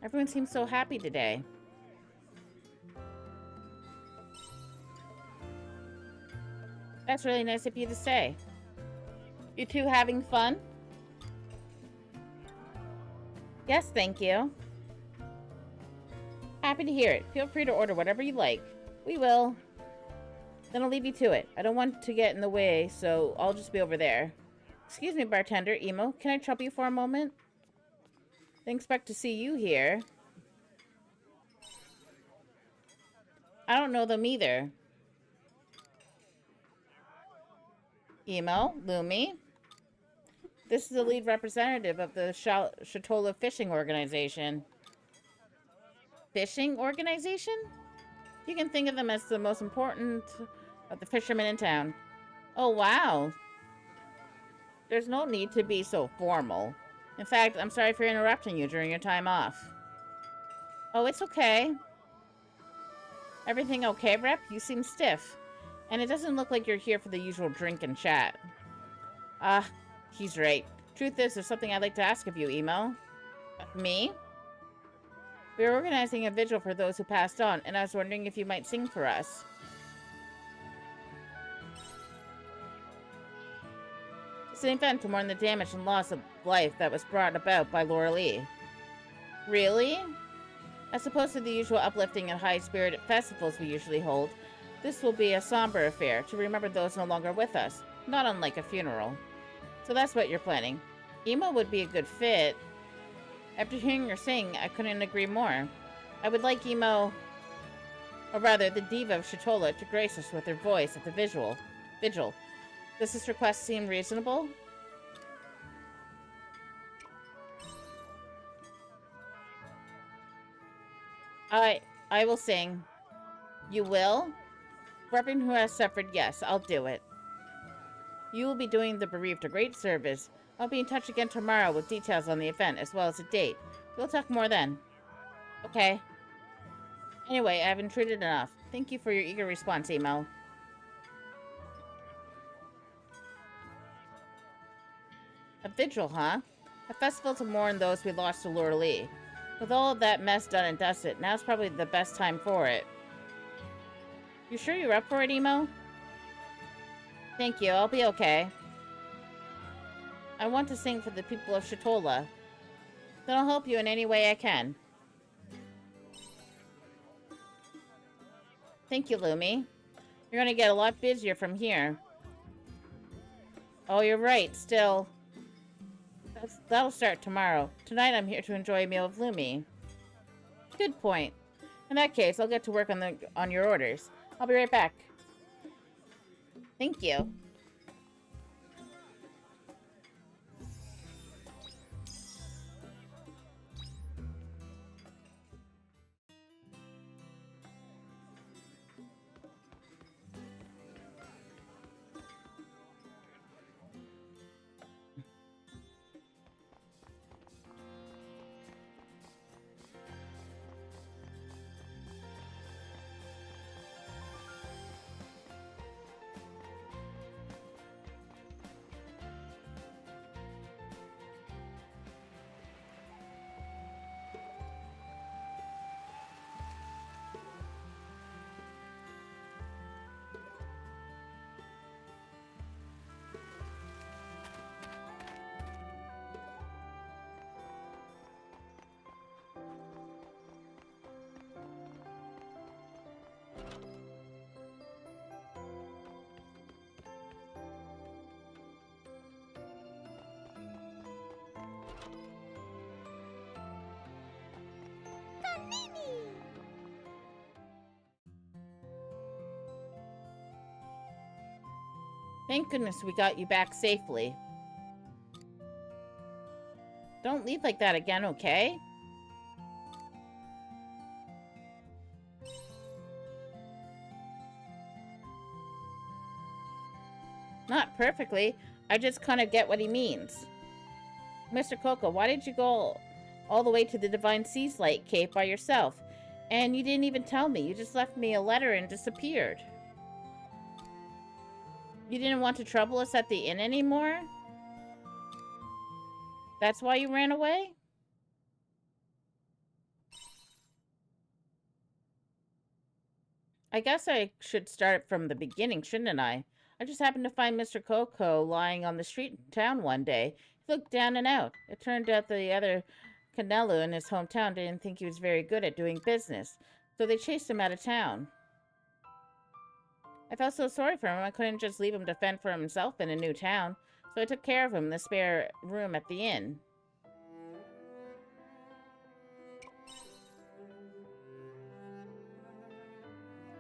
Everyone seems so happy today. That's really nice of you to say. You two having fun? Yes, thank you. Happy to hear it. Feel free to order whatever you like. We will. Then I'll leave you to it. I don't want to get in the way, so I'll just be over there. Excuse me, bartender, Emo. Can I trouble you for a moment? Didn't expect to see you here. I don't know them either. Emo, Lumi. This is the lead representative of the Shatola Fishing Organization. Fishing organization? You can think of them as the most important of the fishermen in town. Oh, wow. There's no need to be so formal. In fact, I'm sorry for interrupting you during your time off. Oh, it's okay. Everything okay, Rep? You seem stiff. And it doesn't look like you're here for the usual drink and chat. Ah, he's right. Truth is, there's something I'd like to ask of you, Emo. Me? We're organizing a vigil for those who passed on, and I was wondering if you might sing for us. It's an event to mourn the damage and loss of life that was brought about by Laura Lee. Really? As opposed to the usual uplifting and high-spirited festivals we usually hold, this will be a somber affair to remember those no longer with us, not unlike a funeral. So that's what you're planning. Emo would be a good fit. After hearing her sing, I couldn't agree more. I would like Emo, or rather, the diva of Shatola, to grace us with her voice at the vigil. Does this request seem reasonable? I will sing. You will? For everyone who has suffered, yes, I'll do it. You will be doing the bereaved a great service. I'll be in touch again tomorrow with details on the event, as well as a date. We'll talk more then. Okay. Anyway, I've intruded enough. Thank you for your eager response, Emo. A vigil, huh? A festival to mourn those we lost to Lord Lee. With all of that mess done and dusted, now's probably the best time for it. You sure you're up for it, Emo? Thank you, I'll be okay. I want to sing for the people of Shatola. Then I'll help you in any way I can. Thank you, Lumi. You're gonna get a lot busier from here. Oh, you're right, still. That'll start tomorrow. Tonight I'm here to enjoy a meal with Lumi. Good point. In that case, I'll get to work on your orders. I'll be right back. Thank you. Thank goodness we got you back safely. Don't leave like that again, okay? Not perfectly. I just kind of get what he means. Mr. Coco, why did you go all the way to the Divine Seas Light Cape by yourself? And you didn't even tell me. You just left me a letter and disappeared. You didn't want to trouble us at the inn anymore? That's why you ran away? I guess I should start from the beginning, shouldn't I? I just happened to find Mr. Coco lying on the street in town one day. He looked down and out. It turned out the other Canelo in his hometown didn't think he was very good at doing business, so they chased him out of town. I felt so sorry for him, I couldn't just leave him to fend for himself in a new town, so I took care of him in the spare room at the inn.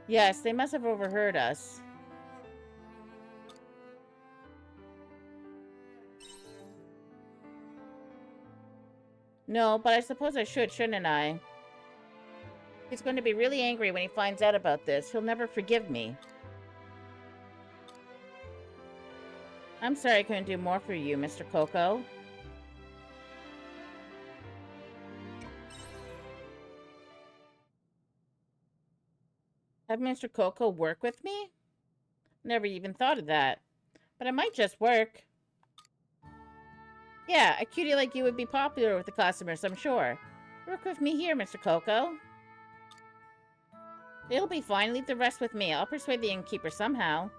Yes, they must have overheard us. No, but I suppose I should, shouldn't I? He's going to be really angry when he finds out about this. He'll never forgive me. I'm sorry I couldn't do more for you, Mr. Coco. Have Mr. Coco work with me? Never even thought of that. But it might just work. Yeah, a cutie like you would be popular with the customers, I'm sure. Work with me here, Mr. Coco. It'll be fine. Leave the rest with me. I'll persuade the innkeeper somehow.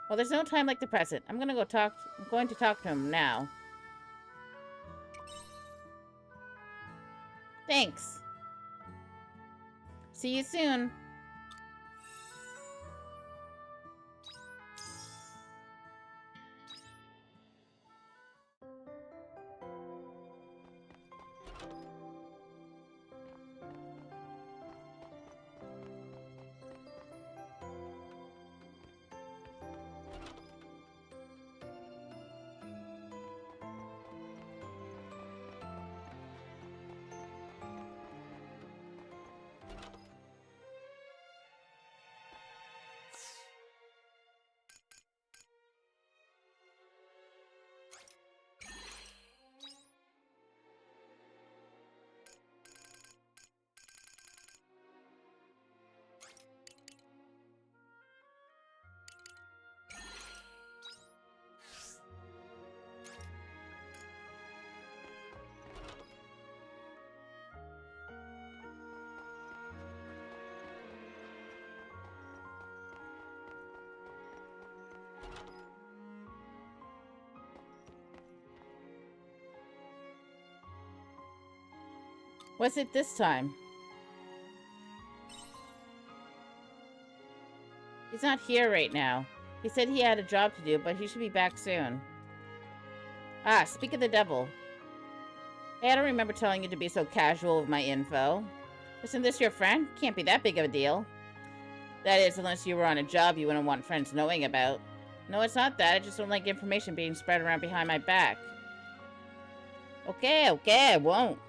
Well, there's no time like the present. I'm going to talk to him now. Thanks. See you soon. What's it this time? He's not here right now. He said he had a job to do, but he should be back soon. Ah, speak of the devil. Hey, I don't remember telling you to be so casual with my info. Isn't this your friend? Can't be that big of a deal. That is, unless you were on a job you wouldn't want friends knowing about. No, it's not that. I just don't like information being spread around behind my back. Okay, I won't.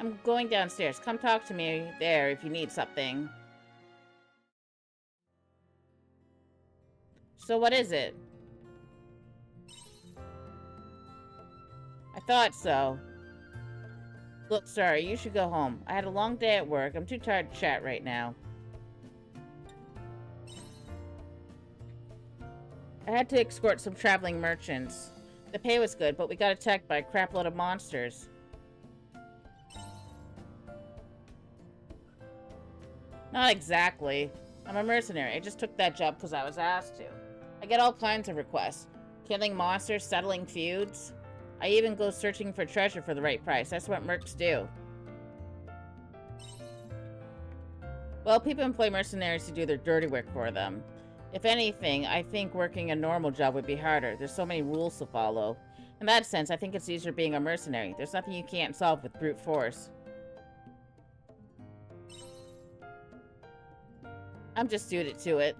I'm going downstairs. Come talk to me there if you need something. So what is it? I thought so. Look, sorry, you should go home. I had a long day at work. I'm too tired to chat right now. I had to escort some traveling merchants. The pay was good, but we got attacked by a crapload of monsters. Not exactly. I'm a mercenary. I just took that job because I was asked to. I get all kinds of requests. Killing monsters, settling feuds. I even go searching for treasure for the right price. That's what mercs do. Well, people employ mercenaries to do their dirty work for them. If anything, I think working a normal job would be harder. There's so many rules to follow. In that sense, I think it's easier being a mercenary. There's nothing you can't solve with brute force. I'm just suited to it.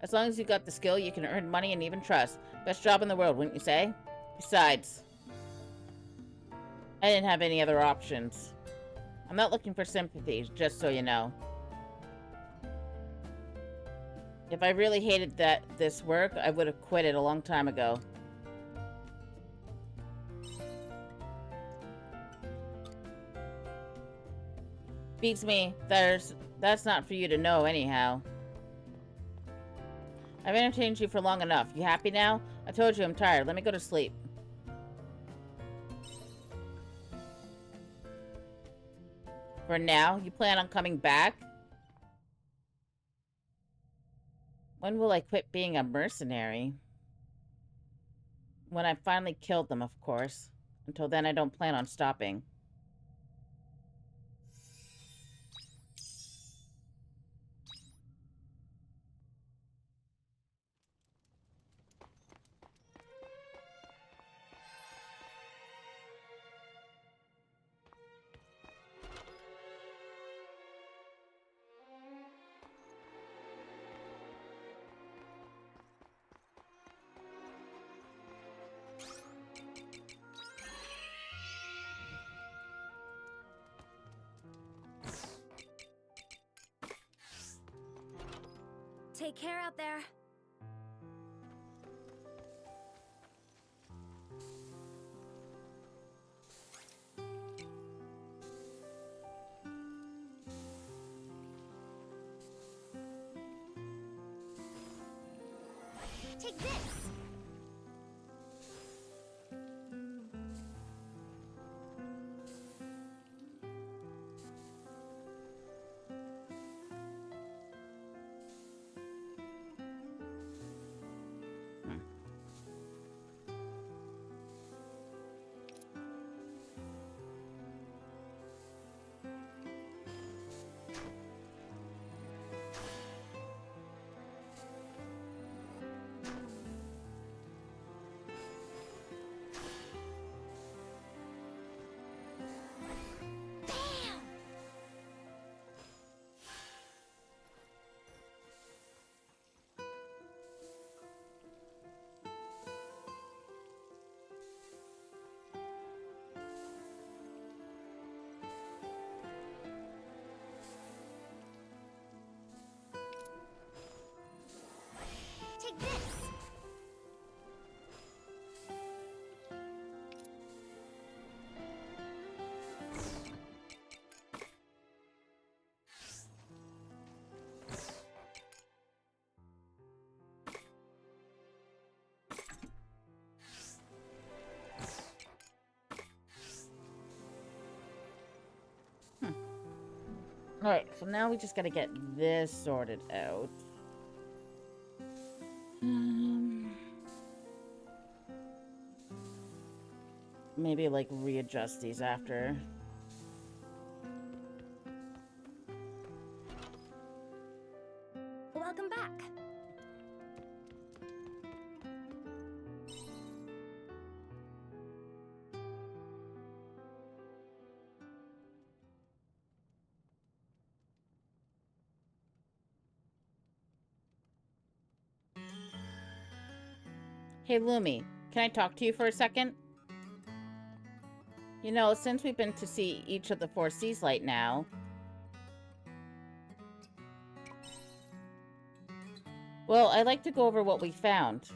As long as you got the skill, you can earn money and even trust. Best job in the world, wouldn't you say? Besides, I didn't have any other options. I'm not looking for sympathy, just so you know. If I really hated this work, I would have quit it a long time ago. Beats me. That's not for you to know anyhow. I've entertained you for long enough. You happy now? I told you I'm tired. Let me go to sleep. For now? You plan on coming back? When will I quit being a mercenary? When I finally killed them, of course. Until then, I don't plan on stopping. Take care out there. Take this! Take this! Alright, so now we just gotta get this sorted out. Maybe, like, readjust these after. Welcome back. Hey, Lumi, can I talk to you for a second? You know, since we've been to see each of the 4 seas light now... Well, I'd like to go over what we found.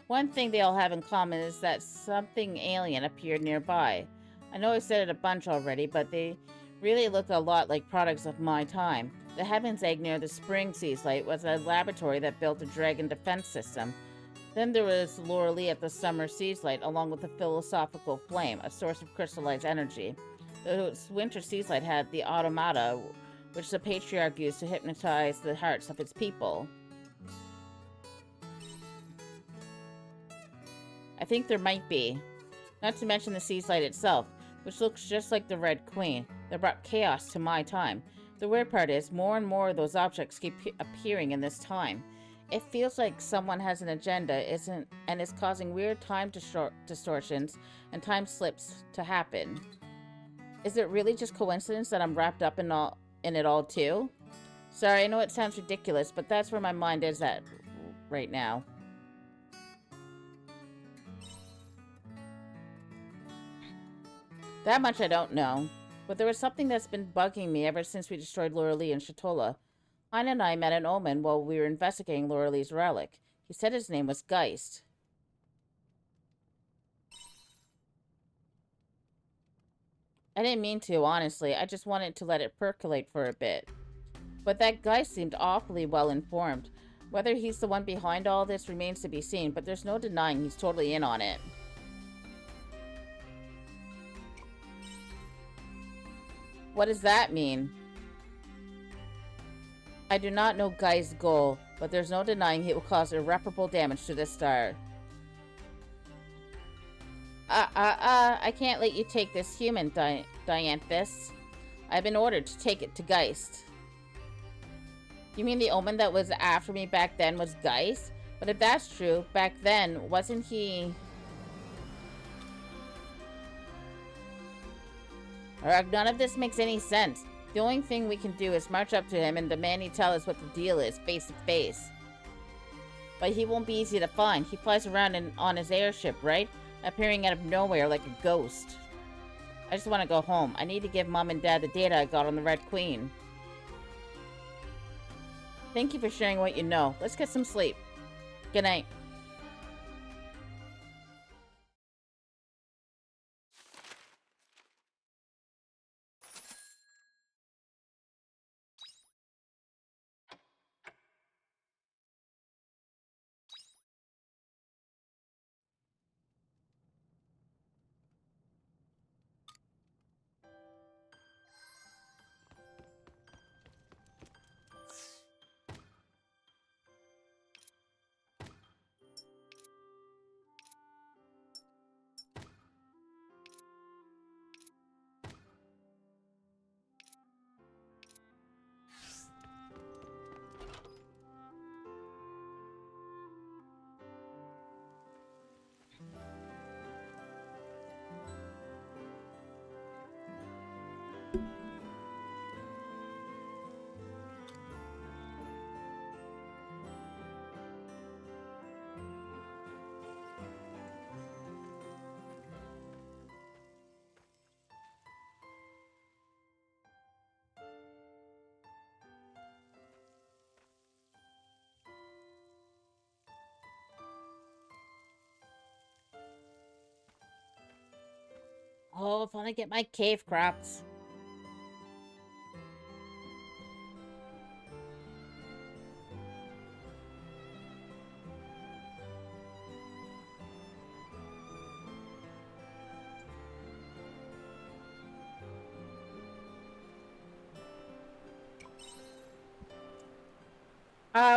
One thing they all have in common is that something alien appeared nearby. I know I've said it a bunch already, but they really look a lot like products of my time. The Heaven's Egg near the Spring Seas Light was a laboratory that built a dragon defense system. Then there was Loralee at the Summer Seas Light, along with the Philosophical Flame, a source of crystallized energy. The Winter Seas Light had the Automata, which the Patriarch used to hypnotize the hearts of its people. I think there might be. Not to mention the Seas Light itself, which looks just like the Red Queen, that brought chaos to my time. The weird part is, more and more of those objects keep appearing in this time. It feels like someone has an agenda and is causing weird time distortions and time slips to happen. Is it really just coincidence that I'm wrapped up in it all too? Sorry, I know it sounds ridiculous, but that's where my mind is at right now. That much I don't know, but there was something that's been bugging me ever since we destroyed Loralee and Shatola. Hein and I met an omen while we were investigating Loralee's relic. He said his name was Geist. I didn't mean to, honestly. I just wanted to let it percolate for a bit. But that Geist seemed awfully well informed. Whether he's the one behind all this remains to be seen, but there's no denying he's totally in on it. What does that mean? I do not know Guy's goal, but there's no denying he will cause irreparable damage to this star. I can't let you take this human, Dianthus. I've been ordered to take it to Geist. You mean the omen that was after me back then was Geist? But if that's true, back then, wasn't he... None of this makes any sense. The only thing we can do is march up to him and demand he tell us what the deal is, face to face. But he won't be easy to find. He flies around on his airship, right? Appearing out of nowhere like a ghost. I just want to go home. I need to give Mom and Dad the data I got on the Red Queen. Thank you for sharing what you know. Let's get some sleep. Good night. Oh, if I want to get my cave crops.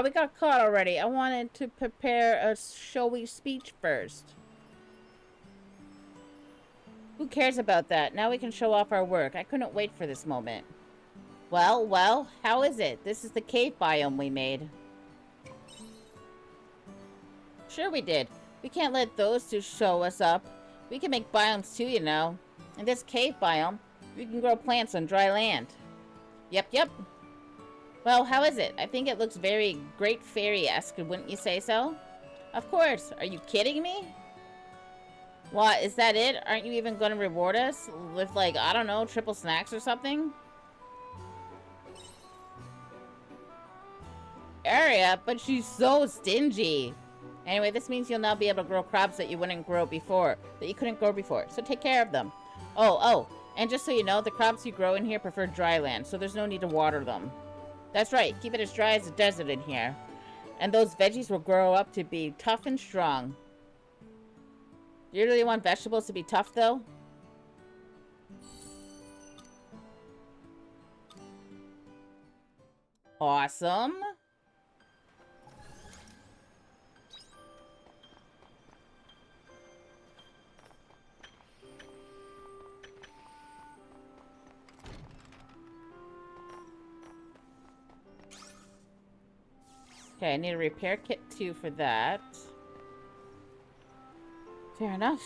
We got caught already. I wanted to prepare a showy speech first. Who cares about that? Now we can show off our work. I couldn't wait for this moment. Well, how is it? This is the cave biome we made. Sure we did. We can't let those two show us up. We can make biomes too, you know. In this cave biome, we can grow plants on dry land. Yep. Well, how is it? I think it looks very Great Fairy-esque, wouldn't you say so? Of course. Are you kidding me? What, is that it? Aren't you even going to reward us with, like, I don't know, triple snacks or something? Aria, but she's so stingy. Anyway, this means you'll now be able to grow crops that you couldn't grow before. So take care of them. Oh, and just so you know, the crops you grow in here prefer dry land, so there's no need to water them. That's right, keep it as dry as a desert in here. And those veggies will grow up to be tough and strong. Do you really want vegetables to be tough, though? Awesome. Okay, I need a repair kit too for that. Fair enough.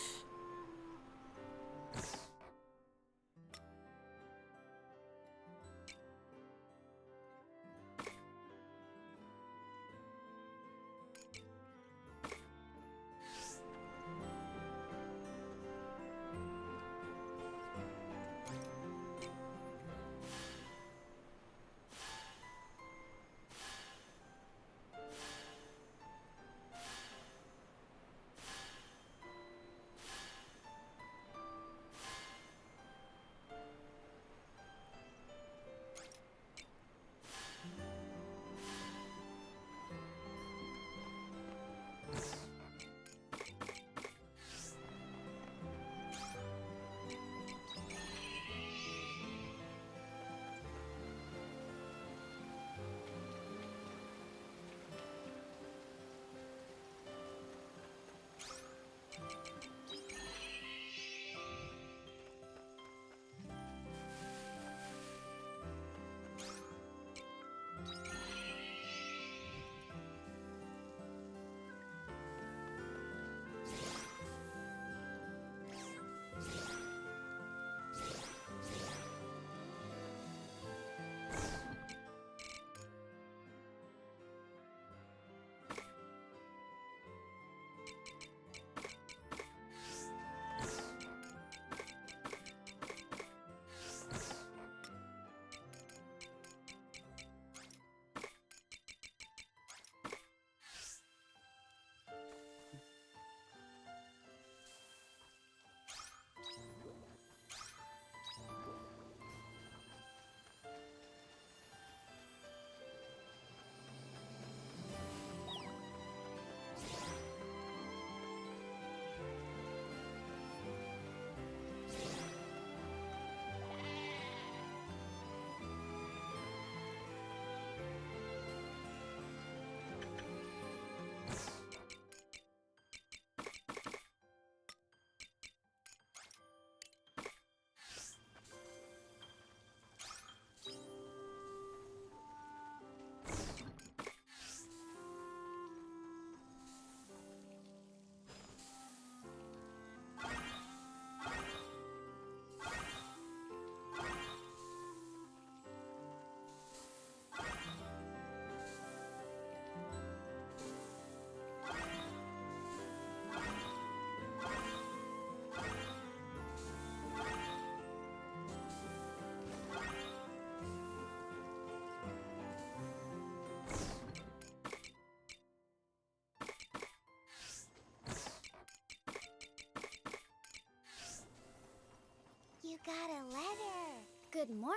You got a letter. Good morning.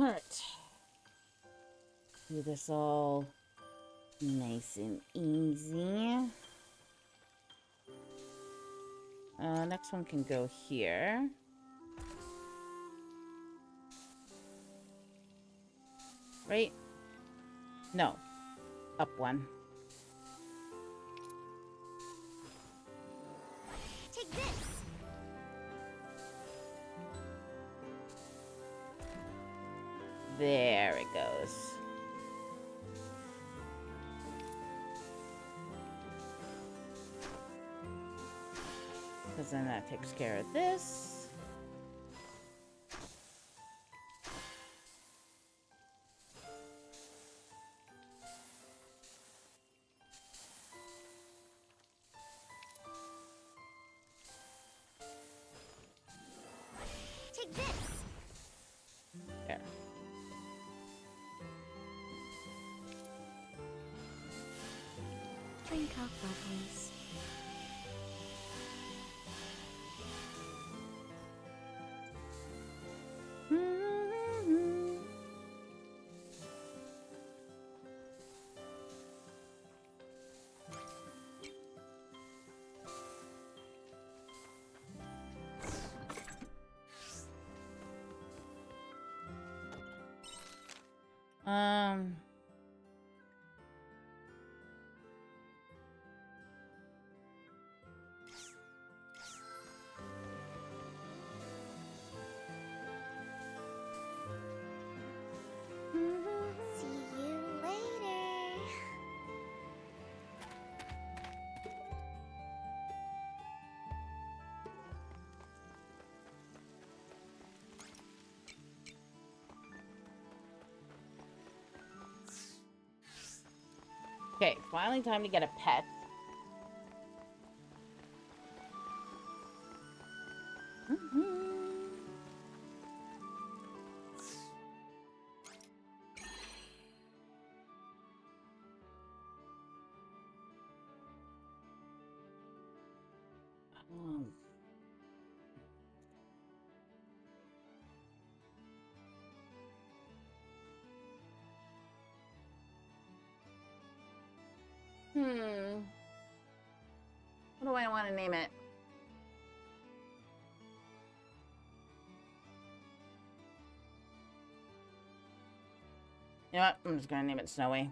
Alright. Do this all nice and easy. Next one can go here. Right? No. Up one. Take this. There it goes. Because then that takes care of this. Take this. There. Drink up, lovelies. Um. See you later. Okay, finally time to get a pet. Um, What do I want to name it? You know what? I'm just gonna name it Snowy.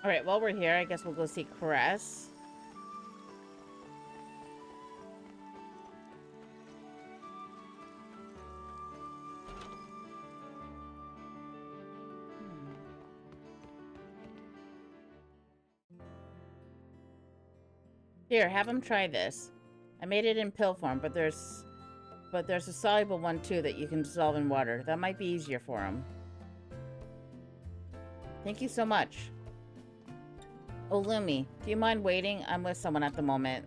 Alright, while we're here, I guess we'll go see Cress. Here, have him try this. I made it in pill form, but there's a soluble one too that you can dissolve in water. That might be easier for him. Thank you so much. Oh, Lumi, do you mind waiting? I'm with someone at the moment.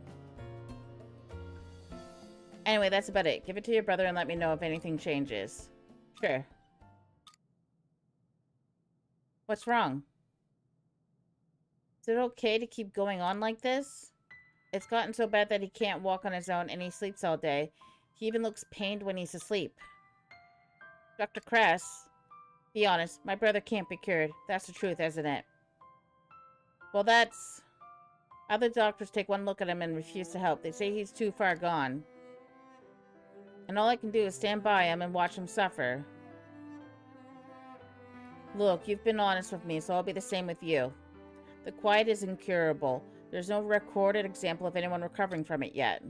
Anyway, that's about it. Give it to your brother and let me know if anything changes. Sure. What's wrong? Is it okay to keep going on like this? It's gotten so bad that he can't walk on his own and he sleeps all day. He even looks pained when he's asleep. Dr. Kress, be honest, my brother can't be cured. That's the truth, isn't it? Well, that's... Other doctors take one look at him and refuse to help. They say he's too far gone. And all I can do is stand by him and watch him suffer. Look, you've been honest with me, so I'll be the same with you. The quiet is incurable. There's no recorded example of anyone recovering from it yet.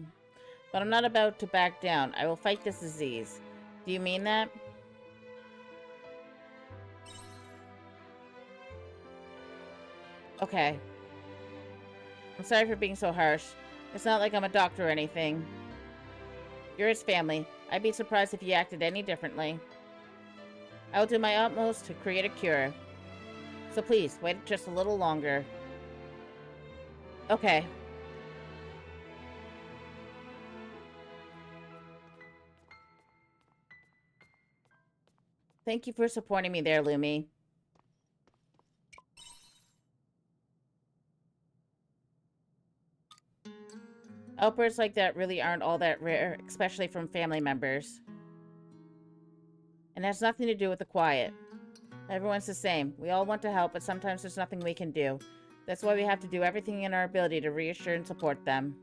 But I'm not about to back down. I will fight this disease. Do you mean that? Okay. I'm sorry for being so harsh. It's not like I'm a doctor or anything. You're his family. I'd be surprised if you acted any differently. I will do my utmost to create a cure. So please, wait just a little longer. Okay. Thank you for supporting me there, Lumi. Outbursts like that really aren't all that rare, especially from family members. And it has nothing to do with the quiet. Everyone's the same. We all want to help, but sometimes there's nothing we can do. That's why we have to do everything in our ability to reassure and support them.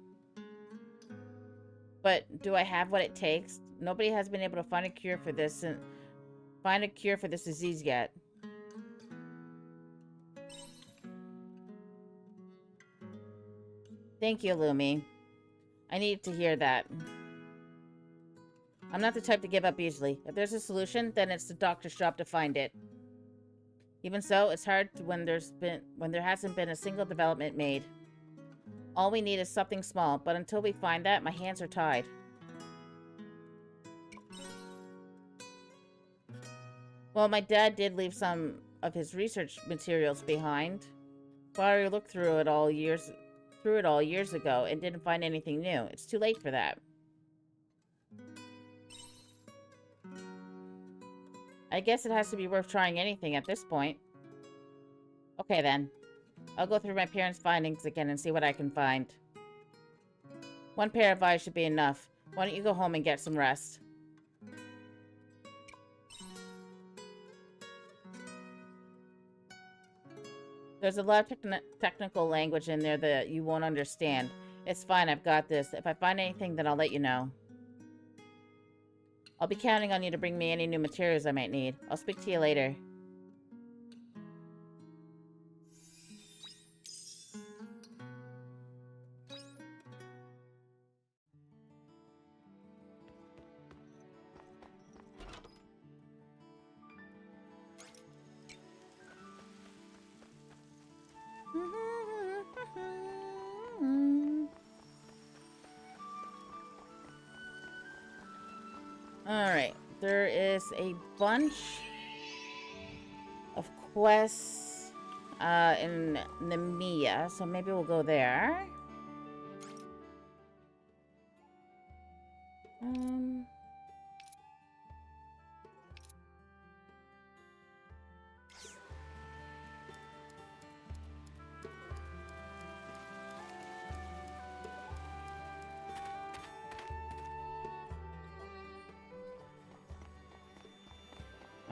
But do I have what it takes? Nobody has been able to find a cure for this disease yet. Thank you, Lumi. I needed to hear that. I'm not the type to give up easily. If there's a solution, then it's the doctor's job to find it. Even so, it's hard when there hasn't been a single development made. All we need is something small, but until we find that, my hands are tied. Well, my dad did leave some of his research materials behind. Barry looked through it all years ago and didn't find anything new. It's too late for that. I guess it has to be worth trying anything at this point. Okay then. I'll go through my parents' findings again and see what I can find. One pair of eyes should be enough. Why don't you go home and get some rest? There's a lot of technical language in there that you won't understand. It's fine, I've got this. If I find anything, then I'll let you know. I'll be counting on you to bring me any new materials I might need. I'll speak to you later. Alright, there is a bunch of quests in Nemea, so maybe we'll go there.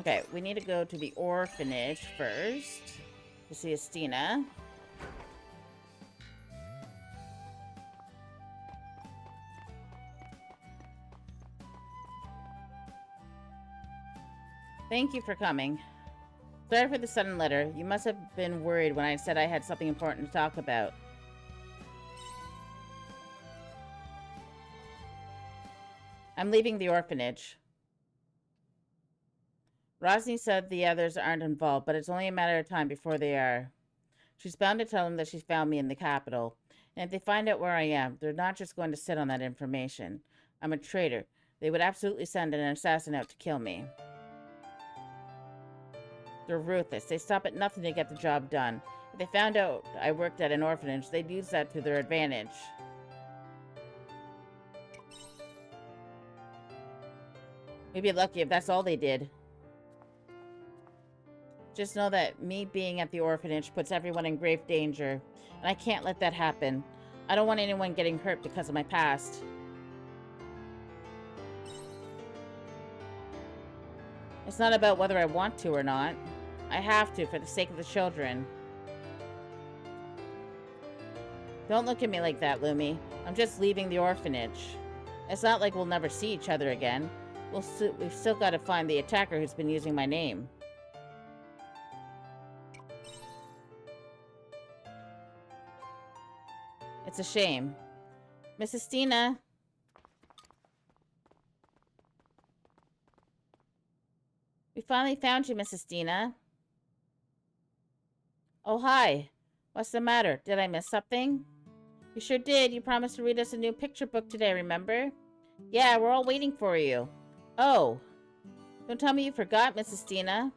Okay, we need to go to the orphanage first to see Estina. Thank you for coming. Sorry for the sudden letter. You must have been worried when I said I had something important to talk about. I'm leaving the orphanage. Rosny said the others aren't involved, but it's only a matter of time before they are. She's bound to tell them that she's found me in the capital. And if they find out where I am, they're not just going to sit on that information. I'm a traitor. They would absolutely send an assassin out to kill me. They're ruthless. They stop at nothing to get the job done. If they found out I worked at an orphanage, they'd use that to their advantage. We'd be lucky if that's all they did. Just know that me being at the orphanage puts everyone in grave danger, and I can't let that happen. I don't want anyone getting hurt because of my past. It's not about whether I want to or not. I have to for the sake of the children. Don't look at me like that, Lumi. I'm just leaving the orphanage. It's not like we'll never see each other again. We've still got to find the attacker who's been using my name. It's a shame. Mrs. Stina. We finally found you, Mrs. Stina. Oh, hi. What's the matter? Did I miss something? You sure did. You promised to read us a new picture book today, remember? Yeah, we're all waiting for you. Oh. Don't tell me you forgot, Mrs. Stina.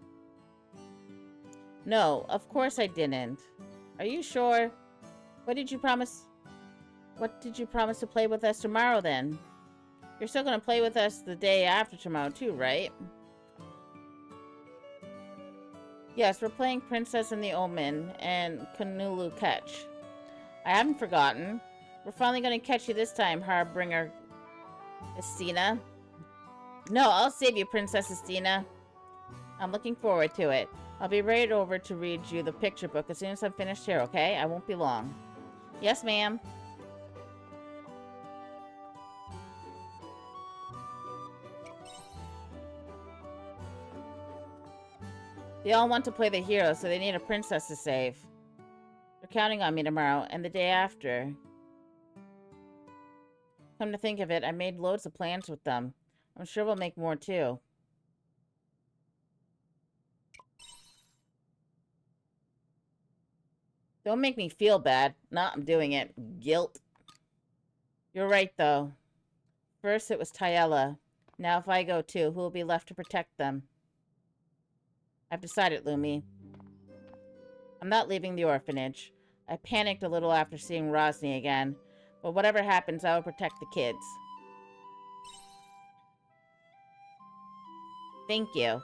No, of course I didn't. Are you sure? What did you promise to play with us tomorrow, then? You're still gonna play with us the day after tomorrow, too, right? Yes, we're playing Princess and the Omen and Kanulu Catch. I haven't forgotten. We're finally gonna catch you this time, Harbinger Estina. No, I'll save you, Princess Estina. I'm looking forward to it. I'll be right over to read you the picture book as soon as I'm finished here, okay? I won't be long. Yes, ma'am. They all want to play the hero, so they need a princess to save. They're counting on me tomorrow and the day after. Come to think of it, I made loads of plans with them. I'm sure we'll make more too. Don't make me feel bad. No, I'm doing it. Guilt. You're right, though. First it was Tyella. Now if I go too, who will be left to protect them? I've decided, Lumi. I'm not leaving the orphanage. I panicked a little after seeing Rosny again, but whatever happens, I will protect the kids. Thank you.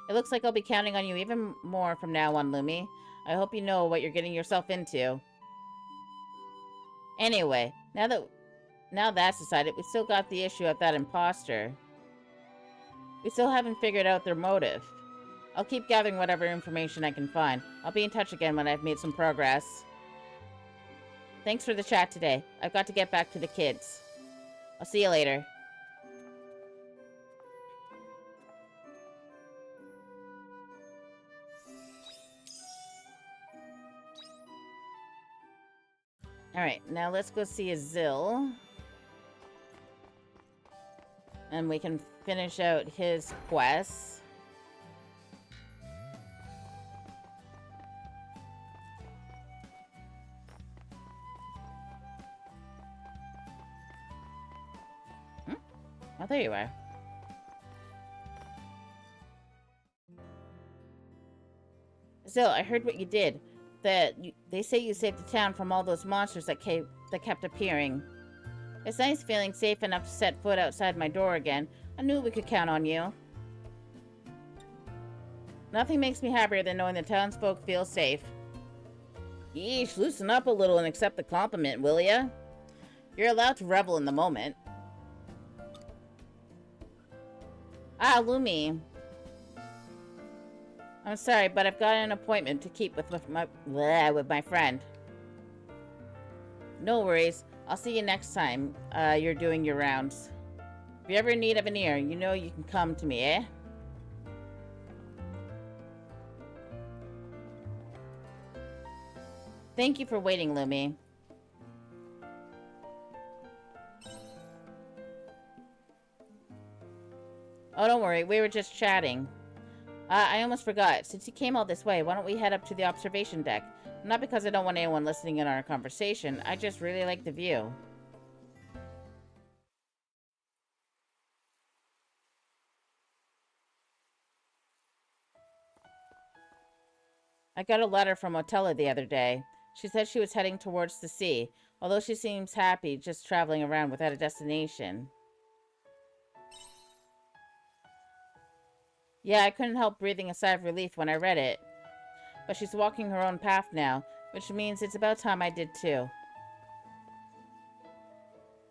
It looks like I'll be counting on you even more from now on, Lumi. I hope you know what you're getting yourself into. Anyway, now that's decided, we still got the issue of that imposter. We still haven't figured out their motive. I'll keep gathering whatever information I can find. I'll be in touch again when I've made some progress. Thanks for the chat today. I've got to get back to the kids. I'll see you later. Alright, now let's go see Azil. And we can finish out his quests. Oh, there you are. Azil, I heard what you did. They say you saved the town from all those monsters that kept appearing. It's nice feeling safe enough to set foot outside my door again. I knew we could count on you. Nothing makes me happier than knowing the townsfolk feel safe. Yeesh, loosen up a little and accept the compliment, will ya? You're allowed to revel in the moment. Ah, Lumi. I'm sorry, but I've got an appointment to keep with my friend. No worries. I'll see you next time you're doing your rounds. If you're ever in need of an ear, you know you can come to me, eh? Thank you for waiting, Lumi. Oh, don't worry. We were just chatting. I almost forgot. Since you came all this way, why don't we head up to the observation deck? Not because I don't want anyone listening in on our conversation. I just really like the view. I got a letter from Otella the other day. She said she was heading towards the sea, although she seems happy just traveling around without a destination. Yeah, I couldn't help breathing a sigh of relief when I read it. But she's walking her own path now, which means it's about time I did too.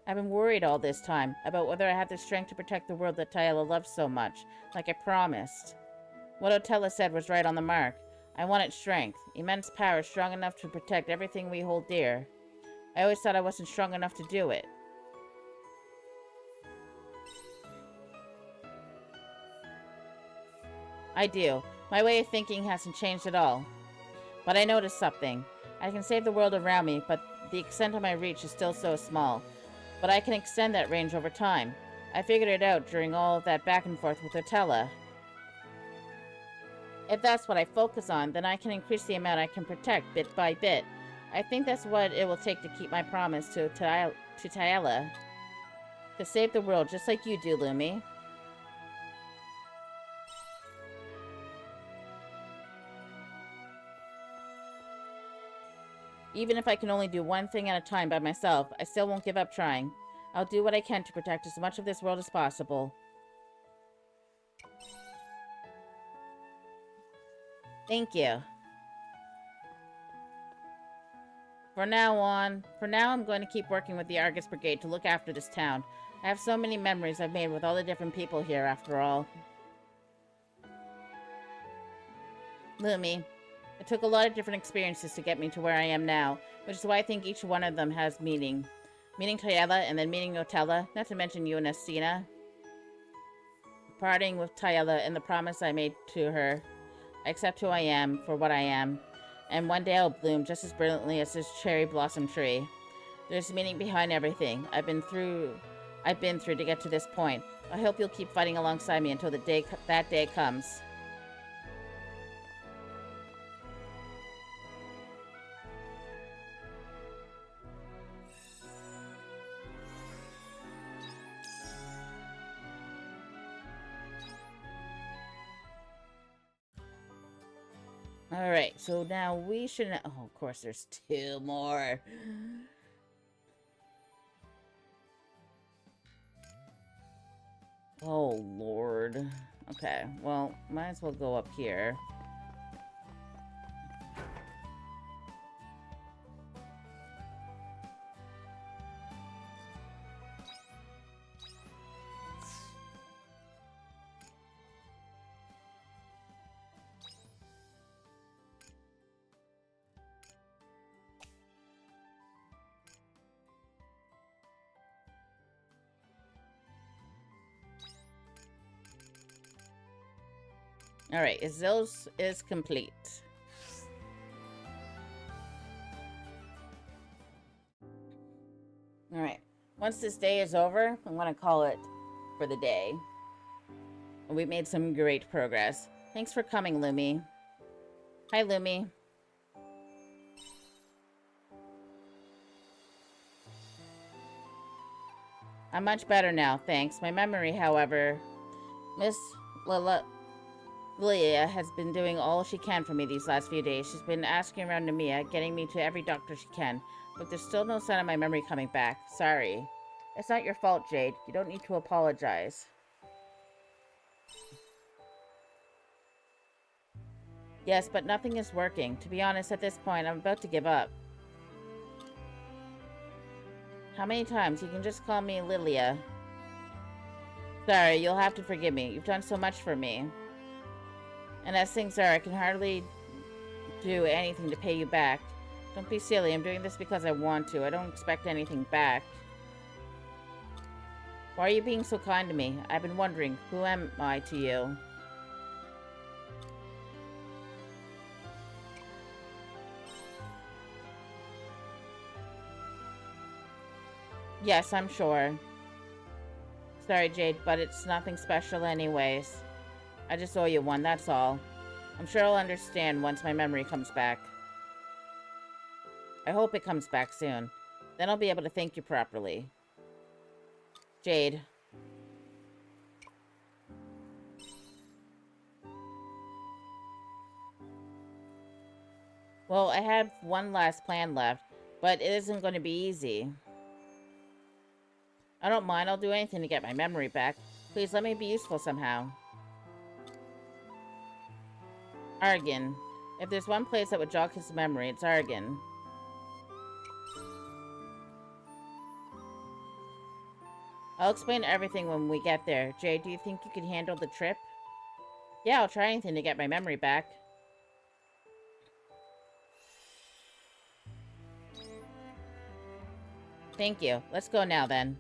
I've been worried all this time about whether I had the strength to protect the world that Tyella loves so much, like I promised. What Otella said was right on the mark. I wanted strength, immense power strong enough to protect everything we hold dear. I always thought I wasn't strong enough to do it. I do. My way of thinking hasn't changed at all. But I noticed something. I can save the world around me, but the extent of my reach is still so small, but I can extend that range over time. I figured it out during all of that back and forth with Harvestella. If that's what I focus on, then I can increase the amount I can protect bit by bit. I think that's what it will take to keep my promise to Tyela. To save the world just like you do, Lumi. Even if I can only do one thing at a time by myself, I still won't give up trying. I'll do what I can to protect as much of this world as possible. Thank you. From now I'm going to keep working with the Argus Brigade to look after this town. I have so many memories I've made with all the different people here, after all. Lumi, it took a lot of different experiences to get me to where I am now, which is why I think each one of them has meaning. Meeting Tyela and then meeting Otella, not to mention you and Estina. Parting with Tyela and the promise I made to her. I accept who I am for what I am, and one day I'll bloom just as brilliantly as this cherry blossom tree. There's meaning behind everything I've been through to get to this point. I hope you'll keep fighting alongside me until that day comes. Alright, so now we should... Oh, of course, there's 2 more. Oh, Lord. Okay, well, might as well go up here. Alright, Izil's is complete. Alright, once this day is over, I'm gonna call it for the day. We made some great progress. Thanks for coming, Lumi. Hi, Lumi. I'm much better now, thanks. My memory, however... Miss Lilia has been doing all she can for me these last few days. She's been asking around Namiya, getting me to every doctor she can. But there's still no sign of my memory coming back. Sorry. It's not your fault, Jade. You don't need to apologize. Yes, but nothing is working. To be honest, at this point, I'm about to give up. How many times? You can just call me Lilia. Sorry, you'll have to forgive me. You've done so much for me. And as things are, I can hardly do anything to pay you back. Don't be silly. I'm doing this because I want to. I don't expect anything back. Why are you being so kind to me? I've been wondering, who am I to you? Yes, I'm sure. Sorry, Jade, but it's nothing special anyways. I just owe you one, that's all. I'm sure I'll understand once my memory comes back. I hope it comes back soon. Then I'll be able to thank you properly. Jade. Well, I have one last plan left, but it isn't going to be easy. I don't mind, I'll do anything to get my memory back. Please let me be useful somehow. Argon. If there's one place that would jog his memory, it's Argon. I'll explain everything when we get there. Jade, do you think you can handle the trip? Yeah, I'll try anything to get my memory back. Thank you. Let's go now, then.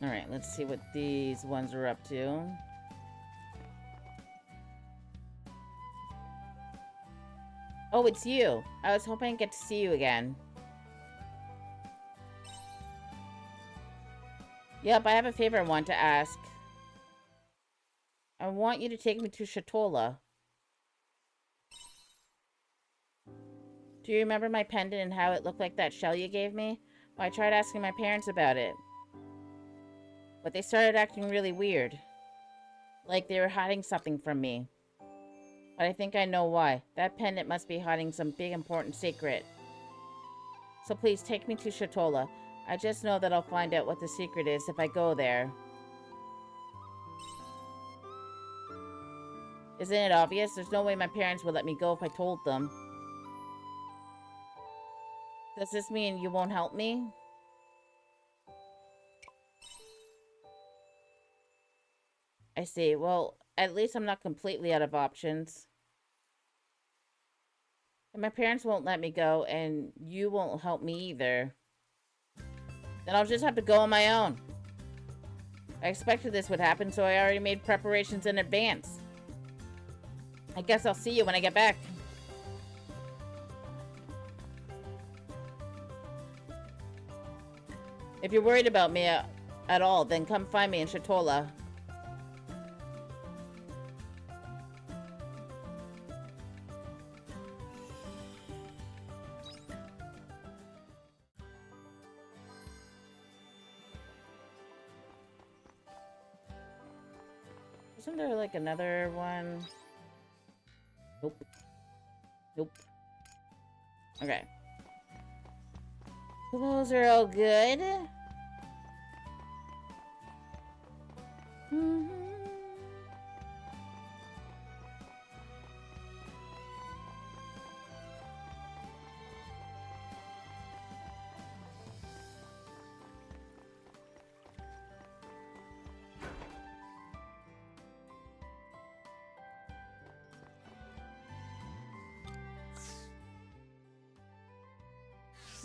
Alright, let's see what these ones are up to. Oh, it's you. I was hoping I'd get to see you again. Yep, I have a favor I want to ask. I want you to take me to Shatola. Do you remember my pendant and how it looked like that shell you gave me? Well, I tried asking my parents about it. But they started acting really weird. Like they were hiding something from me. But I think I know why. That pendant must be hiding some big important secret. So please take me to Shatola. I just know that I'll find out what the secret is if I go there. Isn't it obvious? There's no way my parents would let me go if I told them. Does this mean you won't help me? I see. Well, at least I'm not completely out of options. And my parents won't let me go, and you won't help me either. Then I'll just have to go on my own. I expected this would happen, so I already made preparations in advance. I guess I'll see you when I get back. If you're worried about me at all, then come find me in Shatola. Isn't there like another one? Nope. Nope. Okay. So those are all good.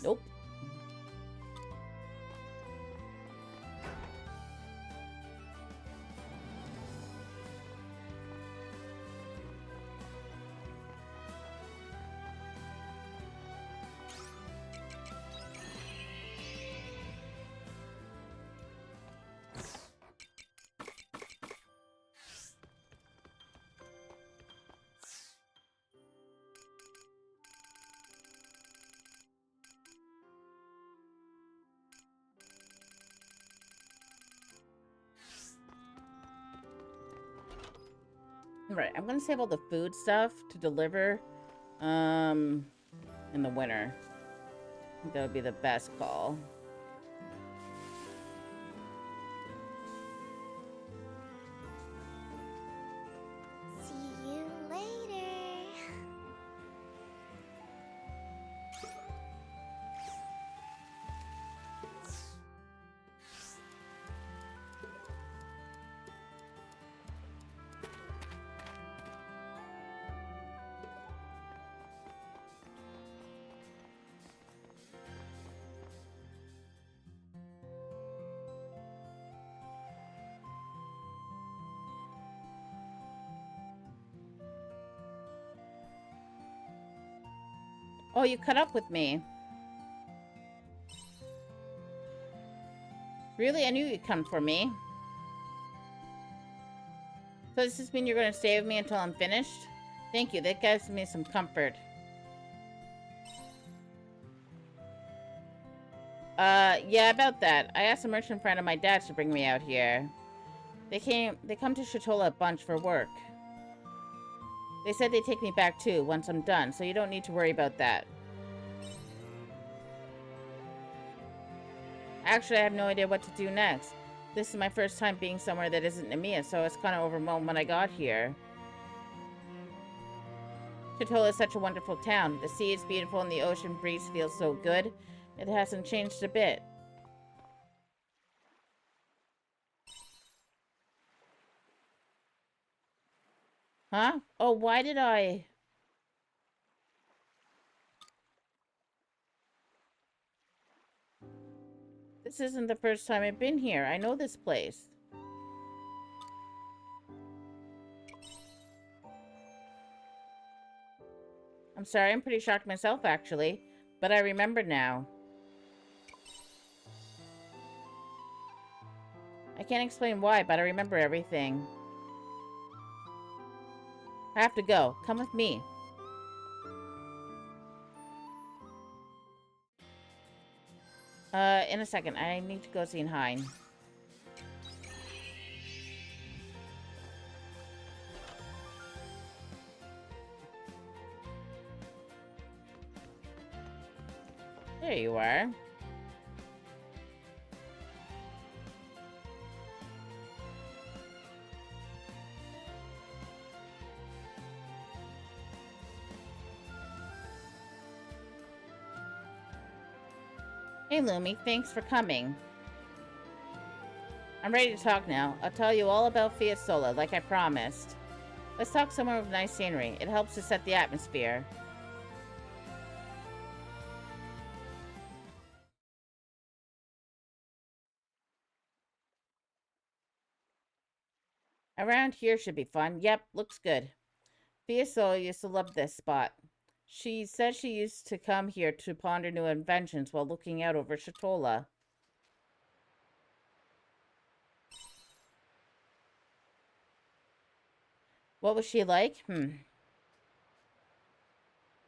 Nope. Right, I'm gonna save all the food stuff to deliver, in the winter. I think that would be the best call. See you later. Oh, you caught up with me. Really? I knew you'd come for me. So does this mean you're gonna stay with me until I'm finished? Thank you, that gives me some comfort. Yeah, about that. I asked a merchant friend of my dad's to bring me out here. They come to Shatola a bunch for work. They said they'd take me back too, once I'm done, so you don't need to worry about that. Actually, I have no idea what to do next. This is my first time being somewhere that isn't Namiya, so I was kind of overwhelmed when I got here. Shatola is such a wonderful town. The sea is beautiful and the ocean breeze feels so good. It hasn't changed a bit. Huh? Oh, why did I... This isn't the first time I've been here. I know this place. I'm sorry, I'm pretty shocked myself, actually. But I remember now. I can't explain why, but I remember everything. I have to go. Come with me. In a second. I need to go see Hein. There you are. Hey, Lumi, thanks for coming. I'm ready to talk now. I'll tell you all about Fiesole, like I promised. Let's talk somewhere with nice scenery. It helps to set the atmosphere. Around here should be fun. Yep, looks good. Fiesole used to love this spot. She said she used to come here to ponder new inventions while looking out over Shatola. What was she like?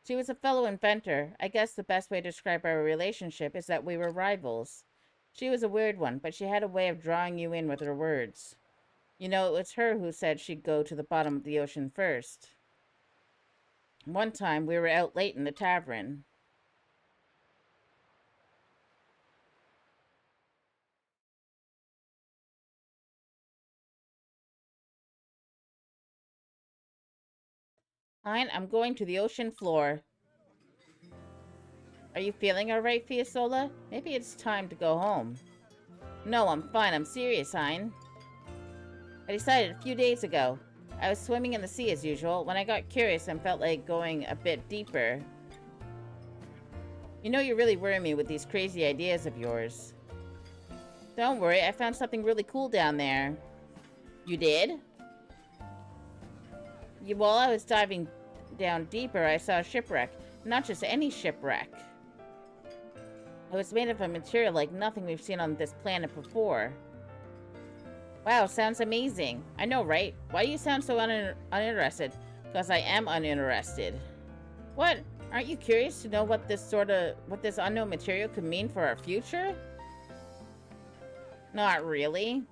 She was a fellow inventor. I guess the best way to describe our relationship is that we were rivals. She was a weird one, but she had a way of drawing you in with her words. You know, it was her who said she'd go to the bottom of the ocean first. One time, we were out late in the tavern. Hein, I'm going to the ocean floor. Are you feeling alright, Fiesole? Maybe it's time to go home. No, I'm fine. I'm serious, Hein. I decided a few days ago. I was swimming in the sea as usual when I got curious and felt like going a bit deeper. You know, you really worry me with these crazy ideas of yours. Don't worry, I found something really cool down there. You did? While I was diving down deeper, I saw a shipwreck. Not just any shipwreck. It was made of a material like nothing we've seen on this planet before. Wow, sounds amazing. I know, right? Why do you sound so uninterested? Because I am uninterested. What? Aren't you curious to know what this unknown material could mean for our future? Not really.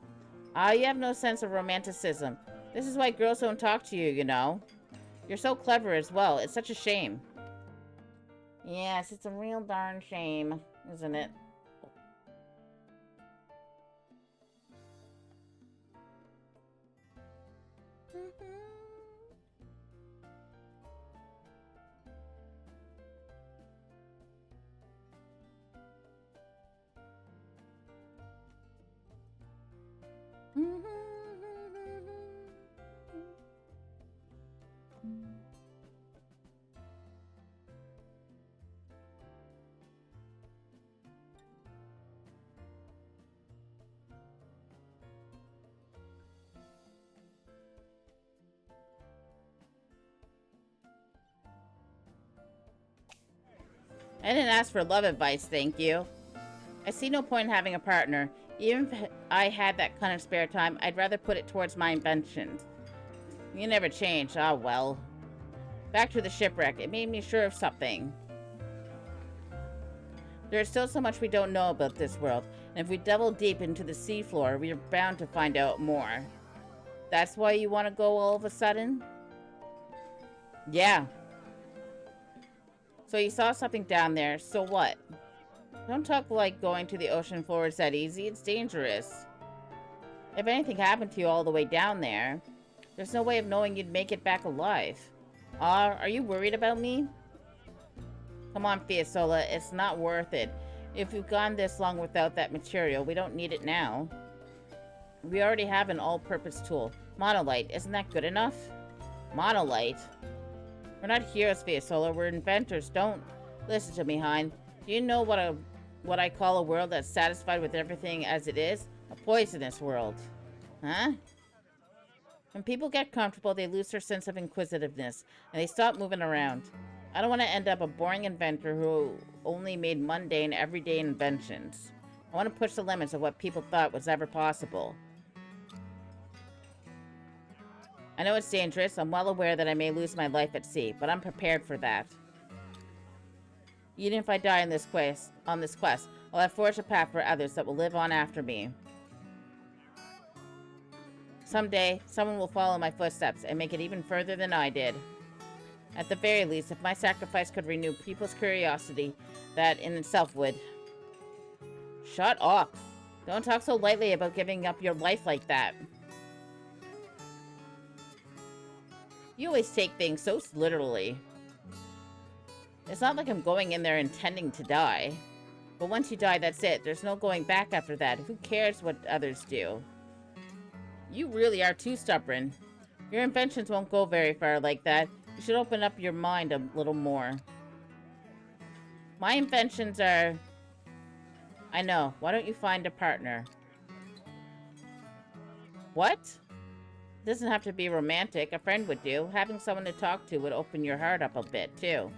You have no sense of romanticism. This is why girls don't talk to you, you know. You're so clever as well. It's such a shame. Yes, it's a real darn shame, isn't it? I didn't ask for love advice, thank you. I see no point in having a partner. Even if I had that kind of spare time, I'd rather put it towards my inventions. You never change. Ah, well. Back to the shipwreck. It made me sure of something. There's still so much we don't know about this world, and if we delve deep into the seafloor, we're bound to find out more. That's why you want to go all of a sudden? Yeah. So you saw something down there, so what? Don't talk like going to the ocean floor is that easy. It's dangerous. If anything happened to you all the way down there, there's no way of knowing you'd make it back alive. Are you worried about me? Come on, Fiesole, it's not worth it. If we've gone this long without that material, we don't need it now. We already have an all-purpose tool. Monolite, isn't that good enough? Monolite? We're not heroes, Fiesole, we're inventors. Don't listen to me, Hein. Do you know what what I call a world that's satisfied with everything as it is? A poisonous world. Huh? When people get comfortable, they lose their sense of inquisitiveness, and they stop moving around. I don't want to end up a boring inventor who only made mundane, everyday inventions. I want to push the limits of what people thought was ever possible. I know it's dangerous. I'm well aware that I may lose my life at sea, but I'm prepared for that. Even if I die on this quest, I'll have forged a path for others that will live on after me. Someday, someone will follow my footsteps and make it even further than I did. At the very least, if my sacrifice could renew people's curiosity, that in itself would. Shut up! Don't talk so lightly about giving up your life like that. You always take things so literally. It's not like I'm going in there intending to die. But once you die, that's it. There's no going back after that. Who cares what others do? You really are too stubborn. Your inventions won't go very far like that. You should open up your mind a little more. My inventions are... I know. Why don't you find a partner? What? It doesn't have to be romantic. A friend would do. Having someone to talk to would open your heart up a bit, too.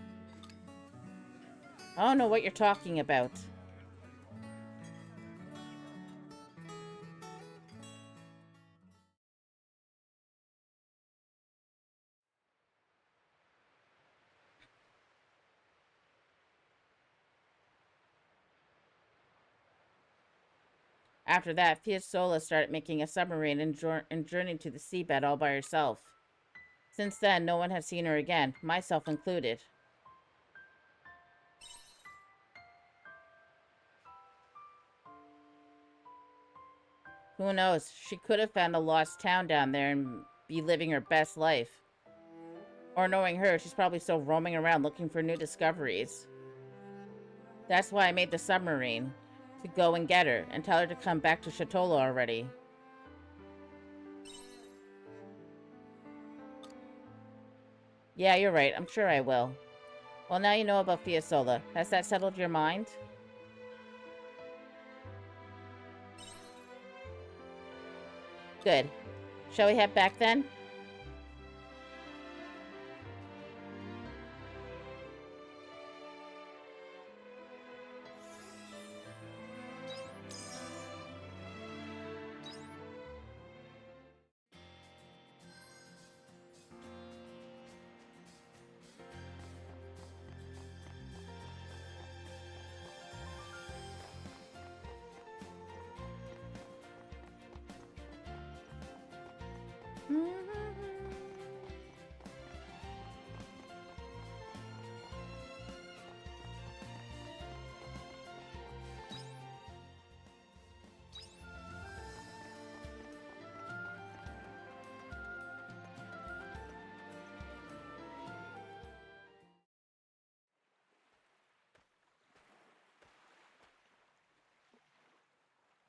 I don't know what you're talking about. After that, Fiesole started making a submarine and journeyed to the seabed all by herself. Since then, no one has seen her again, myself included. Who knows? She could have found a lost town down there and be living her best life. Or knowing her, she's probably still roaming around looking for new discoveries. That's why I made the submarine. To go and get her, and tell her to come back to Shatola already. Yeah, you're right. I'm sure I will. Well, now you know about Fiesole. Has that settled your mind? Good. Shall we head back then?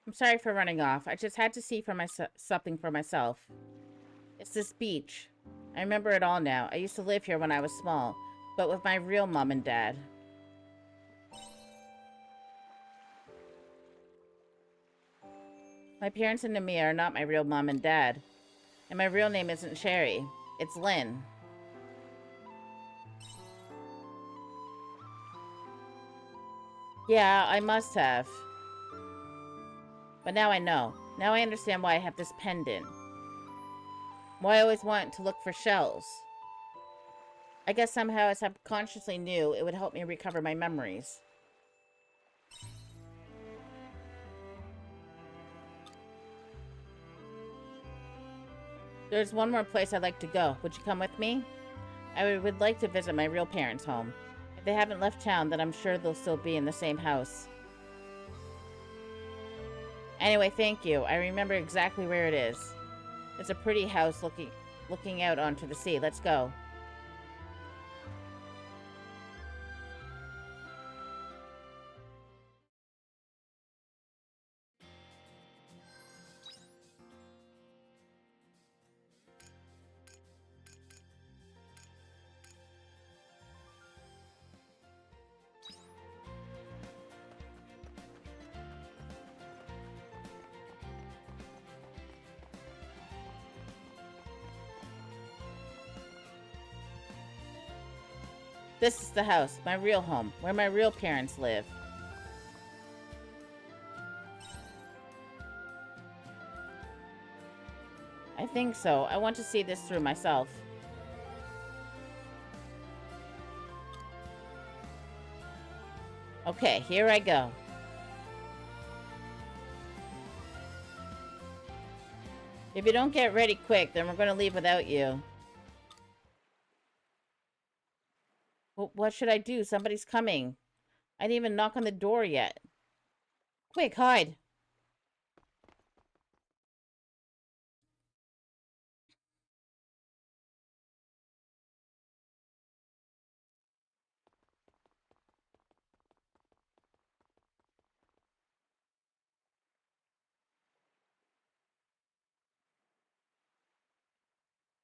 I'm sorry for running off. I just had to see for something for myself. It's this beach. I remember it all now. I used to live here when I was small, but with my real mom and dad. My parents and Namia are not my real mom and dad. And my real name isn't Sherry. It's Lynn. Yeah, I must have. But now I know. Now I understand why I have this pendant. Why I always wanted to look for shells. I guess somehow I subconsciously knew it would help me recover my memories. There's one more place I'd like to go. Would you come with me? I would like to visit my real parents' home. If they haven't left town, then I'm sure they'll still be in the same house. Anyway, thank you. I remember exactly where it is. It's a pretty house looking out onto the sea. Let's go. This is the house, my real home, where my real parents live. I think so. I want to see this through myself. Okay, here I go. If you don't get ready quick, then we're going to leave without you. What should I do? Somebody's coming. I didn't even knock on the door yet. Quick, hide.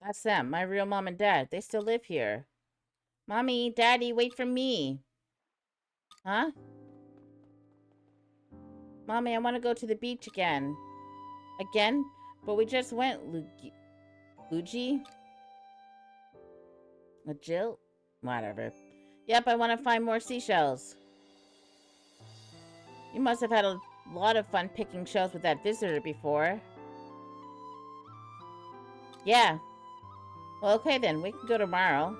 That's them, my real mom and dad. They still live here. Mommy, Daddy, wait for me. Huh? Mommy, I want to go to the beach again. Again? But we just went, Luigi? Jill? Whatever. Yep, I want to find more seashells. You must have had a lot of fun picking shells with that visitor before. Yeah. Well, okay then. We can go tomorrow.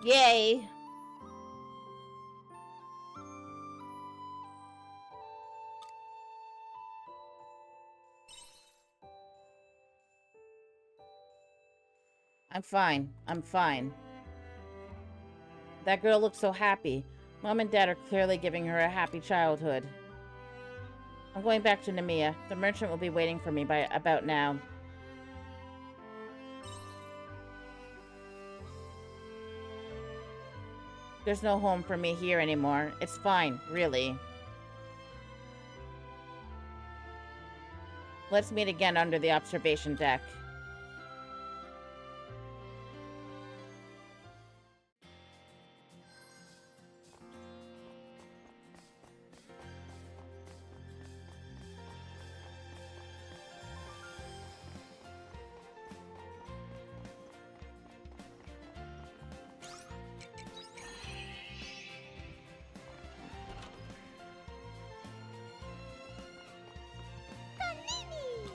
Yay! I'm fine. I'm fine. That girl looks so happy. Mom and Dad are clearly giving her a happy childhood. I'm going back to Nemea. The merchant will be waiting for me by about now. There's no home for me here anymore. It's fine, really. Let's meet again under the observation deck. Panini!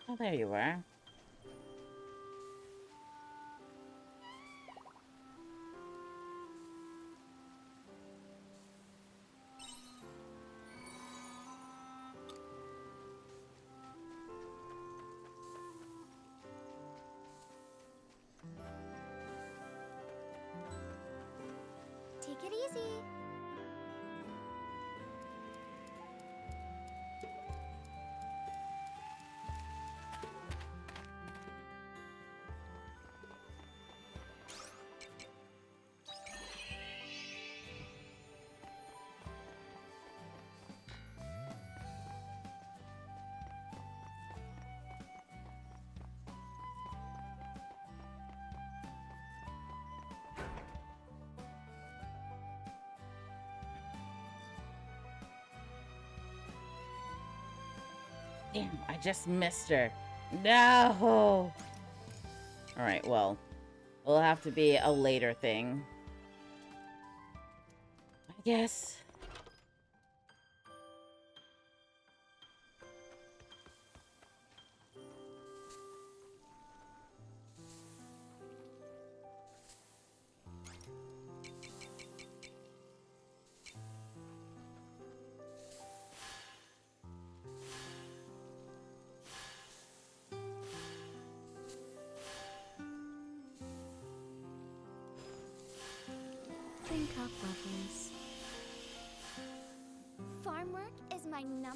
Oh, there you are. Take it easy. Damn, I just missed her. No! Alright, well, it'll have to be a later thing, I guess. Think up, Bubbles. Farm work is my #1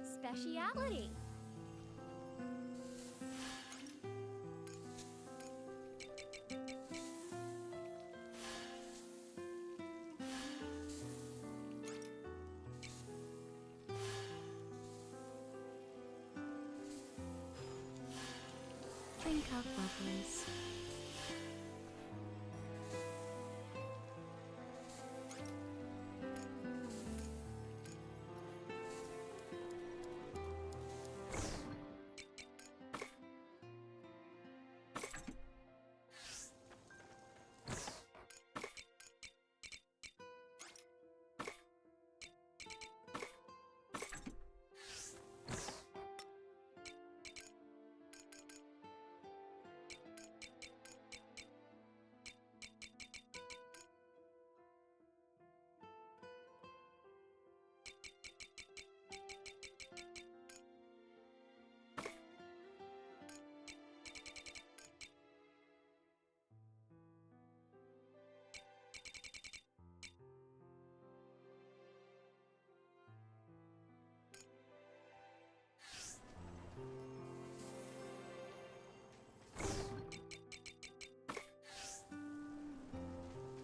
specialty. Drink up, lovelies.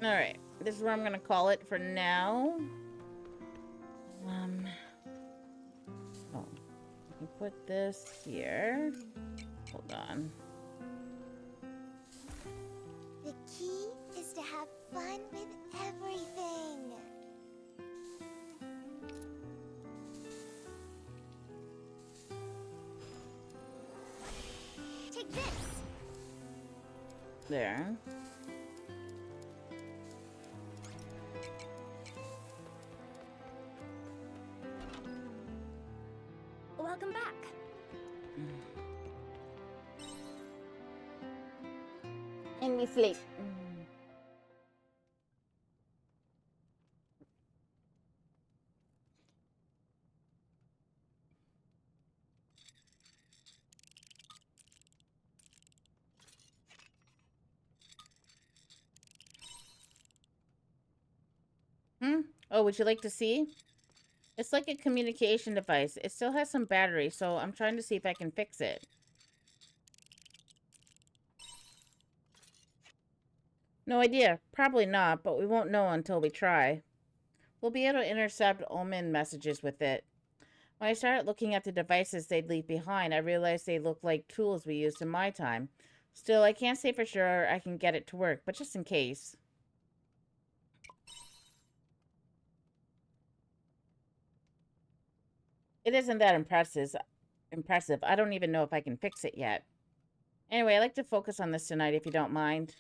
Alright, this is where I'm gonna call it for now. Oh, I can put this here. Hold on. The key is to have fun with everything. Take this. There. Welcome back. And we sleep. Oh, would you like to see? It's like a communication device. It still has some battery, so I'm trying to see if I can fix it. No idea. Probably not, but we won't know until we try. We'll be able to intercept omen messages with it. When I started looking at the devices they'd leave behind, I realized they looked like tools we used in my time. Still, I can't say for sure I can get it to work, but just in case. It isn't that impressive. I don't even know if I can fix it yet. Anyway, I'd like to focus on this tonight if you don't mind.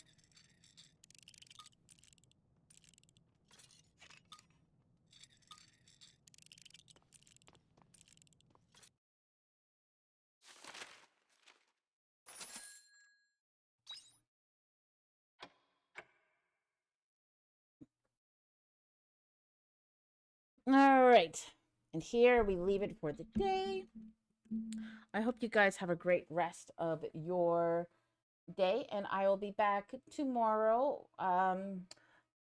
All right. And here we leave it for the day. I hope you guys have a great rest of your day, and I will be back tomorrow.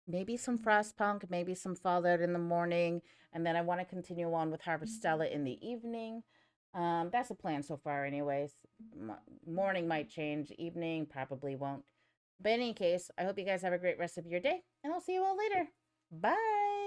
Maybe some Frostpunk, maybe some Fallout in the morning, and then I want to continue on with Harvestella in the evening. That's the plan so far, anyways. Morning might change, evening probably won't. But in any case, I hope you guys have a great rest of your day, and I'll see you all later. Bye!